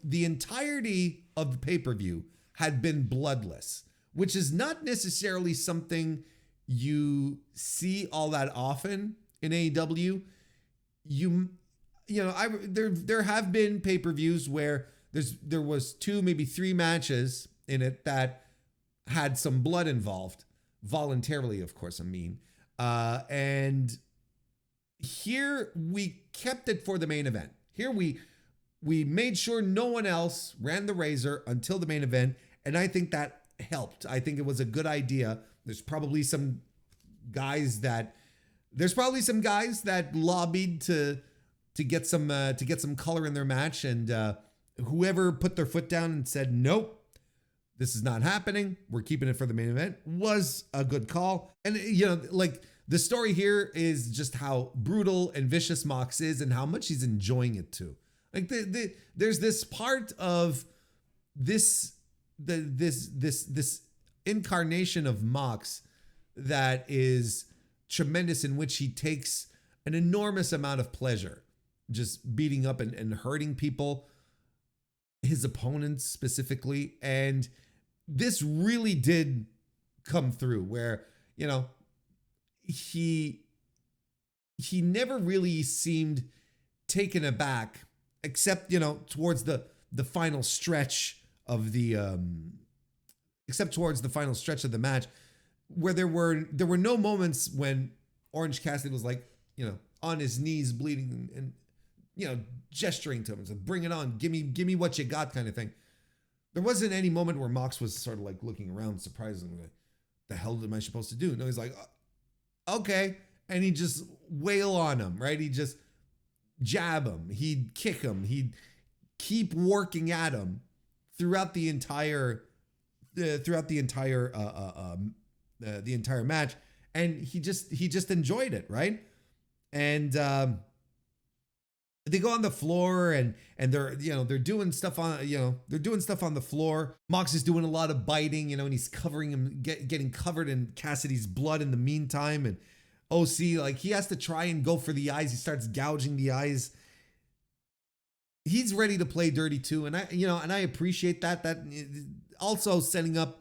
entirety of the pay-per-view had been bloodless, which is not necessarily something you see all that often in AEW. There have been pay-per-views where there was 2, maybe 3 matches in it that had some blood involved, voluntarily, of course, and here we kept it for the main event. Here we made sure no one else ran the razor until the main event, and I think that helped. I think it was a good idea. There's probably some guys that lobbied to get some color in their match, and whoever put their foot down and said, nope, this is not happening, we're keeping it for the main event, was a good call. And the story here is just how brutal and vicious Mox is, and how much he's enjoying it too. Like there's this part of this incarnation of Mox that is tremendous, in which he takes an enormous amount of pleasure just beating up and hurting people, his opponents specifically. And this really did come through, where he never really seemed taken aback, except towards the final stretch of the match, where there were no moments when Orange Cassidy was like on his knees bleeding and gesturing to him, so bring it on, give me what you got, kind of thing. There wasn't any moment where Mox was sort of like looking around surprisingly, the hell am I supposed to do? No, he's like, okay, and he'd just wail on him, right? He'd just jab him, he'd kick him, he'd keep working at him throughout the entire match, and he just enjoyed it, right? And they go on the floor, and they're doing stuff on the floor. Mox is doing a lot of biting, and he's covering him, getting covered in Cassidy's blood in the meantime. And OC, like, he has to try and go for the eyes. He starts gouging the eyes. He's ready to play dirty too, and I appreciate that. That also setting up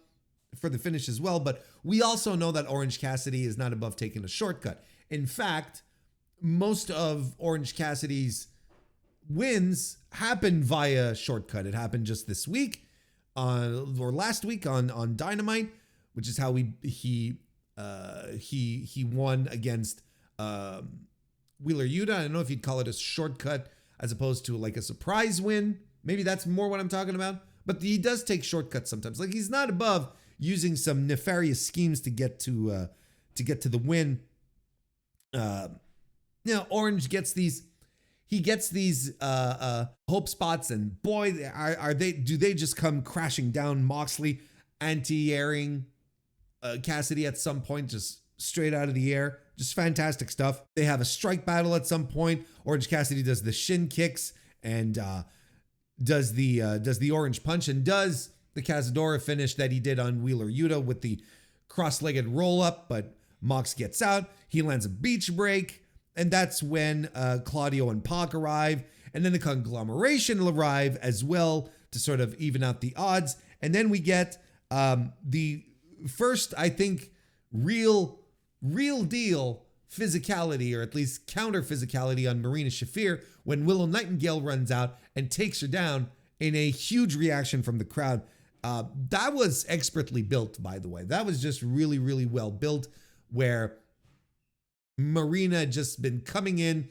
for the finish as well. But we also know that Orange Cassidy is not above taking a shortcut. In fact, most of Orange Cassidy's wins happen via shortcut. It happened just this week, or last week on Dynamite, which is how he won against Wheeler Yuta. I don't know if you'd call it a shortcut as opposed to like a surprise win. Maybe that's more what I'm talking about. But he does take shortcuts sometimes. Like, he's not above using some nefarious schemes to get to the win. Orange gets these. He gets these hope spots, and boy, do they just come crashing down. Moxley anti-airing Cassidy at some point, just straight out of the air. Just fantastic stuff. They have a strike battle at some point. Orange Cassidy does the shin kicks and does the orange punch, and does the Cazadora finish that he did on Wheeler Yuta with the cross-legged roll-up, but Mox gets out. He lands a beach break, and that's when Claudio and Pac arrive, and then the conglomeration will arrive as well to sort of even out the odds. And then we get the first, I think, real deal physicality, or at least counter physicality, on Marina Shafir when Willow Nightingale runs out and takes her down in a huge reaction from the crowd. That was expertly built, by the way. That was just really, really well built, where Marina had just been coming in,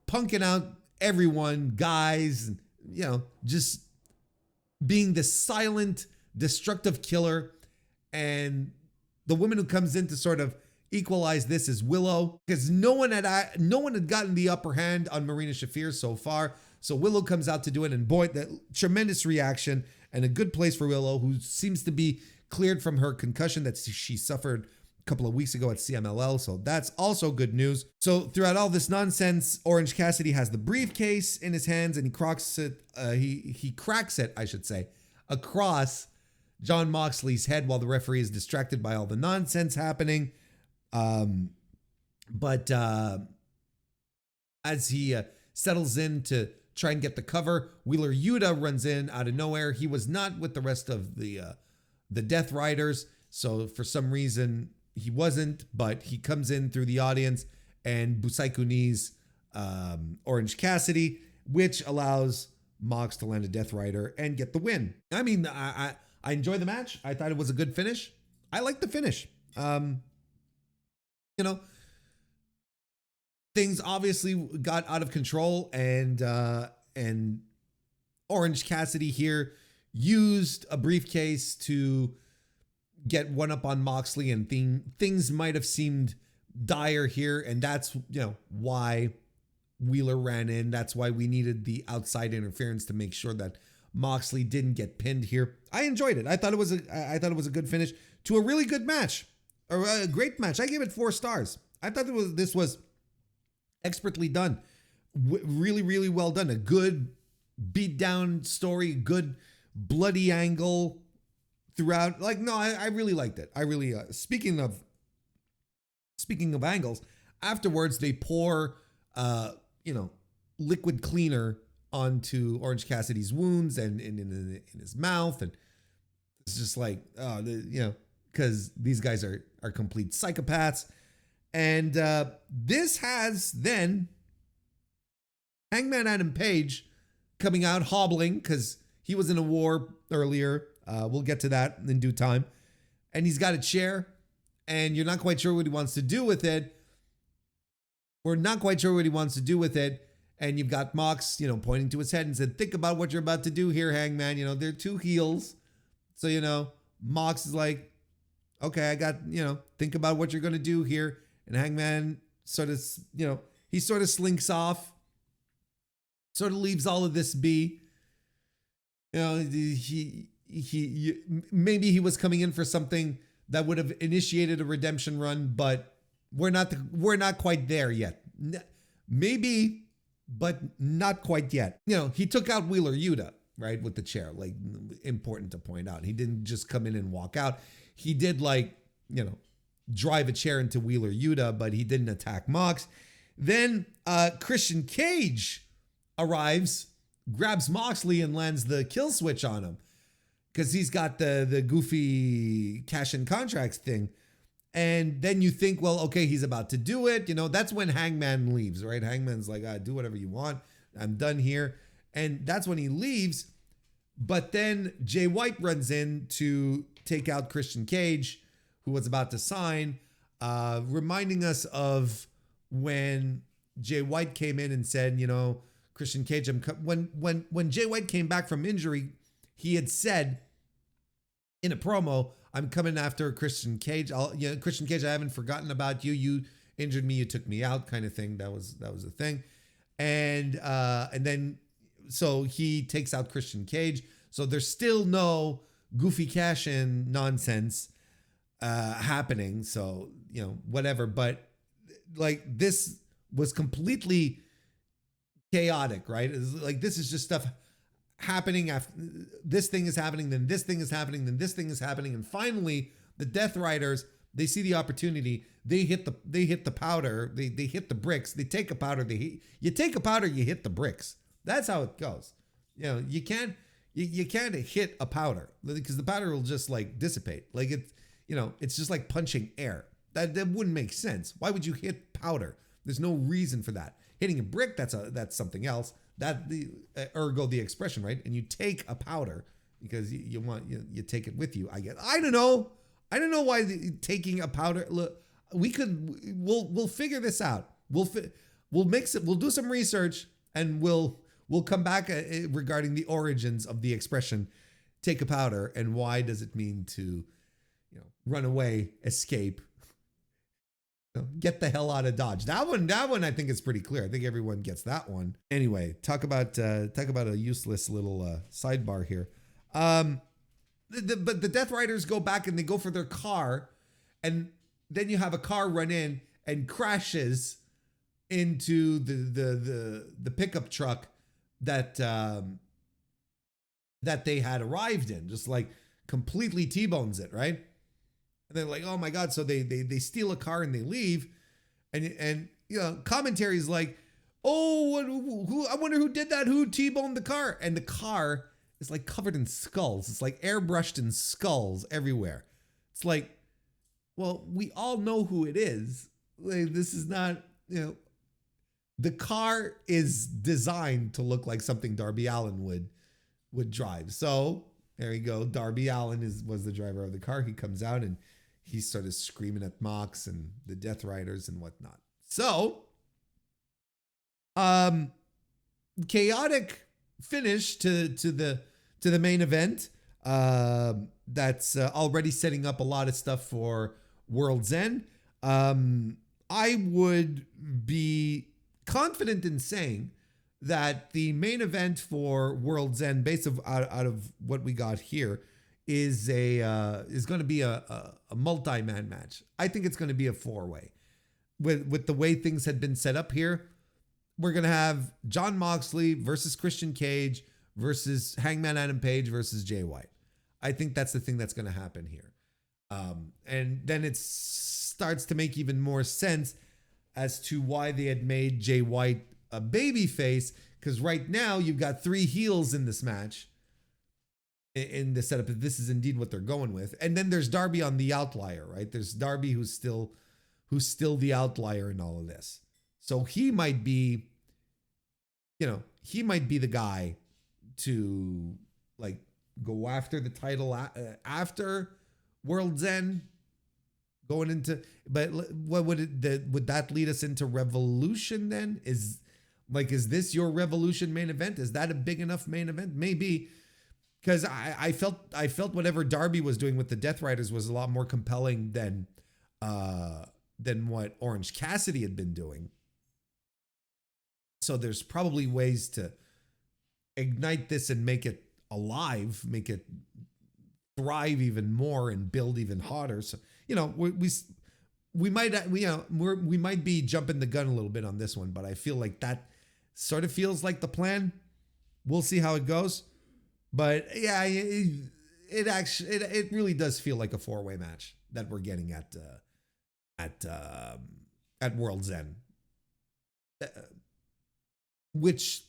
punking out everyone, guys, just being the silent, destructive killer. And the woman who comes in to sort of equalize this is Willow, because no one had gotten the upper hand on Marina Shafir so far. So Willow comes out to do it, and boy, that tremendous reaction, and a good place for Willow, who seems to be cleared from her concussion that she suffered couple of weeks ago at CMLL, so that's also good news. So throughout all this nonsense, Orange Cassidy has the briefcase in his hands and he cracks it. He cracks it, I should say, across Jon Moxley's head while the referee is distracted by all the nonsense happening. But as he settles in to try and get the cover, Wheeler Yuta runs in out of nowhere. He was not with the rest of the Death Riders, so for some reason he wasn't, but he comes in through the audience and Busaiku knees Orange Cassidy, which allows Mox to land a Death Rider and get the win. I mean, I enjoyed the match. I thought it was a good finish. I liked the finish. You know, things obviously got out of control, and Orange Cassidy here used a briefcase to get one up on Moxley, and things might have seemed dire here, and that's why Wheeler ran in. That's why we needed the outside interference to make sure that Moxley didn't get pinned here. I enjoyed it. I thought it was a good finish to a really good match, or a great match. I gave it 4 stars. I thought this was expertly done, really, really well done. A good beat down story, good bloody angle throughout. Like, no, I really liked it. I really, speaking of angles, afterwards they pour, liquid cleaner onto Orange Cassidy's wounds and in his mouth. And it's just like, because these guys are complete psychopaths. And this has then Hangman Adam Page coming out hobbling because he was in a war earlier. We'll get to that in due time. And he's got a chair, and you're not quite sure what he wants to do with it. We're not quite sure what he wants to do with it. And you've got Mox, pointing to his head and said, think about what you're about to do here, Hangman. They're 2 heels. So, Mox is like, okay, I got, think about what you're going to do here. And Hangman sort of, he sort of slinks off, sort of leaves all of this be. He maybe he was coming in for something that would have initiated a redemption run, but we're not quite there yet. Maybe, but not quite yet. He took out Wheeler Yuta, right, with the chair. Like, important to point out. He didn't just come in and walk out. He did, drive a chair into Wheeler Yuta, but he didn't attack Mox. Then Christian Cage arrives, grabs Moxley, and lands the kill switch on him because he's got the goofy cash-in contracts thing. And then you think, well, okay, he's about to do it. That's when Hangman leaves, right? Hangman's like, do whatever you want. I'm done here. And that's when he leaves. But then Jay White runs in to take out Christian Cage, who was about to sign, reminding us of when Jay White came in and said, Christian Cage, when Jay White came back from injury, he had said in a promo, I'm coming after Christian Cage. Christian Cage, I haven't forgotten about you. You injured me, you took me out, kind of thing. That was the thing. And then so he takes out Christian Cage. So there's still no goofy cash-in nonsense happening. So, whatever. But this was completely chaotic, right? It's like, this is just stuff happening after this thing is happening, then this thing is happening, then this thing is happening. And finally, the Death Riders, they see the opportunity. They hit the powder. They hit the bricks. They take a powder. You take a powder, you hit the bricks. That's how it goes. You can't hit a powder because the powder will just dissipate. It's just like punching air. That wouldn't make sense. Why would you hit powder? There's no reason for that. Hitting a brick, that's something else. That ergo the expression, right? And you take a powder because you take it with you. I guess. I don't know why taking a powder. Look, we'll figure this out. We'll do some research, and we'll come back regarding the origins of the expression "take a powder" and why does it mean to run away, escape, get the hell out of Dodge. That one I think is pretty clear. I think everyone gets that one. Anyway, talk about a useless little sidebar here. But the Death Riders go back and they go for their car, and then you have a car run in and crashes into the pickup truck that that they had arrived in, just like completely T-bones it, right? And they're like, oh my God. So they steal a car and they leave. And you know, commentary is like, oh, who, I wonder who did that? Who T-boned the car? And the car is like covered in skulls. It's like airbrushed in skulls everywhere. It's like, well, we all know who it is. Like, this is not, you know, the car is designed to look like something Darby Allin would drive. So there you go. Darby Allin was the driver of the car. He comes out and he started screaming at Mox and the Death Riders and whatnot. So, chaotic finish to the main event. That's already setting up a lot of stuff for World's End. I would be confident in saying that the main event for World's End, based out of what we got here, is going to be a multi-man match. I think it's going to be a 4-way. With the way things had been set up here, we're going to have Jon Moxley versus Christian Cage versus Hangman Adam Page versus Jay White. I think that's the thing that's going to happen here. And then it starts to make even more sense as to why they had made Jay White a babyface, because right now you've got 3 heels in this match in the setup. This is indeed what they're going with. And then there's Darby on the outlier, right? There's Darby who's still the outlier in all of this. So he might be, you know, he might be the guy to like go after the title after World's End, going into. But what would that lead us into Revolution then? Is this your Revolution main event? Is that a big enough main event? Maybe, because I felt whatever Darby was doing with the Death Riders was a lot more compelling than what Orange Cassidy had been doing. So there's probably ways to ignite this and make it alive, make it thrive even more and build even hotter. So, you know, we might be jumping the gun a little bit on this one, but I feel like that sort of feels like the plan. We'll see how it goes. But yeah, it really does feel like a 4-way match that we're getting at World's End, which,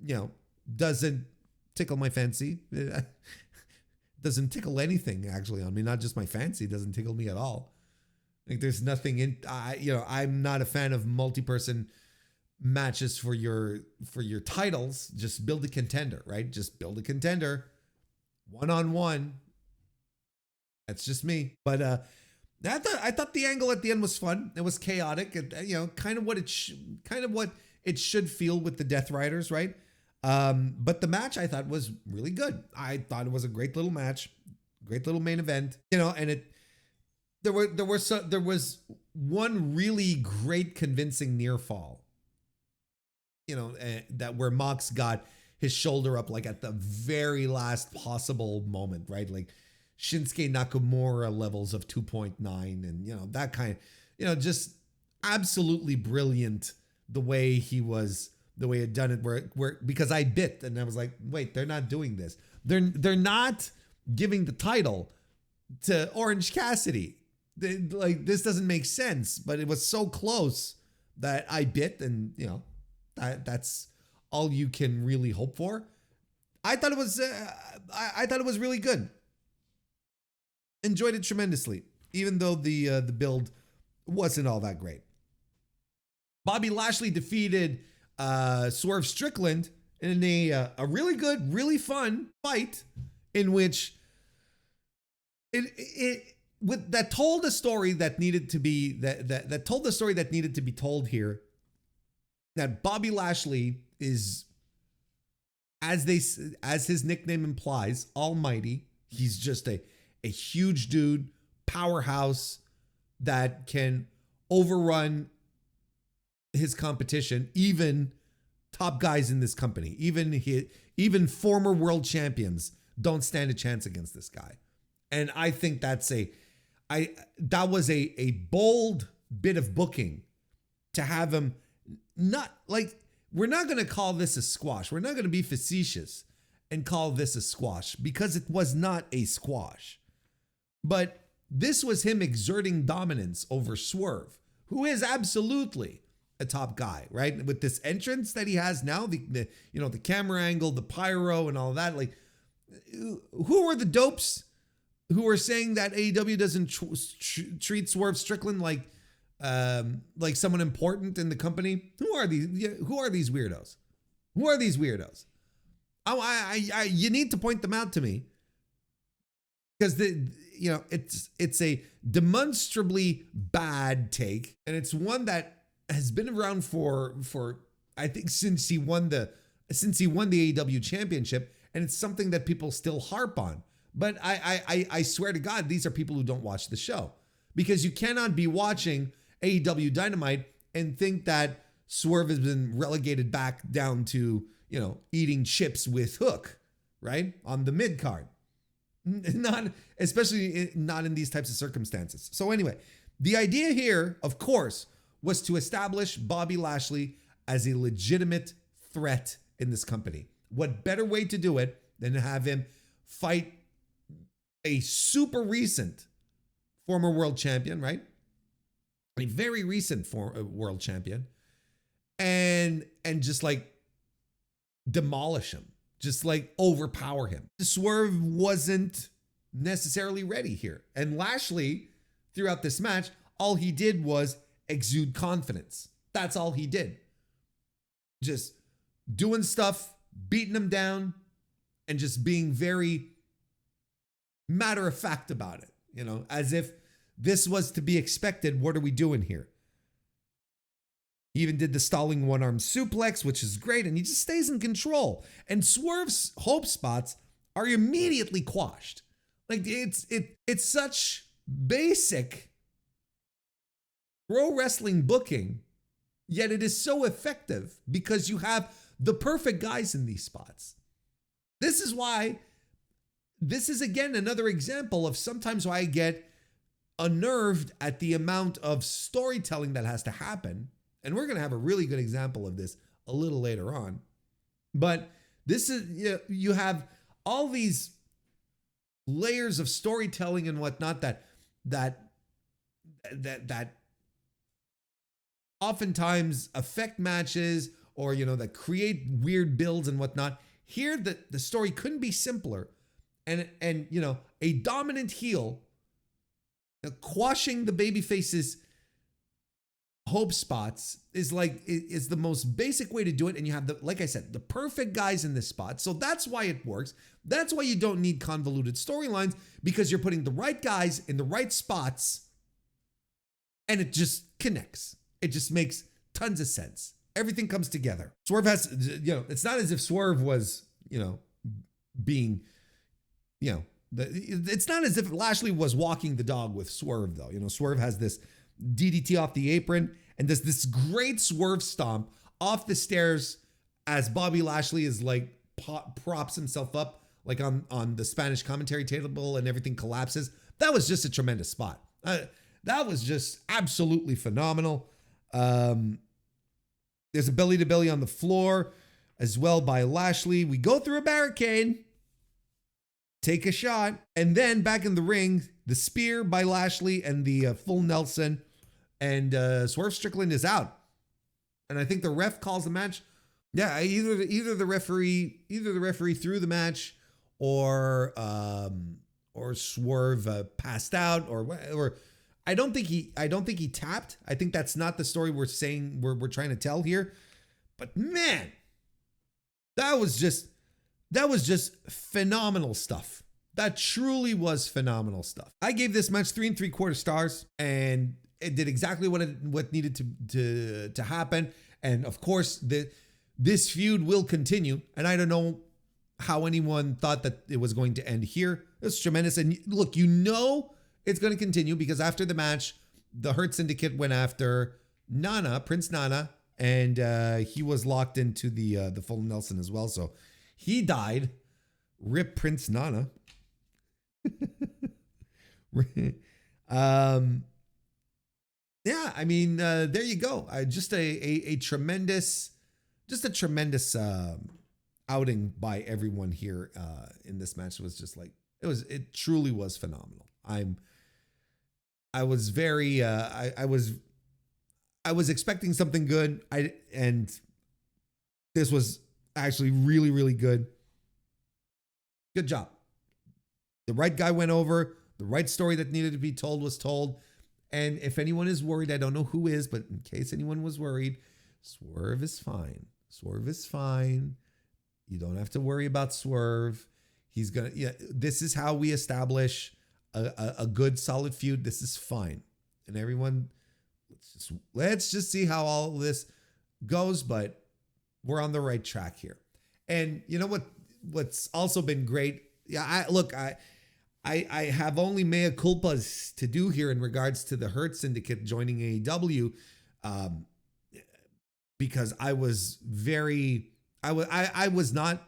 you know, doesn't tickle my fancy. It doesn't tickle anything actually on me, not just my fancy. It doesn't tickle me at all. Like, there's nothing in, I'm not a fan of multi-person matches for your titles. Just build a contender, right? Just build a contender, one-on-one. That's just me. But I thought the angle at the end was fun. It was chaotic. You know, kind of what it should feel with the Death Riders, right? But the match I thought was really good. I thought it was a great little match, great little main event. You know, and there was one really great convincing near fall. You know, that where Mox got his shoulder up like at the very last possible moment, right? Like Shinsuke Nakamura levels of 2.9, and you know, that kind of, you know, just absolutely brilliant the way he had done it, where because I bit and I was like, wait, they're not doing this. They're not giving the title to Orange Cassidy. Like, this doesn't make sense, but it was so close that I bit, and you know, that's all you can really hope for. I thought it was really good. Enjoyed it tremendously, even though the build wasn't all that great. Bobby Lashley defeated Swerve Strickland in a really good, really fun fight in which that told a story that needed to be that told the story that needed to be told here. That Bobby Lashley is, as his nickname implies, almighty. He's just a huge dude, powerhouse that can overrun his competition, even top guys in this company, even former world champions don't stand a chance against this guy. And I think that's that was a bold bit of booking to have him not like, we're not going to call this a squash. We're not going to be facetious and call this a squash because it was not a squash. But this was him exerting dominance over Swerve, who is absolutely a top guy, right? With this entrance that he has now, the camera angle, the pyro and all of that. Like, who were the dopes who were saying that AEW doesn't treat Swerve Strickland like someone important in the company? Who are these weirdos? Who are these weirdos? You need to point them out to me, because it's a demonstrably bad take, and it's one that has been around for I think since he won the AEW championship, and it's something that people still harp on. But I swear to God, these are people who don't watch the show, because you cannot be watching AEW Dynamite and think that Swerve has been relegated back down to, eating chips with Hook, right? On the mid card. Especially not in these types of circumstances. So anyway, the idea here, of course, was to establish Bobby Lashley as a legitimate threat in this company. What better way to do it than to have him fight a super recent former world champion, right? A very recent world champion, and just like demolish him, just like overpower him. Swerve wasn't necessarily ready here. And Lashley, throughout this match, all he did was exude confidence. That's all he did. Just doing stuff, beating him down, and just being very matter of fact about it, as if this was to be expected. What are we doing here? He even did the stalling one-arm suplex, which is great, and he just stays in control. And Swerve's hope spots are immediately quashed. Like, it's such basic pro wrestling booking, yet it is so effective because you have the perfect guys in these spots. This is why, this is again another example of sometimes why I get unnerved at the amount of storytelling that has to happen. And we're going to have a really good example of this a little later on. But this is, you have all these layers of storytelling and whatnot that oftentimes affect matches, or, that create weird builds and whatnot. Here, the story couldn't be simpler. And a dominant heel quashing the babyface's hope spots is the most basic way to do it. And you have, like I said, the perfect guys in this spot. So that's why it works. That's why you don't need convoluted storylines, because you're putting the right guys in the right spots, and it just connects. It just makes tons of sense. Everything comes together. Swerve has, it's not as if Swerve was, being, it's not as if Lashley was walking the dog with Swerve, though. Swerve has this DDT off the apron and does this great Swerve stomp off the stairs as Bobby Lashley is like props himself up like on the Spanish commentary table, and everything collapses. That was just a tremendous spot. That was just absolutely phenomenal. There's a belly to belly on the floor as well by Lashley. We go through a barricade, take a shot, and then back in the ring, the spear by Lashley and the full Nelson, and Swerve Strickland is out. And I think the ref calls the match. Yeah, either the referee threw the match, or Swerve passed out, or I don't think he tapped. I think that's not the story we're trying to tell here. But man, that was just phenomenal stuff. That truly was phenomenal stuff. I gave this match 3 3/4 stars, and it did exactly what needed to happen. And of course, this feud will continue. And I don't know how anyone thought that it was going to end here. It's tremendous. And look, it's going to continue, because after the match, the Hurt Syndicate went after Prince Nana, and he was locked into the full Nelson as well. So he died. Rip Prince Nana. Yeah, I mean, there you go. Just a tremendous, outing by everyone here in this match. It was just like it truly was phenomenal. I was very, I was expecting something good. And this was actually really, really good. Good job. The right guy went over. The right story that needed to be told was told. And if anyone is worried, I don't know who is, but in case anyone was worried, Swerve is fine. Swerve is fine. You don't have to worry about Swerve. He's gonna. Yeah, this is how we establish a good, solid feud. This is fine. And everyone, let's just see how all this goes. But we're on the right track here. And you know what? What's also been great. Yeah, I have only mea culpas to do here in regards to the Hurt Syndicate joining AEW, because I was not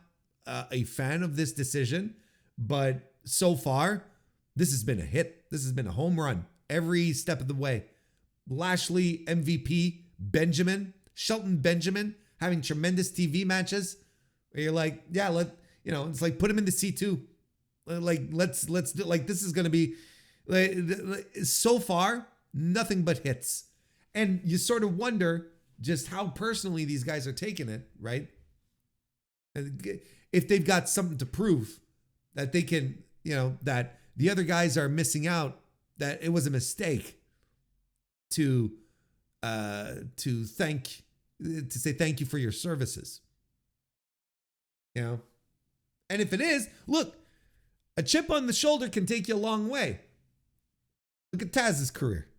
a fan of this decision, but so far this has been a hit. This has been a home run every step of the way. Lashley, MVP, Shelton Benjamin having tremendous TV matches where you're like, yeah, it's like put him in the C2. Like, let's do, like, this is going to be so far, nothing but hits. And you sort of wonder just how personally these guys are taking it, right? If they've got something to prove that they can, that the other guys are missing out, that it was a mistake to say thank you for your services. And if it is, look, a chip on the shoulder can take you a long way. Look at Taz's career.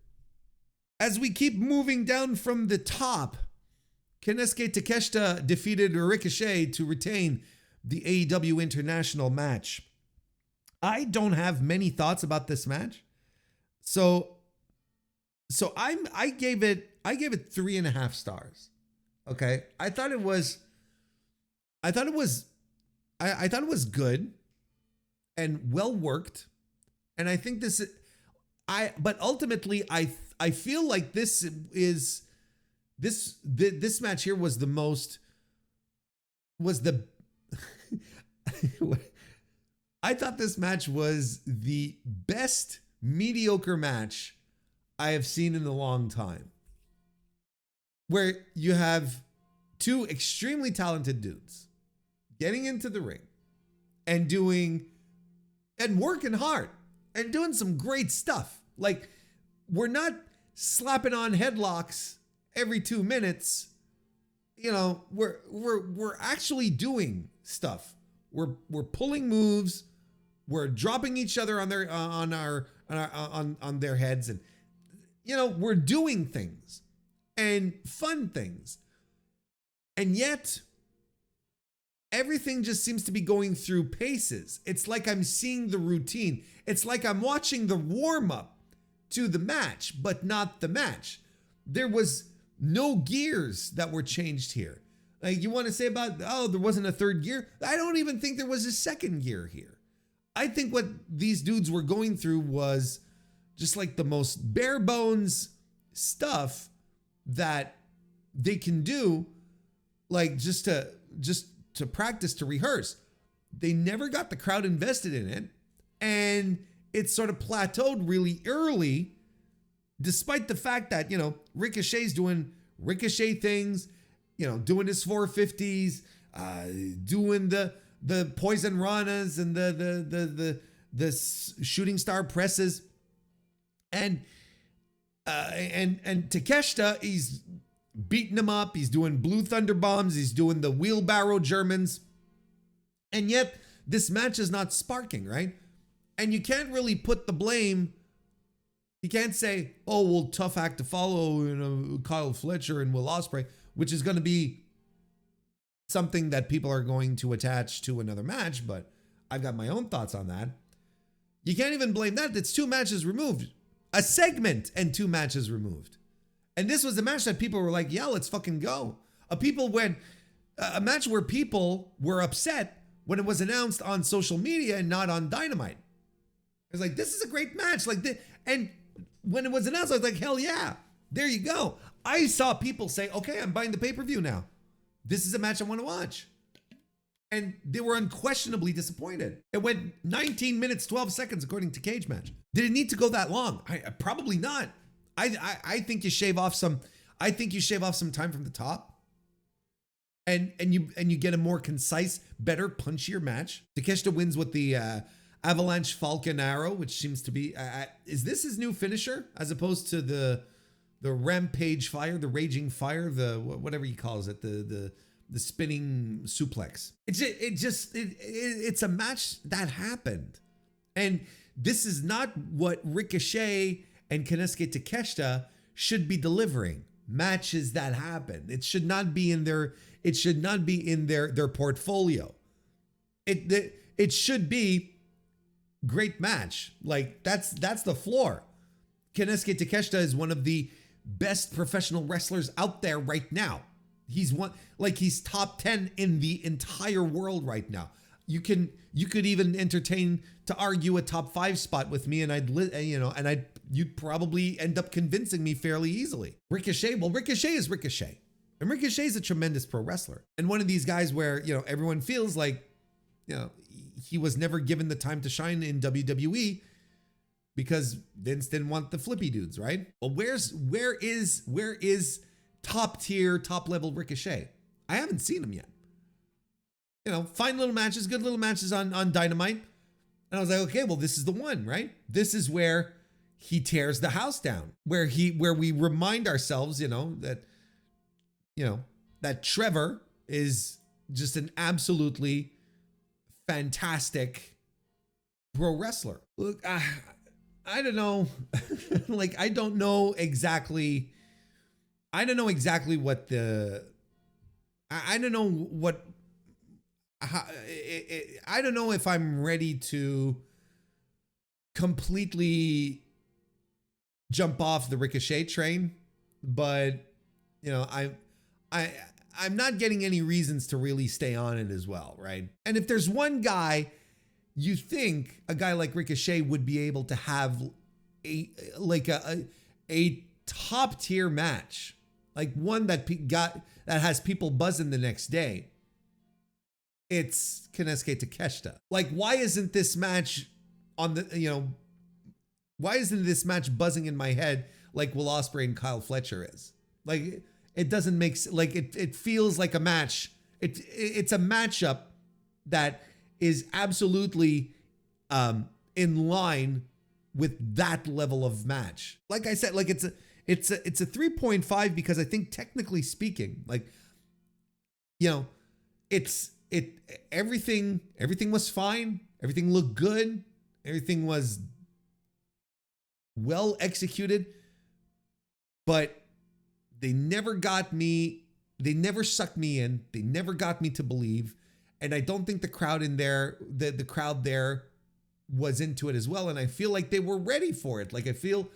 As we keep moving down from the top, Kensuke Takeshita defeated Ricochet to retain the AEW International match. I don't have many thoughts about this match. So I gave it 3.5 stars. Okay. I thought it was good and well worked. And I think but ultimately I feel like this match here was I thought this match was the best mediocre match I have seen in a long time. Where you have two extremely talented dudes getting into the ring and working hard and doing some great stuff. Like, we're not slapping on headlocks every 2 minutes. We're actually doing stuff. We're pulling moves. We're dropping each other on their heads, and we're doing things and fun things. And yet everything just seems to be going through paces. It's like I'm seeing the routine. It's like I'm watching the warm-up to the match, but not the match. There was no gears that were changed here. Like, you want to say about, there wasn't a third gear? I don't even think there was a second gear here. I think what these dudes were going through was just like the most bare bones stuff that they can do, like just to practice, to rehearse. They never got the crowd invested in it, and it sort of plateaued really early, despite the fact that, Ricochet's doing Ricochet things, doing his 450s, doing the poison ranas and the shooting star presses. And Takeshita, he's beating him up. He's doing blue thunder bombs. He's doing the wheelbarrow Germans. And yet this match is not sparking, right? And you can't really put the blame. You can't say, tough act to follow, Kyle Fletcher and Will Ospreay, which is going to be something that people are going to attach to another match, but I've got my own thoughts on that. You can't even blame that. It's 2 matches removed. A segment and 2 matches removed. And this was a match that people were like, yeah, let's fucking go. A match where people were upset when it was announced on social media and not on Dynamite. It's like, this is a great match. And when it was announced, I was like, hell yeah, there you go. I saw people say, okay, I'm buying the pay-per-view now. This is a match I want to watch. And they were unquestionably disappointed. It went 19 minutes, 12 seconds, according to Cage Match. Did it need to go that long? Probably not. I think you shave off some. I think you shave off some time from the top, and you get a more concise, better, punchier match. Takeshita wins with the Avalanche Falcon Arrow, which seems to be. Is this his new finisher as opposed to the Rampage Fire, the Raging Fire, the whatever he calls it, the spinning suplex? It's a match that happened, and this is not what Ricochet and Konosuke Takeshita should be delivering. Matches that happen. It should not be in their. It should not be in their portfolio. It should be great match. Like that's the floor. Konosuke Takeshita is one of the best professional wrestlers out there right now. He's top 10 in the entire world right now. You could even entertain to argue a top 5 spot with me, and you'd probably end up convincing me fairly easily. Ricochet is Ricochet. And Ricochet is a tremendous pro wrestler. And one of these guys where, everyone feels like, he was never given the time to shine in WWE because Vince didn't want the flippy dudes, right? Well, where is top tier, top level Ricochet? I haven't seen him yet. Fine little matches, good little matches on Dynamite. And I was like, okay, well, this is the one, right? This is where he tears the house down, where we remind ourselves, that Trevor is just an absolutely fantastic pro wrestler. Look, I don't know. I don't know exactly what I don't know if I'm ready to completely jump off the Ricochet train, but I'm not getting any reasons to really stay on it as well, right? And if there's one guy you think a guy like Ricochet would be able to have a top tier match, like one that has people buzzing the next day, it's Konosuke Takeshita. Like, why isn't this match why isn't this match buzzing in my head like Will Ospreay and Kyle Fletcher is? Like, it doesn't make it feels like a match. It's a matchup that is absolutely in line with that level of match. Like I said, like it's a 3.5 because I think technically speaking, everything was fine. Everything looked good. Everything was well executed, but they never got me. They never sucked me in. They never got me to believe. And I don't think the crowd in there, the crowd there was into it as well. And I feel like they were ready for it. Like, I feel,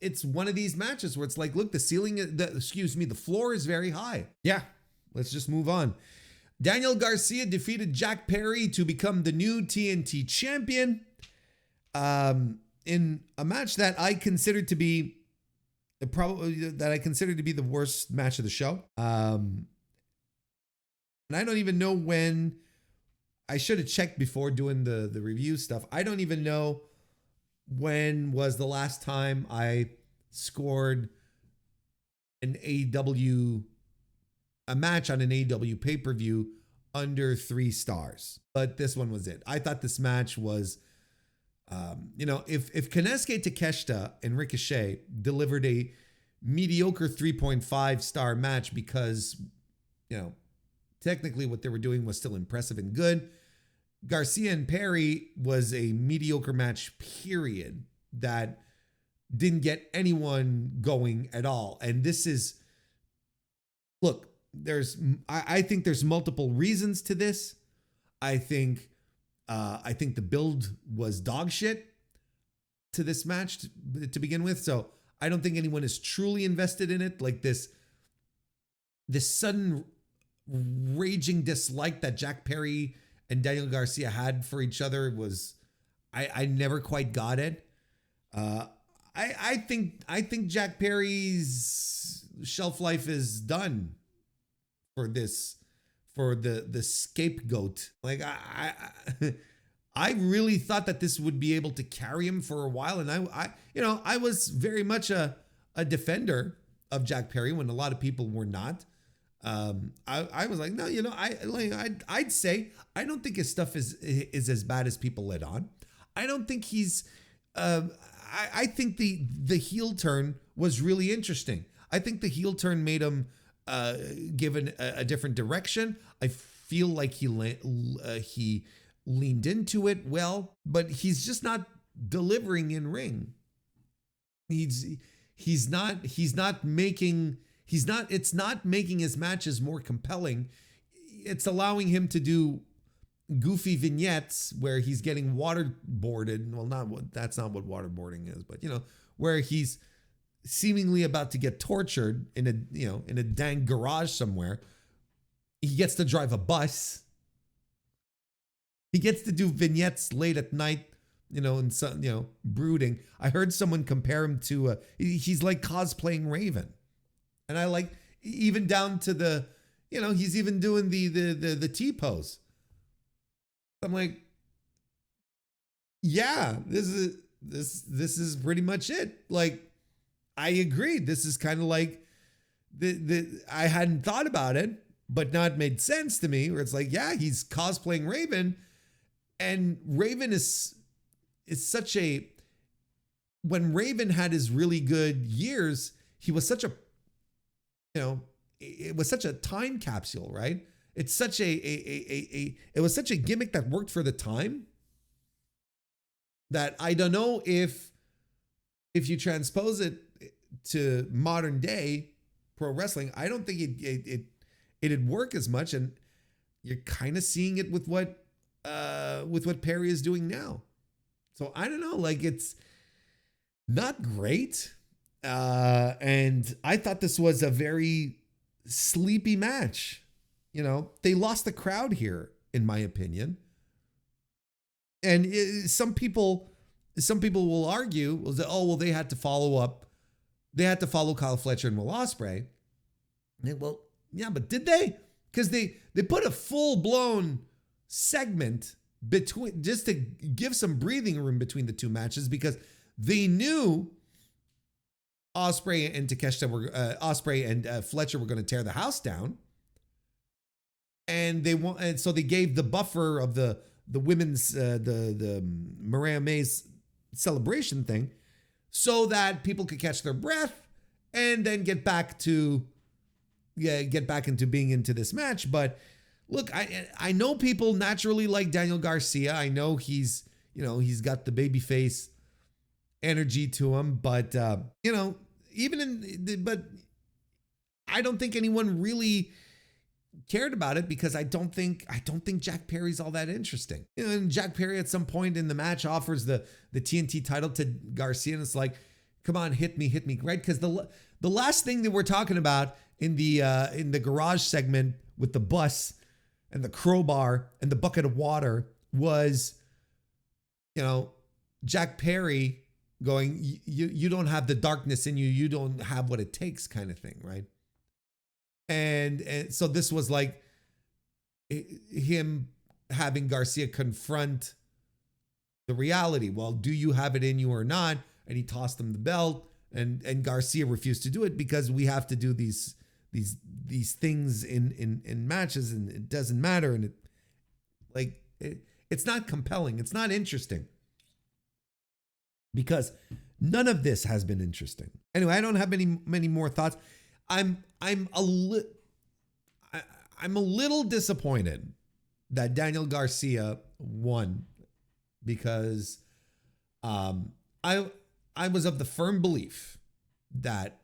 it's one of these matches where it's like, look, the floor is very high. Yeah, let's just move on. Daniel Garcia defeated Jack Perry to become the new TNT champion in a match that I considered to be the worst match of the show. And I don't even know when. I should have checked before doing the review stuff. I don't even know when was the last time I scored a match on an AEW pay-per-view under 3 stars. But this one was it. I thought this match was, if Konosuke Takeshita and Ricochet delivered a mediocre 3.5 star match because, technically what they were doing was still impressive and good, Garcia and Perry was a mediocre match, period, that didn't get anyone going at all. And this is, look, I think there's multiple reasons to this. I think the build was dog shit to this match to begin with. So I don't think anyone is truly invested in it. Like this sudden raging dislike that Jack Perry and Daniel Garcia had for each other was, I never quite got it. I think Jack Perry's shelf life is done for this, for the scapegoat. Like I really thought that this would be able to carry him for a while, and I was very much a defender of Jack Perry when a lot of people were not. I was like, no, I'd say I don't think his stuff is as bad as people let on. I don't think he's. I think the heel turn was really interesting. I think the heel turn made him given a different direction. I feel like he leaned into it well, but he's just not delivering in ring. It's not making his matches more compelling. It's allowing him to do goofy vignettes where he's getting waterboarded. Well, that's not what waterboarding is, but where he's seemingly about to get tortured in a dang garage somewhere. He gets to drive a bus. He gets to do vignettes late at night, and some, brooding. I heard someone compare him to he's like cosplaying Raven. And I like even down to the, he's even doing the T pose. I'm like, yeah, this is pretty much it. Like, I agree. This is kind of like I hadn't thought about it, but now it made sense to me. Where it's like, yeah, he's cosplaying Raven, and Raven is such a. When Raven had his really good years, he was such a. It was such a time capsule, right? It's such it was such a gimmick that worked for the time that I don't know if you transpose it to modern day pro wrestling, I don't think it'd work as much, and you're kind of seeing it with what Perry is doing now. So I don't know, like it's not great. And I thought this was a very sleepy match. They lost the crowd here, in my opinion. And some people will argue, they had to follow up. They had to follow Kyle Fletcher and Will Ospreay. Well, yeah, but did they? Because they put a full-blown segment between, just to give some breathing room between the two matches, because they knew Ospreay and Fletcher were going to tear the house down, and so they gave the buffer of the women's the Mariah May's celebration thing, so that people could catch their breath and then get back into being into this match. But look, I know people naturally like Daniel Garcia. I know he's got the babyface energy to him, but but I don't think anyone really cared about it, because I don't think Jack Perry's all that interesting. And Jack Perry at some point in the match offers the TNT title to Garcia, and it's like, come on, hit me, right? Because the last thing that we're talking about in the garage segment with the bus and the crowbar and the bucket of water was, Jack Perry going, you don't have the darkness in you. You don't have what it takes, kind of thing, right? And so this was like him having Garcia confront the reality. Well, do you have it in you or not? And he tossed him the belt, and Garcia refused to do it, because we have to do these things in matches, and it doesn't matter. And it's not compelling. It's not interesting, because none of this has been interesting. Anyway, I don't have many more thoughts. I'm a little disappointed that Daniel Garcia won, because I was of the firm belief that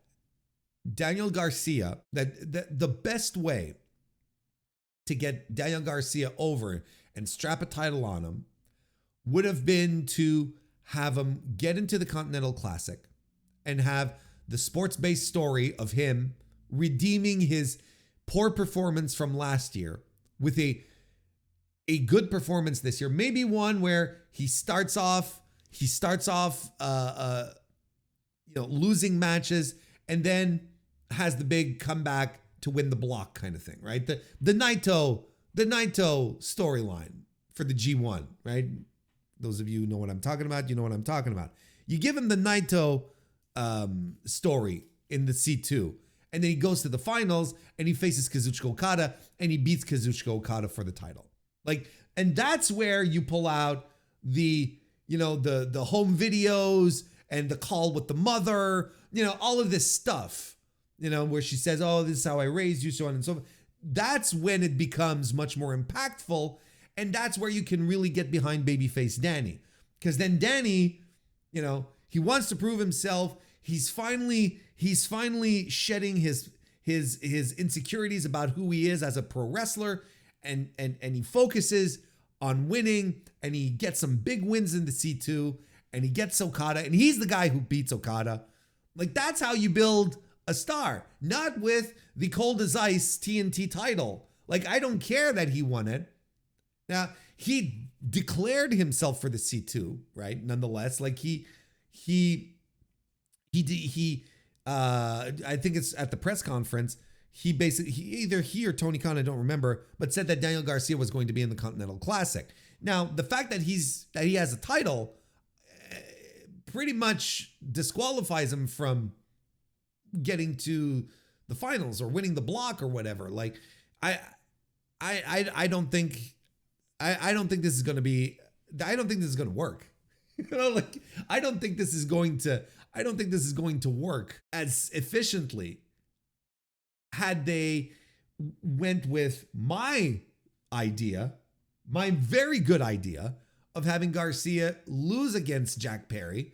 Daniel Garcia, that the best way to get Daniel Garcia over and strap a title on him would have been to have him get into the Continental Classic and have the sports-based story of him redeeming his poor performance from last year with a good performance this year. Maybe one where he starts off losing matches, and then has the big comeback to win the block kind of thing, right? The Naito storyline for the G1, right? Those of you who know what I'm talking about, you know what I'm talking about. You give him the Naito story in the C2, and then he goes to the finals and he faces Kazuchika Okada and he beats Kazuchika Okada for the title. And that's where you pull out the home videos and the call with the mother, all of this stuff, where she says, oh, this is how I raised you, so on and so forth. That's when it becomes much more impactful. And that's where you can really get behind babyface Danny. Because then Danny, he wants to prove himself. He's finally shedding his insecurities about who he is as a pro wrestler. And he focuses on winning, and he gets some big wins in the C2, and he gets Okada, and he's the guy who beats Okada. That's how you build a star, not with the cold as ice TNT title. I don't care that he won it. Now, he declared himself for the C2, right? Nonetheless, I think it's at the press conference, either he or Tony Khan, I don't remember, but said that Daniel Garcia was going to be in the Continental Classic. Now, the fact that he has a title pretty much disqualifies him from getting to the finals or winning the block or whatever. I don't think this is going to be. I don't think this is going to work. I don't think this is going to work as efficiently had they went with my idea, my very good idea of having Garcia lose against Jack Perry,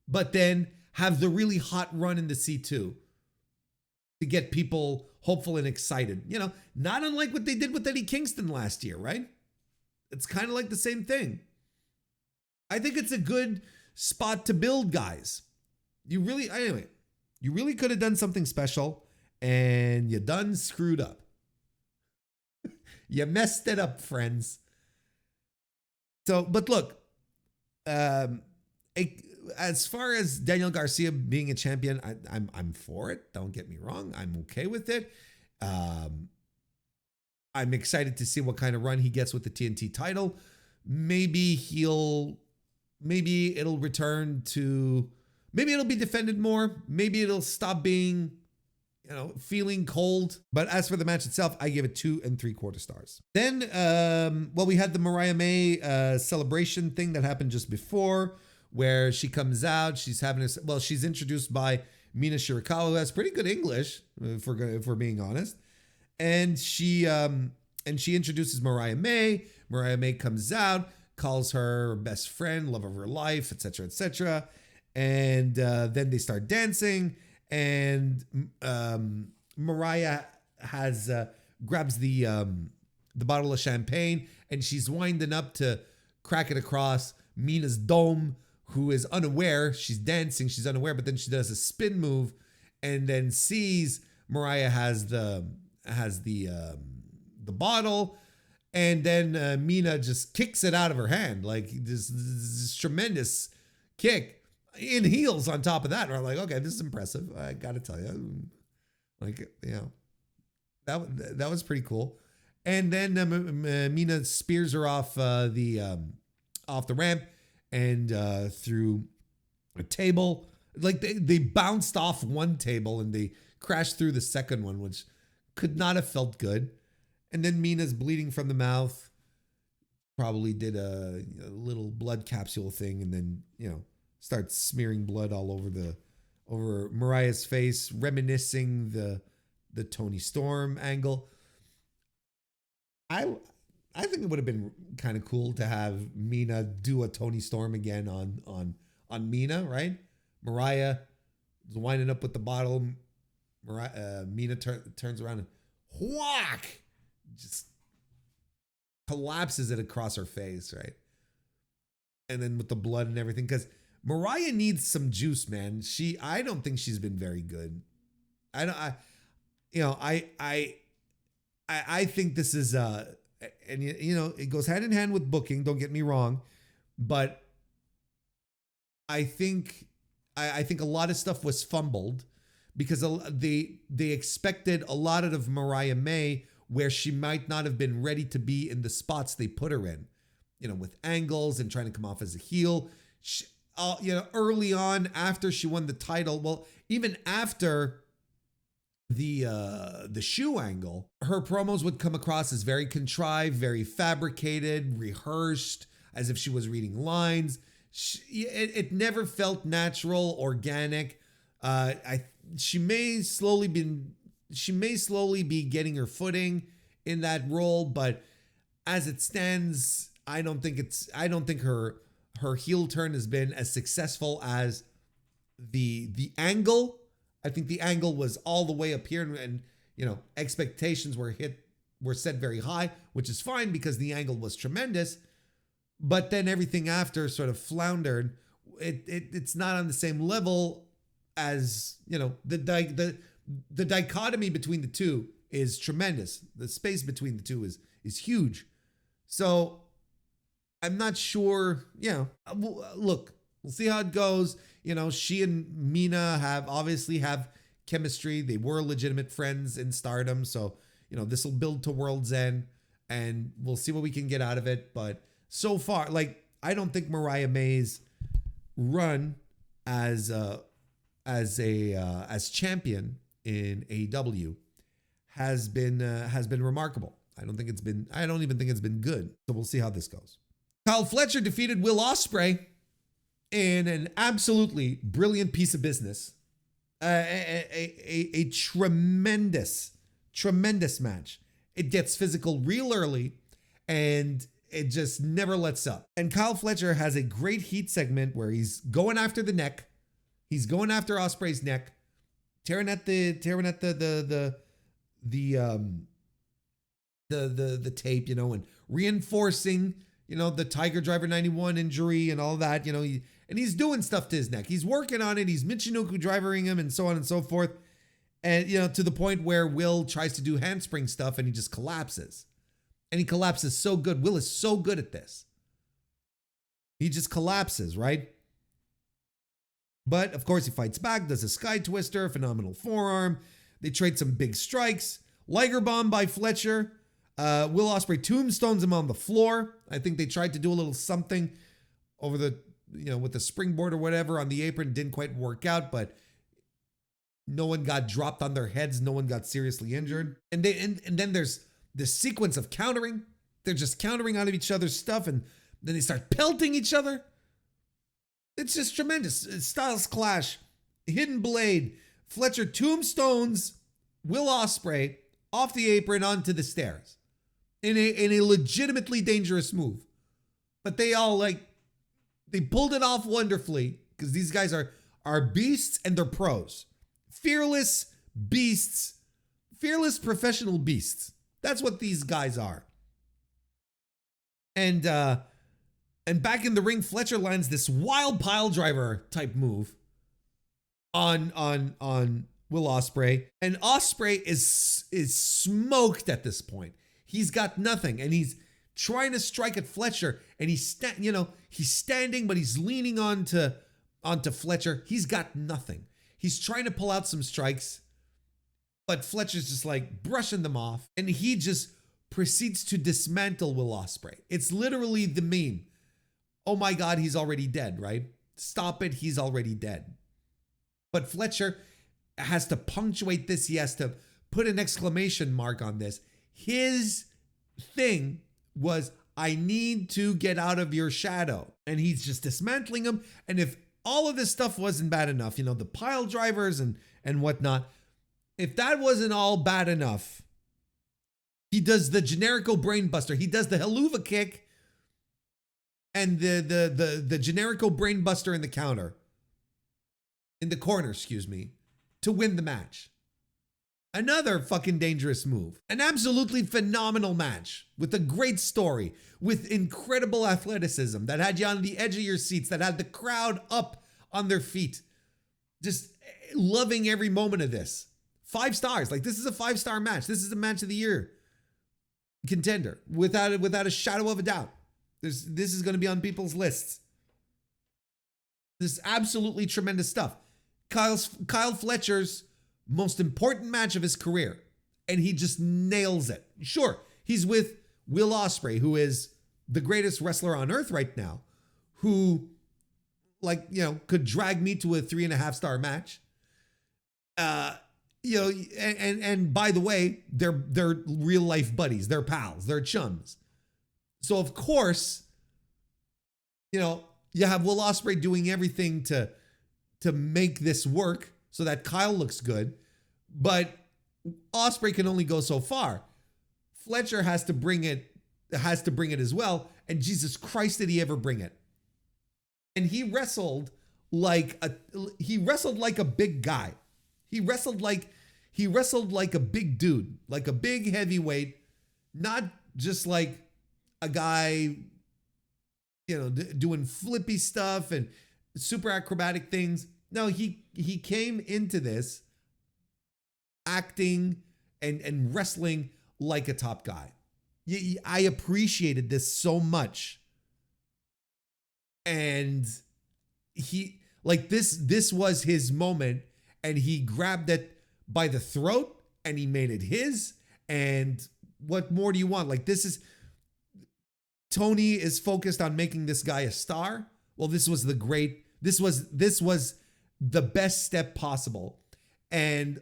but then have the really hot run in the C2 to get people hopeful and excited. Not unlike what they did with Eddie Kingston last year, right? It's kind of like the same thing. I think it's a good spot to build, guys. You really could have done something special, and you done screwed up. You messed it up, friends. So, but look, as far as Daniel Garcia being a champion, I'm for it. Don't get me wrong. I'm okay with it. I'm excited to see what kind of run he gets with the TNT title. Maybe it'll return to, maybe it'll be defended more. Maybe it'll stop being, feeling cold. But as for the match itself, I give it 2 3/4 stars. Then, we had the Mariah May celebration thing that happened just before, where she comes out. She's she's introduced by Mina Shirakawa, who has pretty good English, if we're being honest. And she introduces Mariah May. Mariah May comes out, calls her best friend, love of her life, etc., etc. And then they start dancing, and Mariah grabs the bottle of champagne, and she's winding up to crack it across Mina's dome, who is unaware. She's dancing, she's unaware, but then she does a spin move, and then sees Mariah has the bottle, and then Mina just kicks it out of her hand, this tremendous kick in heels on top of that. And I'm like, okay, this is impressive. I gotta tell you, that was pretty cool. And then Mina spears her off the ramp and through a table. They bounced off one table and they crashed through the second one, which could not have felt good. And then Mina's bleeding from the mouth. Probably did a little blood capsule thing, and then starts smearing blood all over Mariah's face, reminiscing the Tony Storm angle. I think it would have been kind of cool to have Mina do a Tony Storm again on Mina, right? Mariah is winding up with the bottle. Mina turns around and whack, just collapses it across her face, right? And then with the blood and everything, because Mariah needs some juice, man. I don't think she's been very good. I think this is and it goes hand in hand with booking. Don't get me wrong, but I think I think a lot of stuff was fumbled because they expected a lot out of Mariah May where she might not have been ready to be in the spots they put her in, with angles and trying to come off as a heel. She, early on after she won the title, well, even after the shoe angle, her promos would come across as very contrived, very fabricated, rehearsed, as if she was reading lines. It never felt natural, organic. She may slowly be getting her footing in that role, but as it stands, I don't think her heel turn has been as successful as the angle. I think the angle was all the way up here, and expectations were set very high, which is fine because the angle was tremendous. But then everything after sort of floundered. It's not on the same level as the dichotomy between the two is tremendous. The space between the two is huge. So I'm not sure. Look, we'll see how it goes. She and Mina obviously have chemistry. They were legitimate friends in Stardom. So, this will build to World's End and we'll see what we can get out of it. But so far, I don't think Mariah May's run as champion in AEW has been remarkable. I don't even think it's been good. So we'll see how this goes. Kyle Fletcher defeated Will Ospreay in an absolutely brilliant piece of business. A tremendous match. It gets physical real early and it just never lets up. And Kyle Fletcher has a great heat segment where he's going after the neck. He's going after Ospreay's neck, tearing at the tape, and reinforcing, the Tiger Driver 91 injury and all that, and he's doing stuff to his neck. He's working on it. He's Michinoku drivering him and so on and so forth. And, to the point where Will tries to do handspring stuff and he just collapses. And he collapses so good. Will is so good at this. He just collapses, right? But, of course, he fights back, does a sky twister, phenomenal forearm. They trade some big strikes. Liger bomb by Fletcher. Will Ospreay tombstones him on the floor. I think they tried to do a little something over the, with the springboard or whatever on the apron. Didn't quite work out, but no one got dropped on their heads. No one got seriously injured. And then there's this sequence of countering. They're just countering out of each other's stuff, and then they start pelting each other. It's just tremendous. Styles clash, hidden blade. Fletcher tombstones Will Ospreay off the apron onto the stairs in a legitimately dangerous move. But they all they pulled it off wonderfully because these guys are beasts and they're pros. Fearless beasts, fearless professional beasts. That's what these guys are. And back in the ring, Fletcher lands this wild pile driver type move on Will Ospreay, and Ospreay is smoked at this point. He's got nothing, and he's trying to strike at Fletcher, and he's standing, but he's leaning onto Fletcher. He's got nothing. He's trying to pull out some strikes, but Fletcher's just brushing them off, and he just proceeds to dismantle Will Ospreay. It's literally the meme. Oh my God, he's already dead, right? Stop it, he's already dead. But Fletcher has to punctuate this. He has to put an exclamation mark on this. His thing was, I need to get out of your shadow. And he's just dismantling him. And if all of this stuff wasn't bad enough, the pile drivers and whatnot, if that wasn't all bad enough, he does the generico brainbuster. He does the haluva kick and the generico brainbuster in the corner, to win the match. Another fucking dangerous move. An absolutely phenomenal match with a great story, with incredible athleticism that had you on the edge of your seats, that had the crowd up on their feet. Just loving every moment of this. 5 stars. This is a 5-star match. This is a match of the year contender without a shadow of a doubt. This is going to be on people's lists. This is absolutely tremendous stuff. Kyle Fletcher's most important match of his career, and he just nails it. Sure, he's with Will Ospreay, who is the greatest wrestler on earth right now, who, could drag me to a 3.5-star match. And by the way, they're real life buddies, they're pals, they're chums. So of course, you have Will Ospreay doing everything to make this work so that Kyle looks good, but Ospreay can only go so far. Fletcher has to bring it as well, and Jesus Christ, did he ever bring it? And he wrestled like a big guy. He wrestled like a big dude, like a big heavyweight, not just like a guy, doing flippy stuff and super acrobatic things. No, he came into this acting and wrestling like a top guy. I appreciated this so much. And this was his moment, and he grabbed it by the throat and he made it his. And what more do you want? Tony is focused on making this guy a star. Well, this was the best step possible. And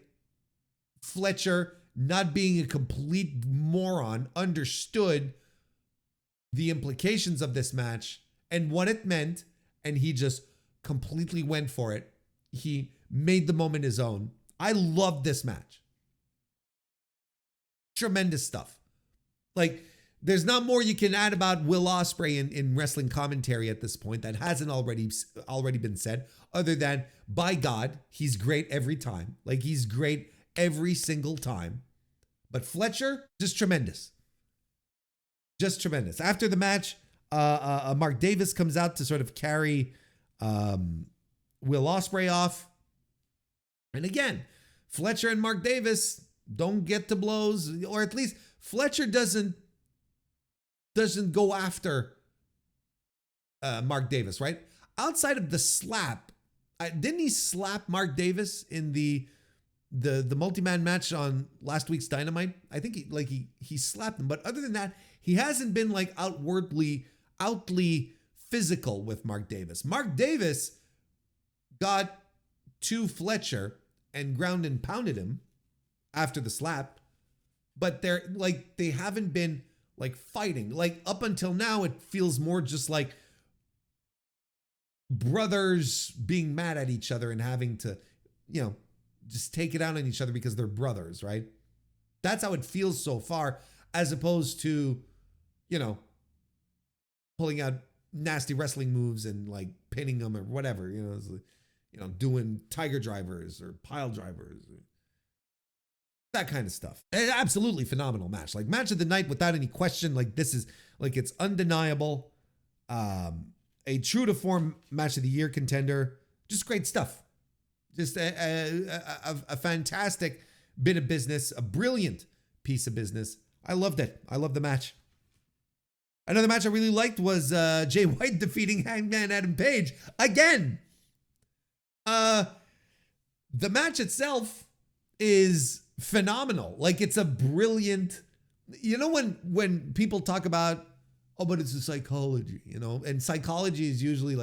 Fletcher, not being a complete moron, understood the implications of this match and what it meant, and he just completely went for it. He made the moment his own. I love this match. Tremendous stuff. There's not more you can add about Will Ospreay in wrestling commentary at this point that hasn't already been said, other than, by God, he's great every time. He's great every single time. But Fletcher, just tremendous. Just tremendous. After the match, Mark Davis comes out to sort of carry Will Ospreay off. And again, Fletcher and Mark Davis don't get to blows, or at least Fletcher doesn't go after Mark Davis, right? Outside of the slap, didn't he slap Mark Davis in the multi-man match on last week's Dynamite? I think he slapped him, but other than that, he hasn't been outly physical with Mark Davis. Mark Davis got to Fletcher and ground and pounded him after the slap, but they haven't been fighting. Up until now, it feels more just like brothers being mad at each other and having to, just take it out on each other because they're brothers, right? That's how it feels so far, as opposed to, pulling out nasty wrestling moves and pinning them or whatever, doing tiger drivers or pile drivers, that kind of stuff. Absolutely phenomenal match. Match of the night without any question. This is it's undeniable. A true to form match of the year contender. Just great stuff. Just a fantastic bit of business, a brilliant piece of business. I loved it. I loved the match. Another match I really liked was Jay White defeating Hangman Adam Page again. The match itself is phenomenal. It's a brilliant, when people talk about, oh, but it's a psychology, and psychology is usually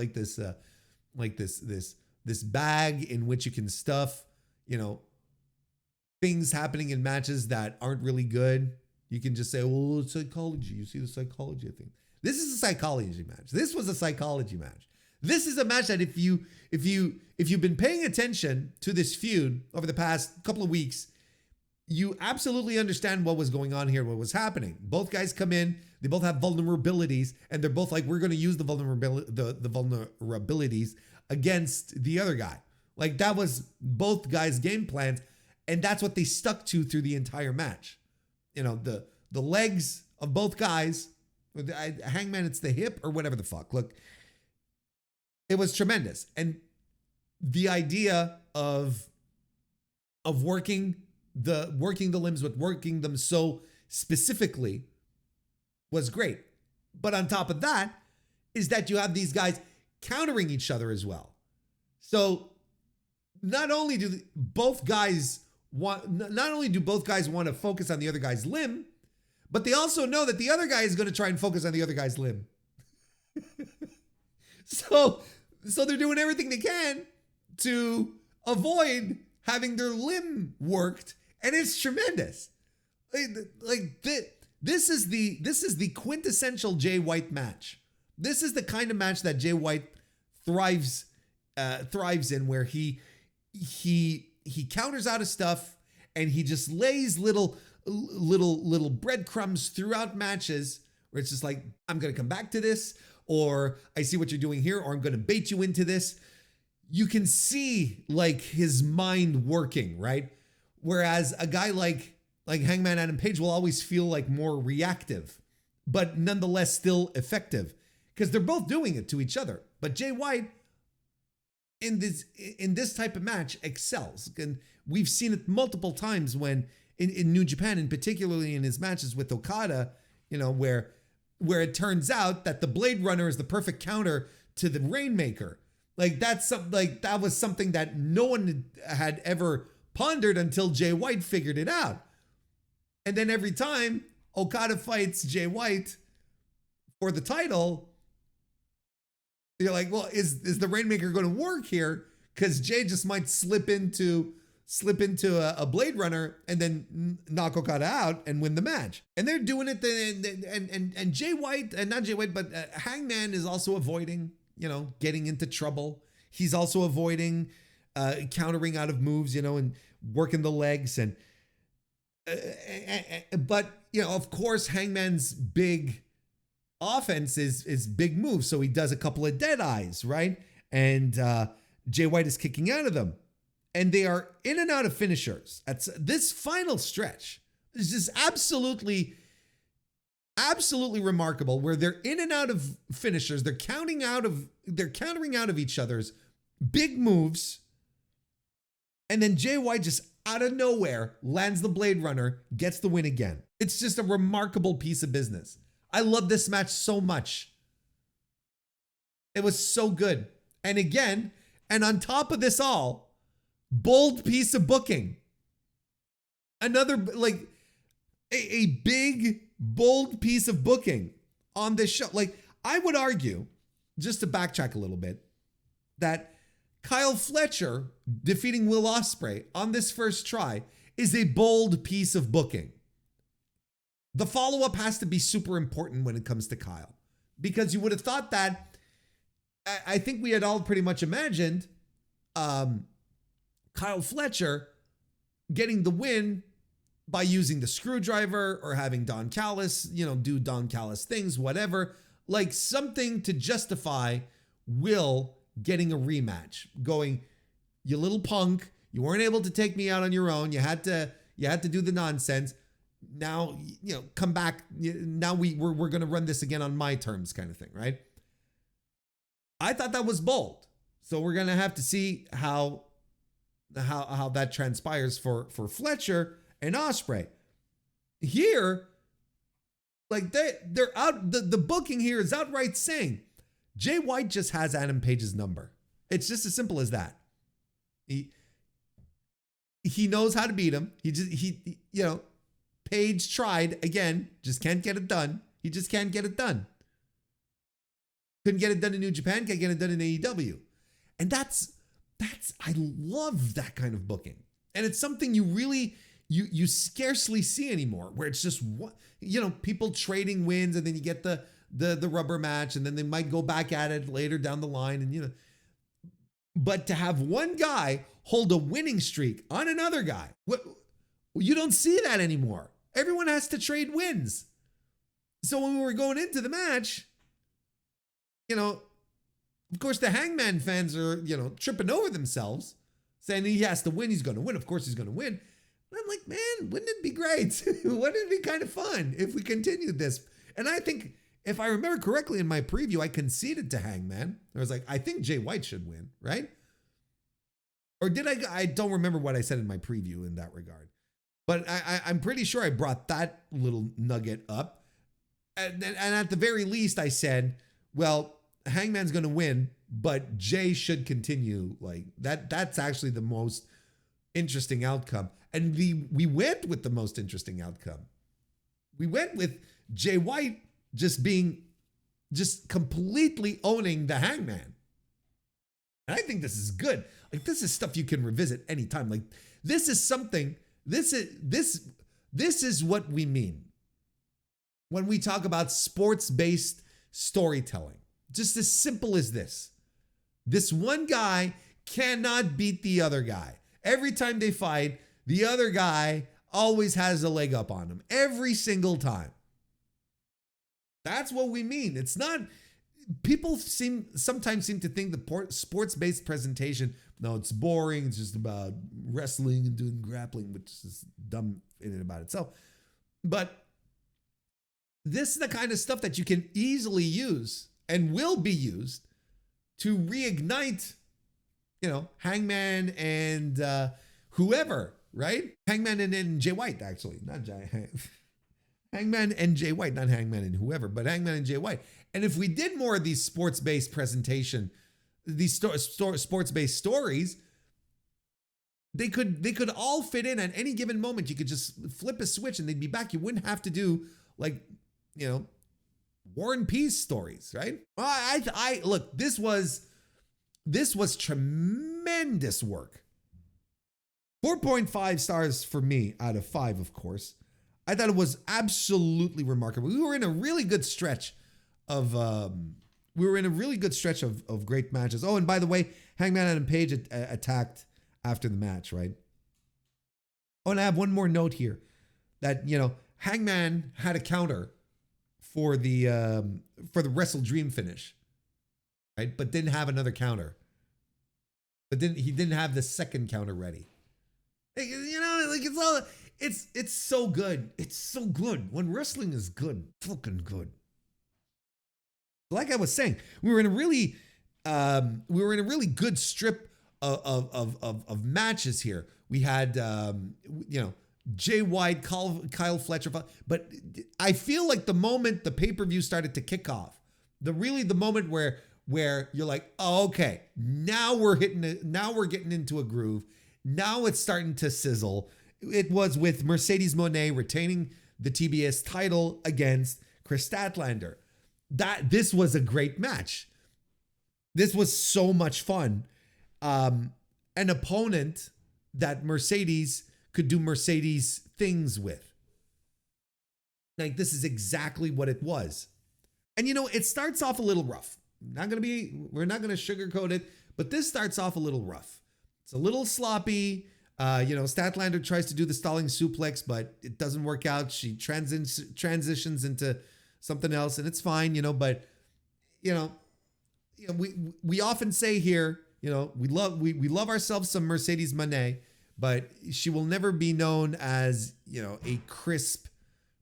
this bag in which you can stuff, things happening in matches that aren't really good. You can just say, well, it's psychology. You see the psychology of things. This is a psychology match. This was a psychology match. This is a match that if you've been paying attention to this feud over the past couple of weeks, you absolutely understand what was going on here, what was happening. Both guys come in, they both have vulnerabilities, and they're both we're going to use the vulnerabilities against the other guy. That was both guys' game plans, and that's what they stuck to through the entire match. The legs of both guys, Hangman, it's the hip or whatever the fuck. Look, it was tremendous. And the idea of working the limbs, but working them so specifically was great. But on top of that is that you have these guys countering each other as well. So not only do both guys want to focus on the other guy's limb, but they also know that the other guy is going to try and focus on the other guy's limb. So they're doing everything they can to avoid having their limb worked, and it's tremendous. This is the quintessential Jay White match. This is the kind of match that Jay White thrives in, where he counters out of stuff and he just lays little breadcrumbs throughout matches where it's just like, I'm gonna come back to this, or I see what you're doing here, or I'm gonna bait you into this. You can see like his mind working, right? Whereas a guy like Hangman Adam Page will always feel like more reactive, but nonetheless still effective, because they're both doing it to each other. But Jay White in this type of match excels, and we've seen it multiple times when in New Japan, and particularly in his matches with Okada, where it turns out that the Blade Runner is the perfect counter to the Rainmaker. That was something that no one had ever pondered until Jay White figured it out. And then every time Okada fights Jay White for the title, you're like, well, is the Rainmaker going to work here? Because Jay just might slip into a Blade Runner and then knock Okada out and win the match. And they're doing it. And Jay White, and not Jay White, but Hangman is also avoiding, getting into trouble. He's also avoiding countering out of moves, and working the legs. But of course, Hangman's big offense is big moves. So he does a couple of dead eyes, right? And Jay White is kicking out of them. And they are in and out of finishers. At this final stretch is just absolutely remarkable, where they're in and out of finishers. They're countering out of each other's big moves. And then Jay White just out of nowhere lands the Blade Runner, gets the win again. It's just a remarkable piece of business. I love this match so much. It was so good. And again, and on top of this all, bold piece of booking. Another, a big, bold piece of booking on this show. I would argue, just to backtrack a little bit, that Kyle Fletcher defeating Will Ospreay on this first try is a bold piece of booking. The follow-up has to be super important when it comes to Kyle, because you would have thought that, I think we had all pretty much imagined Kyle Fletcher getting the win by using the screwdriver or having Don Callis, do Don Callis things, whatever, like something to justify Will getting a rematch, going, you little punk, you weren't able to take me out on your own. You had to do the nonsense. Now, come back. Now we're going to run this again on my terms, kind of thing, right? I thought that was bold. So we're going to have to see how that transpires for Fletcher and Ospreay. Here, they're out, the booking here is outright saying Jay White just has Adam Page's number. It's just as simple as that. He knows how to beat him. Page tried again, just can't get it done. He just can't get it done. Couldn't get it done in New Japan, can't get it done in AEW. And that's I love that kind of booking. And it's something you really, you scarcely see anymore, where it's just, people trading wins, and then you get the rubber match, and then they might go back at it later down the line. And, but to have one guy hold a winning streak on another guy, you don't see that anymore. Everyone has to trade wins. So when we were going into the match, of course, the Hangman fans are, tripping over themselves, saying he has to win. He's going to win. Of course, he's going to win. And I'm like, man, wouldn't it be great? Wouldn't it be kind of fun if we continued this? And I think, if I remember correctly in my preview, I conceded to Hangman. I was like, I think Jay White should win, right? Or did I? I don't remember what I said in my preview in that regard. But I'm pretty sure I brought that little nugget up. And at the very least, I said, well, Hangman's going to win but Jay should continue like that. That's actually the most interesting outcome. And we went with the most interesting outcome. We went with Jay White just completely owning the Hangman. And I think this is good. Like, this is stuff you can revisit anytime. Like, this is something, this is what we mean when we talk about sports-based storytelling. Just as simple as this. This one guy cannot beat the other guy. Every time they fight, the other guy always has a leg up on him. Every single time. That's what we mean. It's not, people sometimes seem to think the sports-based presentation, no, it's boring. It's just about wrestling and doing grappling, which is dumb in and about itself. But this is the kind of stuff that you can easily use and will be used to reignite, Hangman and whoever, right? Hangman and Jay White, actually, not Hangman and Jay White, not Hangman and whoever, but Hangman and Jay White. And if we did more of these sports-based presentation, these sports-based stories, they could all fit in at any given moment. You could just flip a switch and they'd be back. You wouldn't have to do War and Peace stories, right? I look, this was tremendous work. 4.5 stars for me out of 5, of course. I thought it was absolutely remarkable. We were in a really good stretch of great matches. Oh, and by the way, Hangman and Page attacked after the match, right? Oh, and I have one more note here that, Hangman had a counter for the Wrestle Dream finish, right? But didn't have another counter. He didn't have the second counter ready. It's so good. It's so good. When wrestling is good, fucking good. Like I was saying, we were in a really good strip of matches here. We had Jay White, Kyle Fletcher, but I feel like the moment the pay-per-view started to kick off, the moment where you're like, oh, okay, now we're getting into a groove. Now it's starting to sizzle. It was with Mercedes Moné retaining the TBS title against Chris Statlander. This was a great match. This was so much fun. An opponent that Mercedes could do Mercedes things with. Like, this is exactly what it was. And it starts off a little rough. We're not gonna sugarcoat it, but this starts off a little rough. It's a little sloppy. Statlander tries to do the stalling suplex, but it doesn't work out. She transitions into something else, and it's fine, but we often say here, we love ourselves some Mercedes Moné, but she will never be known as, a crisp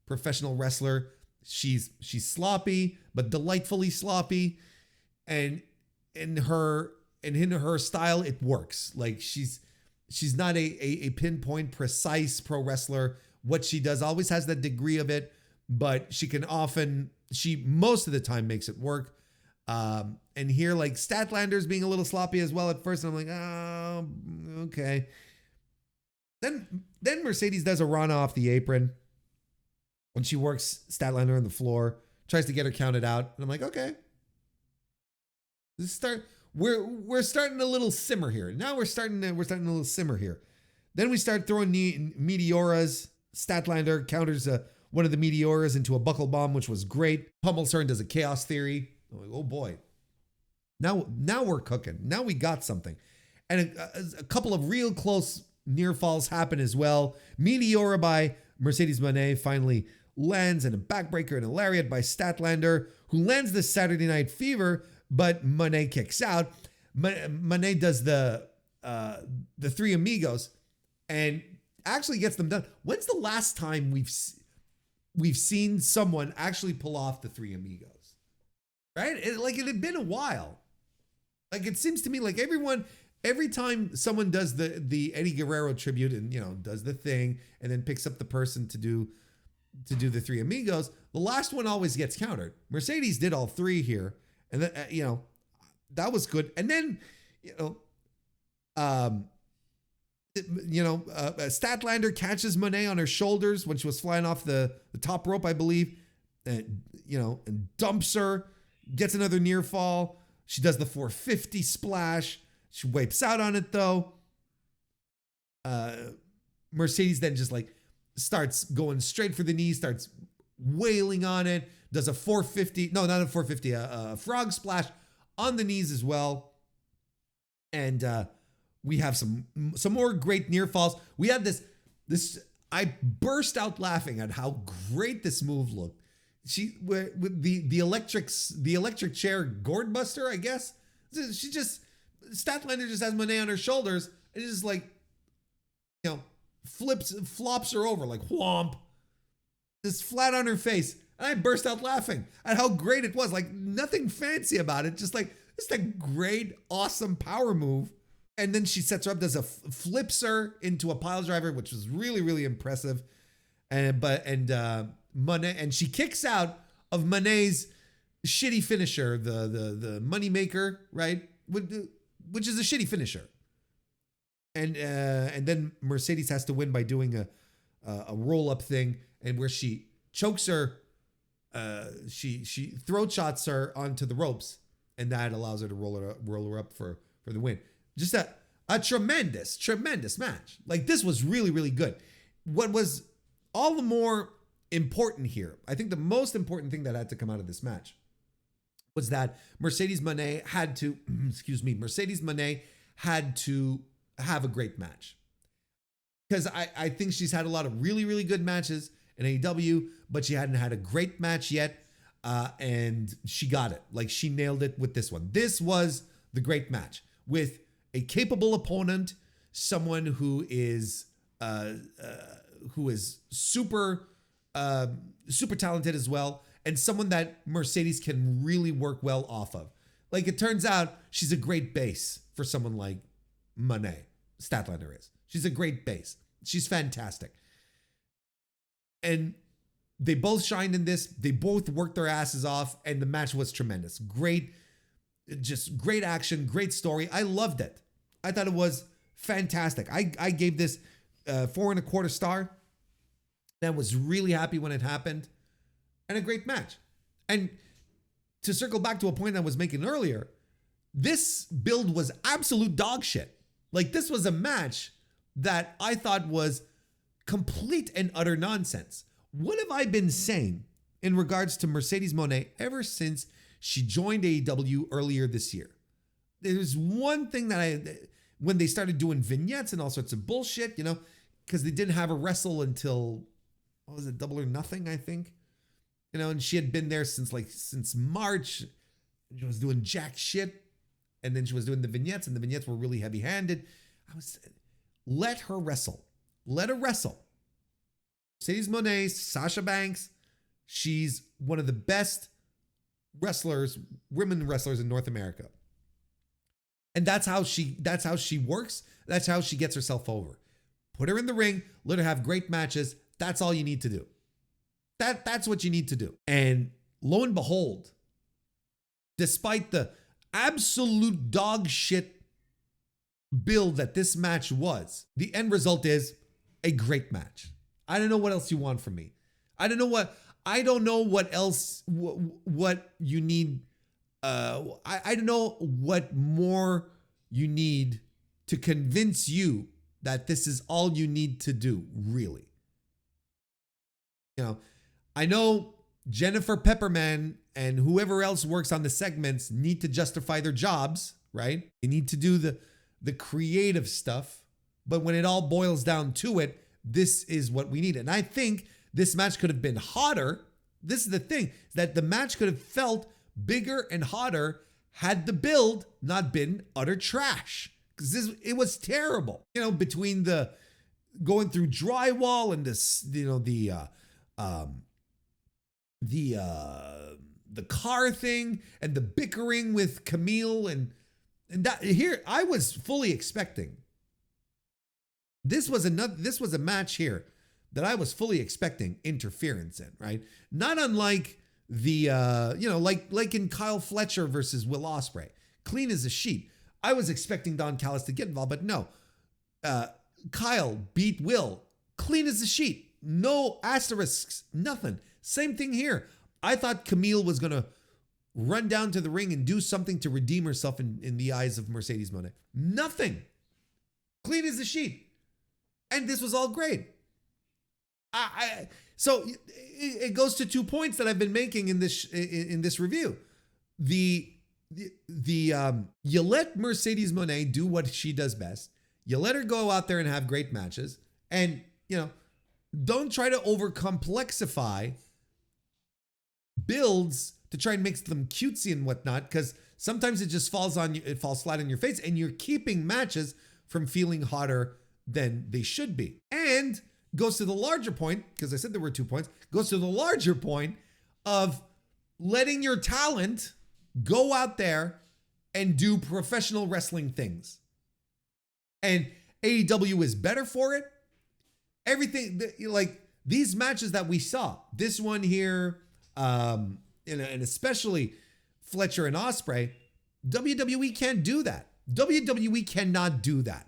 professional wrestler. She's sloppy, but delightfully sloppy, and in her style, it works. Like, she's not a pinpoint precise pro wrestler. What she does always has that degree of it, but she most of the time makes it work. And here, like, Statlander's being a little sloppy as well at first, and I'm like, oh, okay. Then Mercedes does a run off the apron when she works Statlander on the floor, tries to get her counted out, and I'm like, okay. We're starting a little simmer here. Now we're starting a little simmer here. Then we start throwing Meteoras. Statlander counters one of the Meteoras into a buckle bomb, which was great. Pummels her and does a chaos theory. I'm like, oh boy. Now we're cooking. Now we got something. And a couple of real close near falls happen as well. Meteora by Mercedes Moné finally lands, and a backbreaker and a lariat by Statlander, who lands the Saturday Night Fever, but Moné kicks out. Moné does the Three Amigos and actually gets them done. When's the last time we've seen someone actually pull off the Three Amigos? Right? It had been a while. Like, it seems to me like every time someone does the Eddie Guerrero tribute and does the thing and then picks up the person to do the Three Amigos, the last one always gets countered. Mercedes did all three here, and then that was good. And then, you know, Statlander catches Monet on her shoulders when she was flying off the top rope, I believe, and dumps her, gets another near fall. She does the 450 splash. She wipes out on it though. Mercedes then just like starts going straight for the knee, starts wailing on it, does a 450, no, not a 450, a frog splash on the knees as well. And we have some more great near falls. We had this, I burst out laughing at how great this move looked. She with the electric chair gourd buster, I guess. She just, Statlander just has Monet on her shoulders and just like, flops her over like whomp, just flat on her face. And I burst out laughing at how great it was. Like nothing fancy about it, just a great, awesome power move. And then she sets her up, does a flips her into a pile driver, which was really, really impressive. Monet, and she kicks out of Monet's shitty finisher, the money maker, right? Which is a shitty finisher. And then Mercedes has to win by doing a roll up thing, and where she chokes her, she throat shots her onto the ropes, and that allows her to roll her up for the win. Just a tremendous match. Like this was really, really good. What was all the more important here, I think the most important thing that had to come out of this match was that Mercedes Monet had to have a great match. Because I think she's had a lot of really, really good matches in AEW, but she hadn't had a great match yet. And she got it. Like she nailed it with this one. This was the great match with a capable opponent, someone who is super talented as well, and someone that Mercedes can really work well off of. Like it turns out she's a great base for someone like Monet. Statlander is. She's a great base. She's fantastic. And they both shined in this. They both worked their asses off, and the match was tremendous. Great action, great story. I loved it. I thought it was fantastic. I gave this 4.25 stars. That was really happy when it happened, and a great match. And to circle back to a point I was making earlier, this build was absolute dog shit. Like this was a match that I thought was complete and utter nonsense. What have I been saying in regards to Mercedes Monet ever since she joined AEW earlier this year? There's one thing that when they started doing vignettes and all sorts of bullshit, because they didn't have a wrestle until, what was it, Double or Nothing, I think. And she had been there since March. She was doing jack shit. And then she was doing the vignettes, and the vignettes were really heavy-handed. Let her wrestle. Let her wrestle. Mercedes Monet, Sasha Banks, she's one of the best wrestlers, women wrestlers in North America. And that's how she works. That's how she gets herself over. Put her in the ring, let her have great matches. That's all you need to do. That's what you need to do. And lo and behold, despite the absolute dog shit build that this match was, the end result is a great match. I don't know what else you want from me. I don't know what else, what you need. I don't know what more you need to convince you that this is all you need to do, really. I know Jennifer Pepperman and whoever else works on the segments need to justify their jobs, right? They need to do the creative stuff. But when it all boils down to it, this is what we need. And I think this match could have been hotter. This is the thing, that the match could have felt bigger and hotter had the build not been utter trash. Because it was terrible. Between the going through drywall and this, the car thing and the bickering with Camille and that here, I was fully expecting. This was a match here that I was fully expecting interference in, right? Not unlike the like in Kyle Fletcher versus Will Ospreay. clean as a sheet. I was expecting Don Callis to get involved, but no. Kyle beat Will, clean as a sheet. No asterisks, nothing. Same thing here. I thought Camille was going to run down to the ring and do something to redeem herself in the eyes of Mercedes Moné. Nothing. Clean as a sheet. And this was all great. So it goes to 2 points that I've been making in this review. You let Mercedes Moné do what she does best. You let her go out there and have great matches, and don't try to overcomplexify builds to try and make them cutesy and whatnot, because sometimes it just falls on you. It falls flat on your face, and you're keeping matches from feeling hotter than they should be. And goes to the larger point, because I said there were 2 points, goes to the larger point of letting your talent go out there and do professional wrestling things. And AEW is better for it. Everything, like these matches that we saw, this one here, and especially Fletcher and Ospreay, WWE can't do that. WWE cannot do that.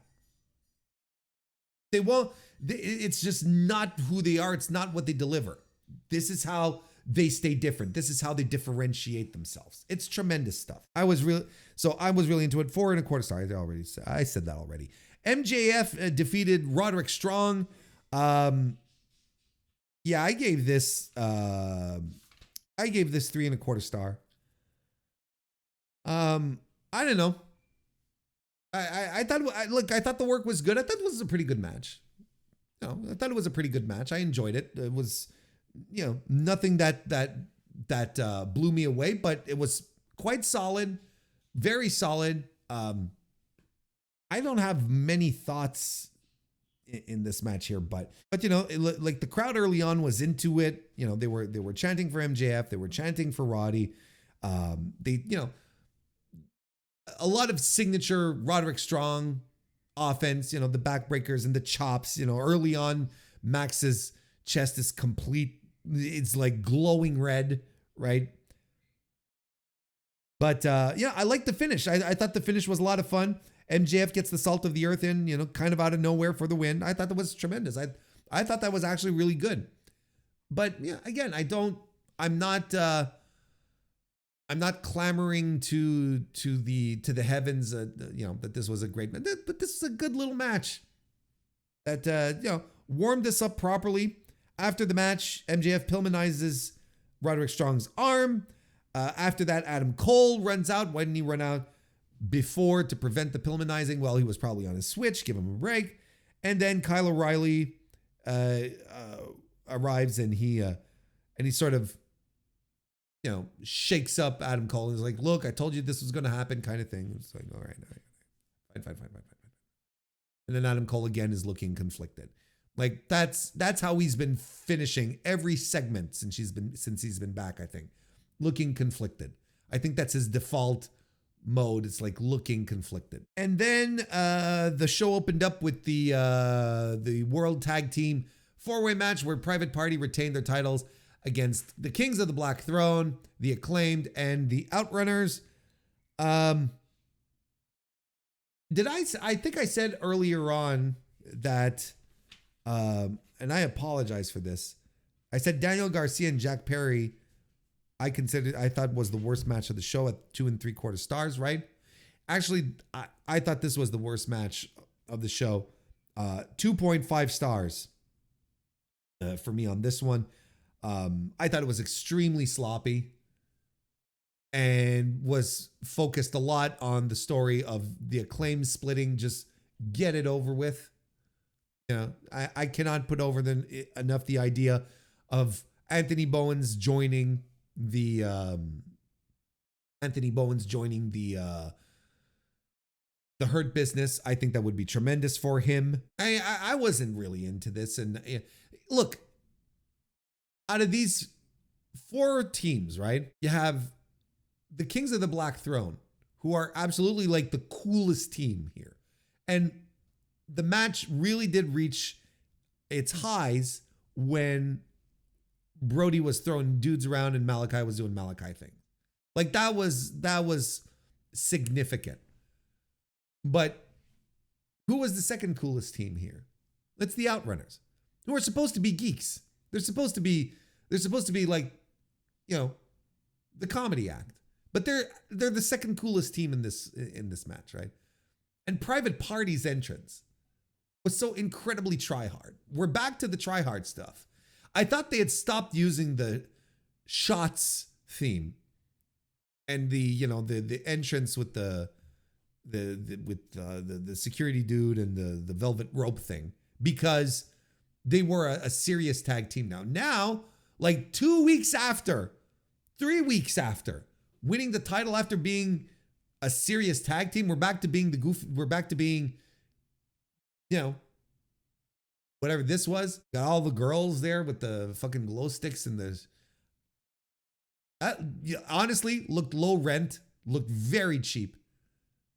They won't. It's just not who they are. It's not what they deliver. This is how they stay different. This is how they differentiate themselves. It's tremendous stuff. I was really into it. 4 1/4 stars. I said that already. MJF defeated Roderick Strong. Yeah, I gave this 3 1/4 star. I don't know. I thought the work was good. I thought it was a pretty good match. I thought it was a pretty good match. I enjoyed it. It was, nothing that blew me away, but it was quite solid, very solid. I don't have many thoughts in this match here, but like the crowd early on was into it. They were chanting for MJF. They were chanting for Roddy. A lot of signature Roderick Strong offense, the backbreakers and the chops. Early on, Max's chest is complete. It's like glowing red, right? But I like the finish. I thought the finish was a lot of fun. MJF gets the salt of the earth in, kind of out of nowhere for the win. I thought that was tremendous. I thought that was actually really good. But yeah, again, I'm not clamoring to the heavens, that this was a great match, but this is a good little match that, warmed this up properly. After the match, MJF Pillmanizes Roderick Strong's arm. After that, Adam Cole runs out. Why didn't he run out before to prevent the Pillmanizing? Well, he was probably on his switch. Give him a break. And then Kyle O'Reilly arrives, and he sort of, shakes up Adam Cole and is like, look, I told you this was going to happen, kind of thing. It's like, all right. Fine. And then Adam Cole again is looking conflicted. Like that's how he's been finishing every segment since he's been back, I think. Looking conflicted. I think that's his default mode. It's like looking conflicted. And then the show opened up with the World Tag Team 4-way match where Private Party retained their titles against the Kings of the Black Throne, the Acclaimed, and the Outrunners. I think I said earlier on that, and I apologize for this. I said Daniel Garcia and Jack Perry, I thought was the worst match of the show at 2 3/4 stars, right? Actually, I thought this was the worst match of the show. 2.5 stars for me on this one. I thought it was extremely sloppy and was focused a lot on the story of the Acclaim splitting. Just get it over with. I cannot put over enough the idea of Anthony Bowens joining the Hurt Business. I think that would be tremendous for him. I wasn't really into this, and look. Out of these 4 teams, right? You have the Kings of the Black Throne, who are absolutely like the coolest team here. And the match really did reach its highs when Brody was throwing dudes around and Malachi was doing Malachi thing. Like that was significant. But who was the second coolest team here? It's the Outrunners, who are supposed to be geeks. They're supposed to be like, you know, the comedy act. But they're the second coolest team in this match, right? And Private Party's entrance was so incredibly try-hard. We're back to the try-hard stuff. I thought they had stopped using the shots theme and the entrance with the security dude and the velvet rope thing, because they were a serious tag team now. Now, like 2 weeks after, 3 weeks after winning the title after being a serious tag team, we're back to being the goofy. We're back to being, you know, whatever this was. Got all the girls there with the fucking glow sticks and the. Honestly, looked low rent. Looked very cheap.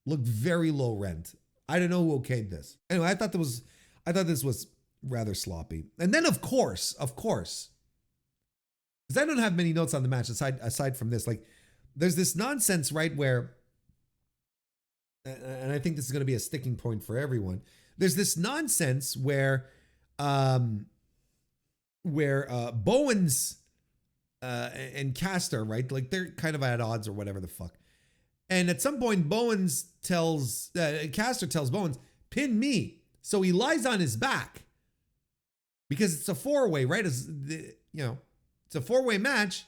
Looked very low rent. I don't know who okayed this. Anyway, I thought this was rather sloppy. And then of course, because I don't have many notes on the match aside from this. Like, there's this nonsense, right, where, and I think this is going to be a sticking point for everyone. There's this nonsense where Bowens and Caster, right, like they're kind of at odds or whatever the fuck. And at some point, Caster tells Bowens, "Pin me." So he lies on his back because it's a four-way, right? It's a four-way match.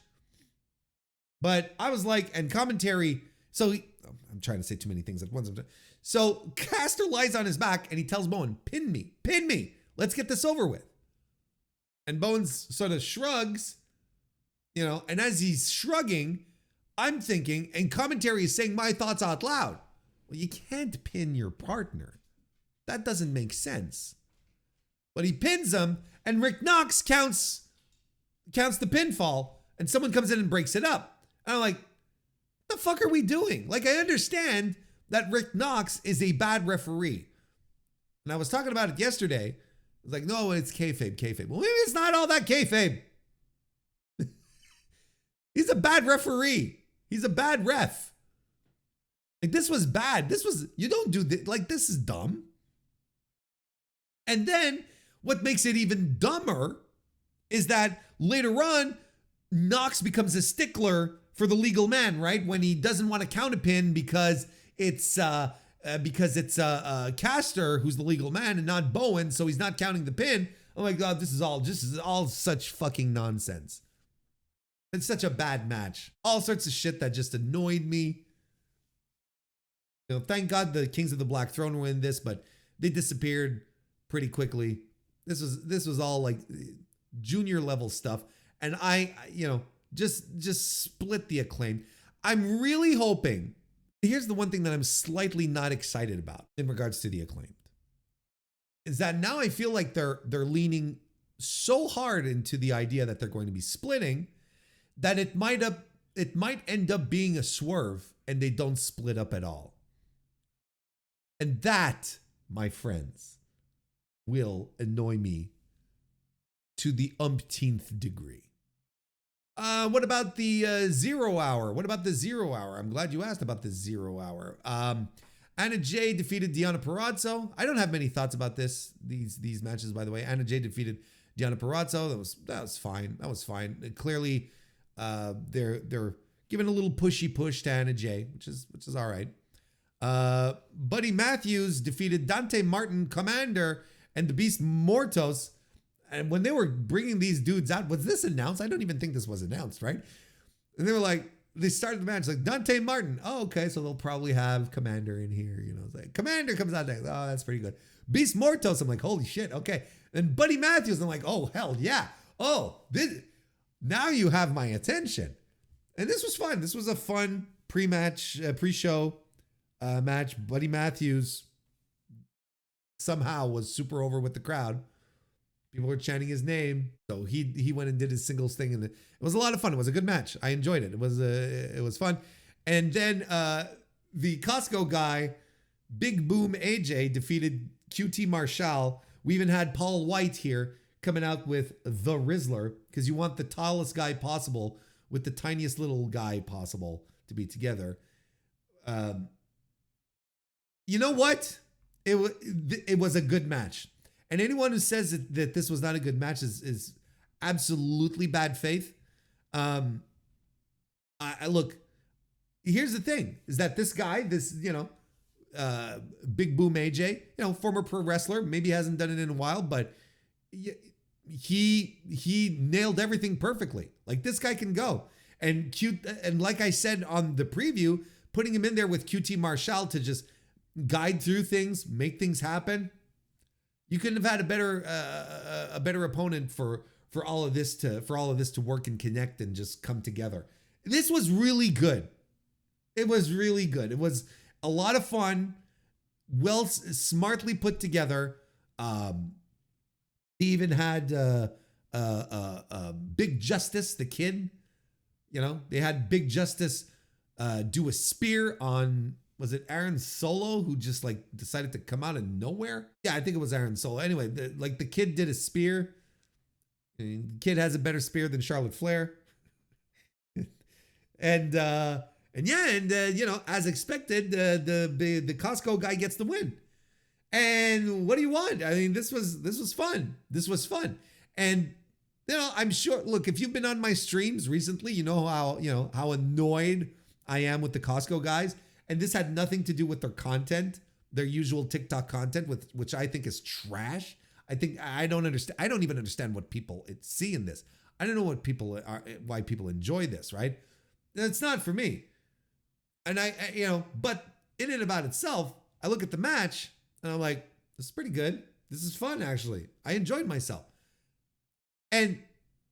But I was like, and commentary. I'm trying to say too many things at once. So Caster lies on his back and he tells Bowen, "Pin me, pin me. Let's get this over with." And Bowens sort of shrugs, and as he's shrugging, I'm thinking, and commentary is saying my thoughts out loud. Well, you can't pin your partner. That doesn't make sense. But he pins him, and Rick Knox counts the pinfall, and someone comes in and breaks it up. And I'm like, what the fuck are we doing? Like, I understand that Rick Knox is a bad referee. And I was talking about it yesterday. I was like, no, it's kayfabe. Well, maybe it's not all that kayfabe. He's a bad referee. He's a bad ref. Like, this was bad. You don't do this. Like, this is dumb. And then what makes it even dumber is that later on, Knox becomes a stickler for the legal man, right? When he doesn't want to count a pin because it's Caster who's the legal man and not Bowen, so he's not counting the pin. Oh my God, this is all such fucking nonsense. It's such a bad match. All sorts of shit that just annoyed me. Thank God the Kings of the Black Throne were in this, but they disappeared pretty quickly. This was all like junior level stuff. And I just split the Acclaim. I'm really hoping. Here's the one thing that I'm slightly not excited about in regards to the Acclaimed. Is that now I feel like they're leaning so hard into the idea that they're going to be splitting that it might end up being a swerve and they don't split up at all. And that, my friends, will annoy me to the umpteenth degree. What about the 0 hour? What about the 0 hour? I'm glad you asked about the 0 hour. Anna Jay defeated Deonna Purrazzo. I don't have many thoughts about these matches, by the way. Anna Jay defeated Deonna Purrazzo. That was fine. That was fine. Clearly, they're giving a little pushy push to Anna Jay, which is all right. Buddy Matthews defeated Dante Martin, Commander, and the Beast Mortos. And when they were bringing these dudes out, was this announced? I don't even think this was announced, right? And they were like, they started the match like Dante Martin. Oh, okay, so they'll probably have Commander in here. It's like Commander comes out next. Oh, that's pretty good. Beast Mortos. I'm like, holy shit, okay. And Buddy Matthews. I'm like, oh hell yeah. Oh, now you have my attention. And this was fun. This was a fun pre-show match. Buddy Matthews somehow was super over with the crowd. People were chanting his name, so he went and did his singles thing, and it was a lot of fun. It was a good match. I enjoyed it. It was fun. And then the Costco guy, Big Boom AJ, defeated QT Marshall. We even had Paul White here coming out with the Rizzler, because you want the tallest guy possible with the tiniest little guy possible to be together. Um, you know what? It was a good match. And anyone who says that this was not a good match is absolutely bad faith. I look, here's the thing, is that this guy, Big Boom AJ, former pro wrestler, maybe hasn't done it in a while, but he nailed everything perfectly. Like, this guy can go. And like I said on the preview, putting him in there with QT Marshall to just guide through things, make things happen. You couldn't have had a better opponent for all of this to work and connect and just come together. This was really good. It was really good. It was a lot of fun, smartly put together. He even had Big Justice, the kid. They had Big Justice do a spear on, was it Aaron Solo, who just like decided to come out of nowhere? Yeah, I think it was Aaron Solo. Anyway, the kid did a spear. The kid has a better spear than Charlotte Flair. and as expected, the Costco guy gets the win. And what do you want? I mean, this was fun. This was fun. And I'm sure, look, if you've been on my streams recently, you know how annoyed I am with the Costco guys. And this had nothing to do with their content, their usual TikTok content, which I think is trash. I don't understand. I don't even understand what people see in this. I don't know why people enjoy this, right? It's not for me. And but in and about itself, I look at the match and I'm like, this is pretty good. This is fun, actually. I enjoyed myself. And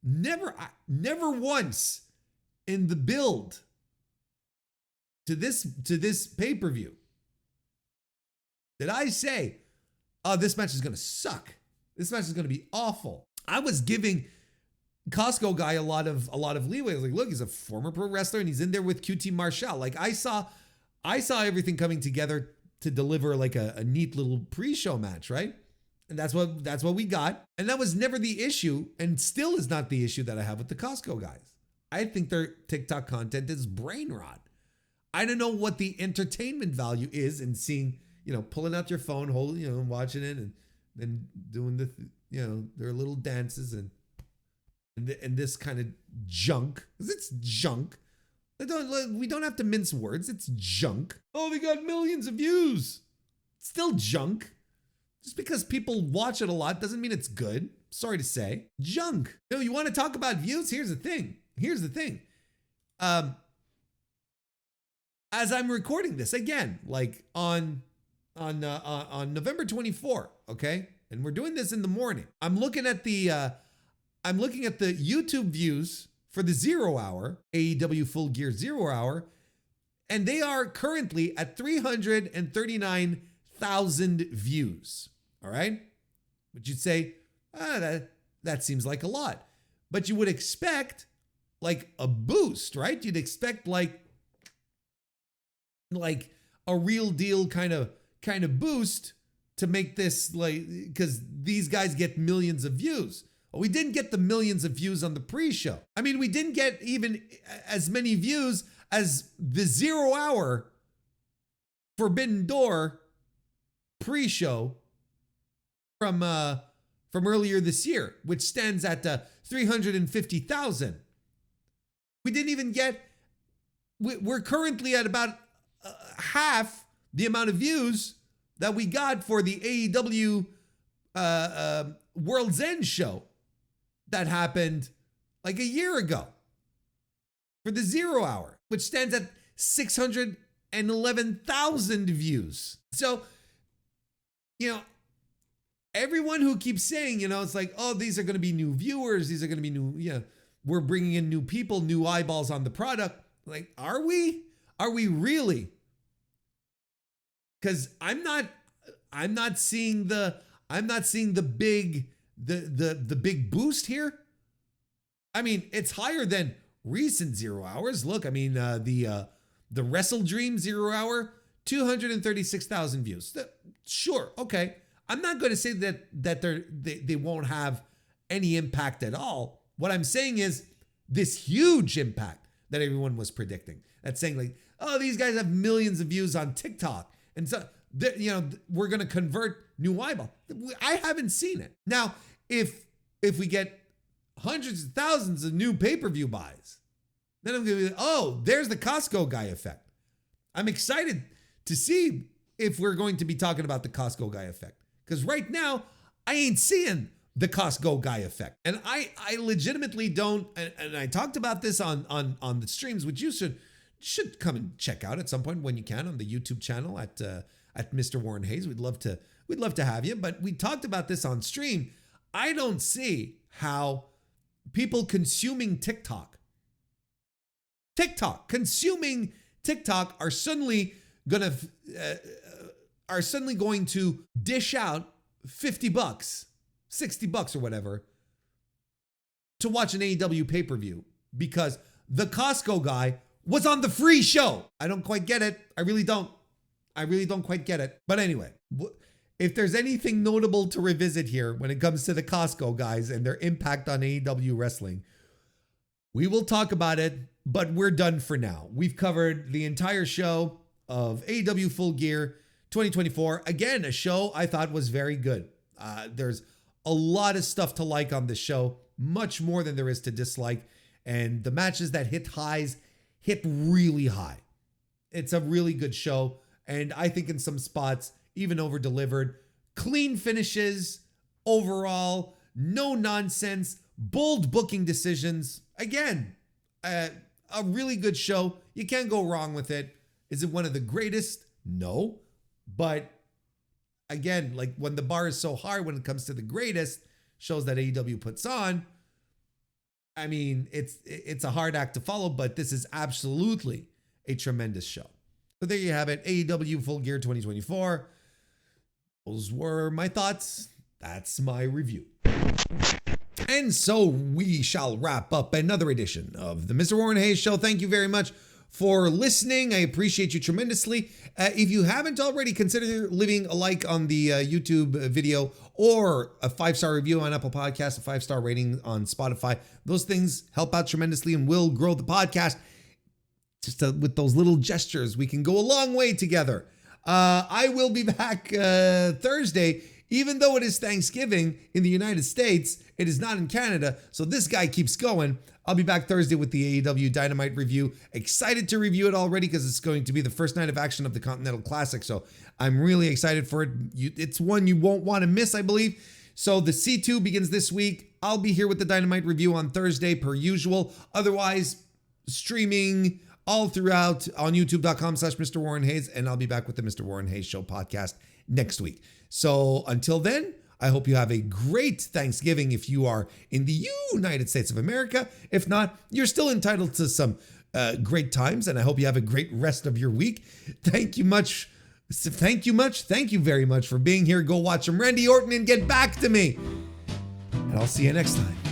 never once in the build to this pay-per-view did I say, oh, this match is going to suck. This match is going to be awful. I was giving Costco guy a lot of leeway. I was like, look, he's a former pro wrestler and he's in there with QT Marshall. Like, I saw everything coming together to deliver like a neat little pre-show match, right? And that's what we got. And that was never the issue, and still is not the issue that I have with the Costco guys. I think their TikTok content is brain rot. I don't know what the entertainment value is in seeing, pulling out your phone, holding, watching it, and then doing their little dances and this kind of junk. 'Cause it's junk. We don't have to mince words. It's junk. Oh, they got millions of views. Still junk. Just because people watch it a lot doesn't mean it's good. Sorry to say. Junk. You want to talk about views? Here's the thing. As I'm recording this again, like on November 24, okay? And we're doing this in the morning. I'm looking at the YouTube views for the 0 hour, AEW Full Gear 0 hour, and they are currently at 339,000 views. All right? But you'd say, that seems like a lot. But you would expect like a boost, right? You'd expect like a real deal kind of boost to make this, like, because these guys get millions of views. Well, we didn't get the millions of views on the pre-show. I mean, we didn't get even as many views as the 0 hour Forbidden Door pre-show from earlier this year, which stands at 350,000. We didn't even get. We're currently at about half the amount of views that we got for the AEW World's End show that happened like a year ago for the 0 hour, which stands at 611,000 views. So, everyone who keeps saying, it's like, oh, these are going to be new viewers. These are going to be new, we're bringing in new people, new eyeballs on the product. Like, are we? Are we really? Because I'm not seeing the big boost here. I mean, it's higher than recent 0 hours. Look, I mean, the Wrestle Dream 0 hour, 236,000 views. Sure, okay. I'm not going to say that they won't have any impact at all. What I'm saying is this huge impact, that everyone was predicting. That's saying like, oh, these guys have millions of views on TikTok. And so, we're going to convert new eyeball. I haven't seen it. Now, if we get hundreds of thousands of new pay-per-view buys, then I'm going to be like, oh, there's the Costco guy effect. I'm excited to see if we're going to be talking about the Costco guy effect. Because right now, I ain't seeing the Costco guy effect. And I legitimately don't, and I talked about this on the streams, which you should come and check out at some point when you can on the YouTube channel at MrWarrenHayes. We'd love to have you. But we talked about this on stream. I don't see how people consuming consuming TikTok are suddenly going to dish out $50, $60 or whatever to watch an AEW pay-per-view because the Costco guy was on the free show. I don't quite get it. I really don't quite get it. But anyway, if there's anything notable to revisit here when it comes to the Costco guys and their impact on AEW wrestling, we will talk about it, but we're done for now. We've covered the entire show of AEW Full Gear 2024. Again, a show I thought was very good. There's a lot of stuff to like on this show, much more than there is to dislike. And the matches that hit highs hit really high. It's a really good show. And I think in some spots, even over-delivered. Clean finishes overall, no nonsense, bold booking decisions. Again, a really good show. You can't go wrong with it. Is it one of the greatest? No. But again, like when the bar is so high when it comes to the greatest shows that AEW puts on, I mean, it's a hard act to follow, but this is absolutely a tremendous show. So there you have it, AEW Full Gear 2024. Those were my thoughts. That's my review. And so we shall wrap up another edition of the Mr. Warren Hayes Show. Thank you very much for listening. I appreciate you tremendously. If you haven't already, consider leaving a like on the YouTube video or a 5-star review on Apple Podcasts, a 5-star rating on Spotify. Those things help out tremendously and will grow the podcast. Just with those little gestures, we can go a long way together. I will be back Thursday. Even though it is Thanksgiving in the United States, it is not in Canada. So this guy keeps going. I'll be back Thursday with the AEW Dynamite review. Excited to review it already because it's going to be the first night of action of the Continental Classic. So I'm really excited for it. It's one you won't want to miss, I believe. So the C2 begins this week. I'll be here with the Dynamite review on Thursday per usual. Otherwise, streaming all throughout on youtube.com/MrWarrenHayes. And I'll be back with the Mr. Warren Hayes Show podcast next week. So until then, I hope you have a great Thanksgiving if you are in the United States of America. If not, you're still entitled to some great times, and I hope you have a great rest of your week. Thank you very much for being here. Go watch some Randy Orton and get back to me. And I'll see you next time.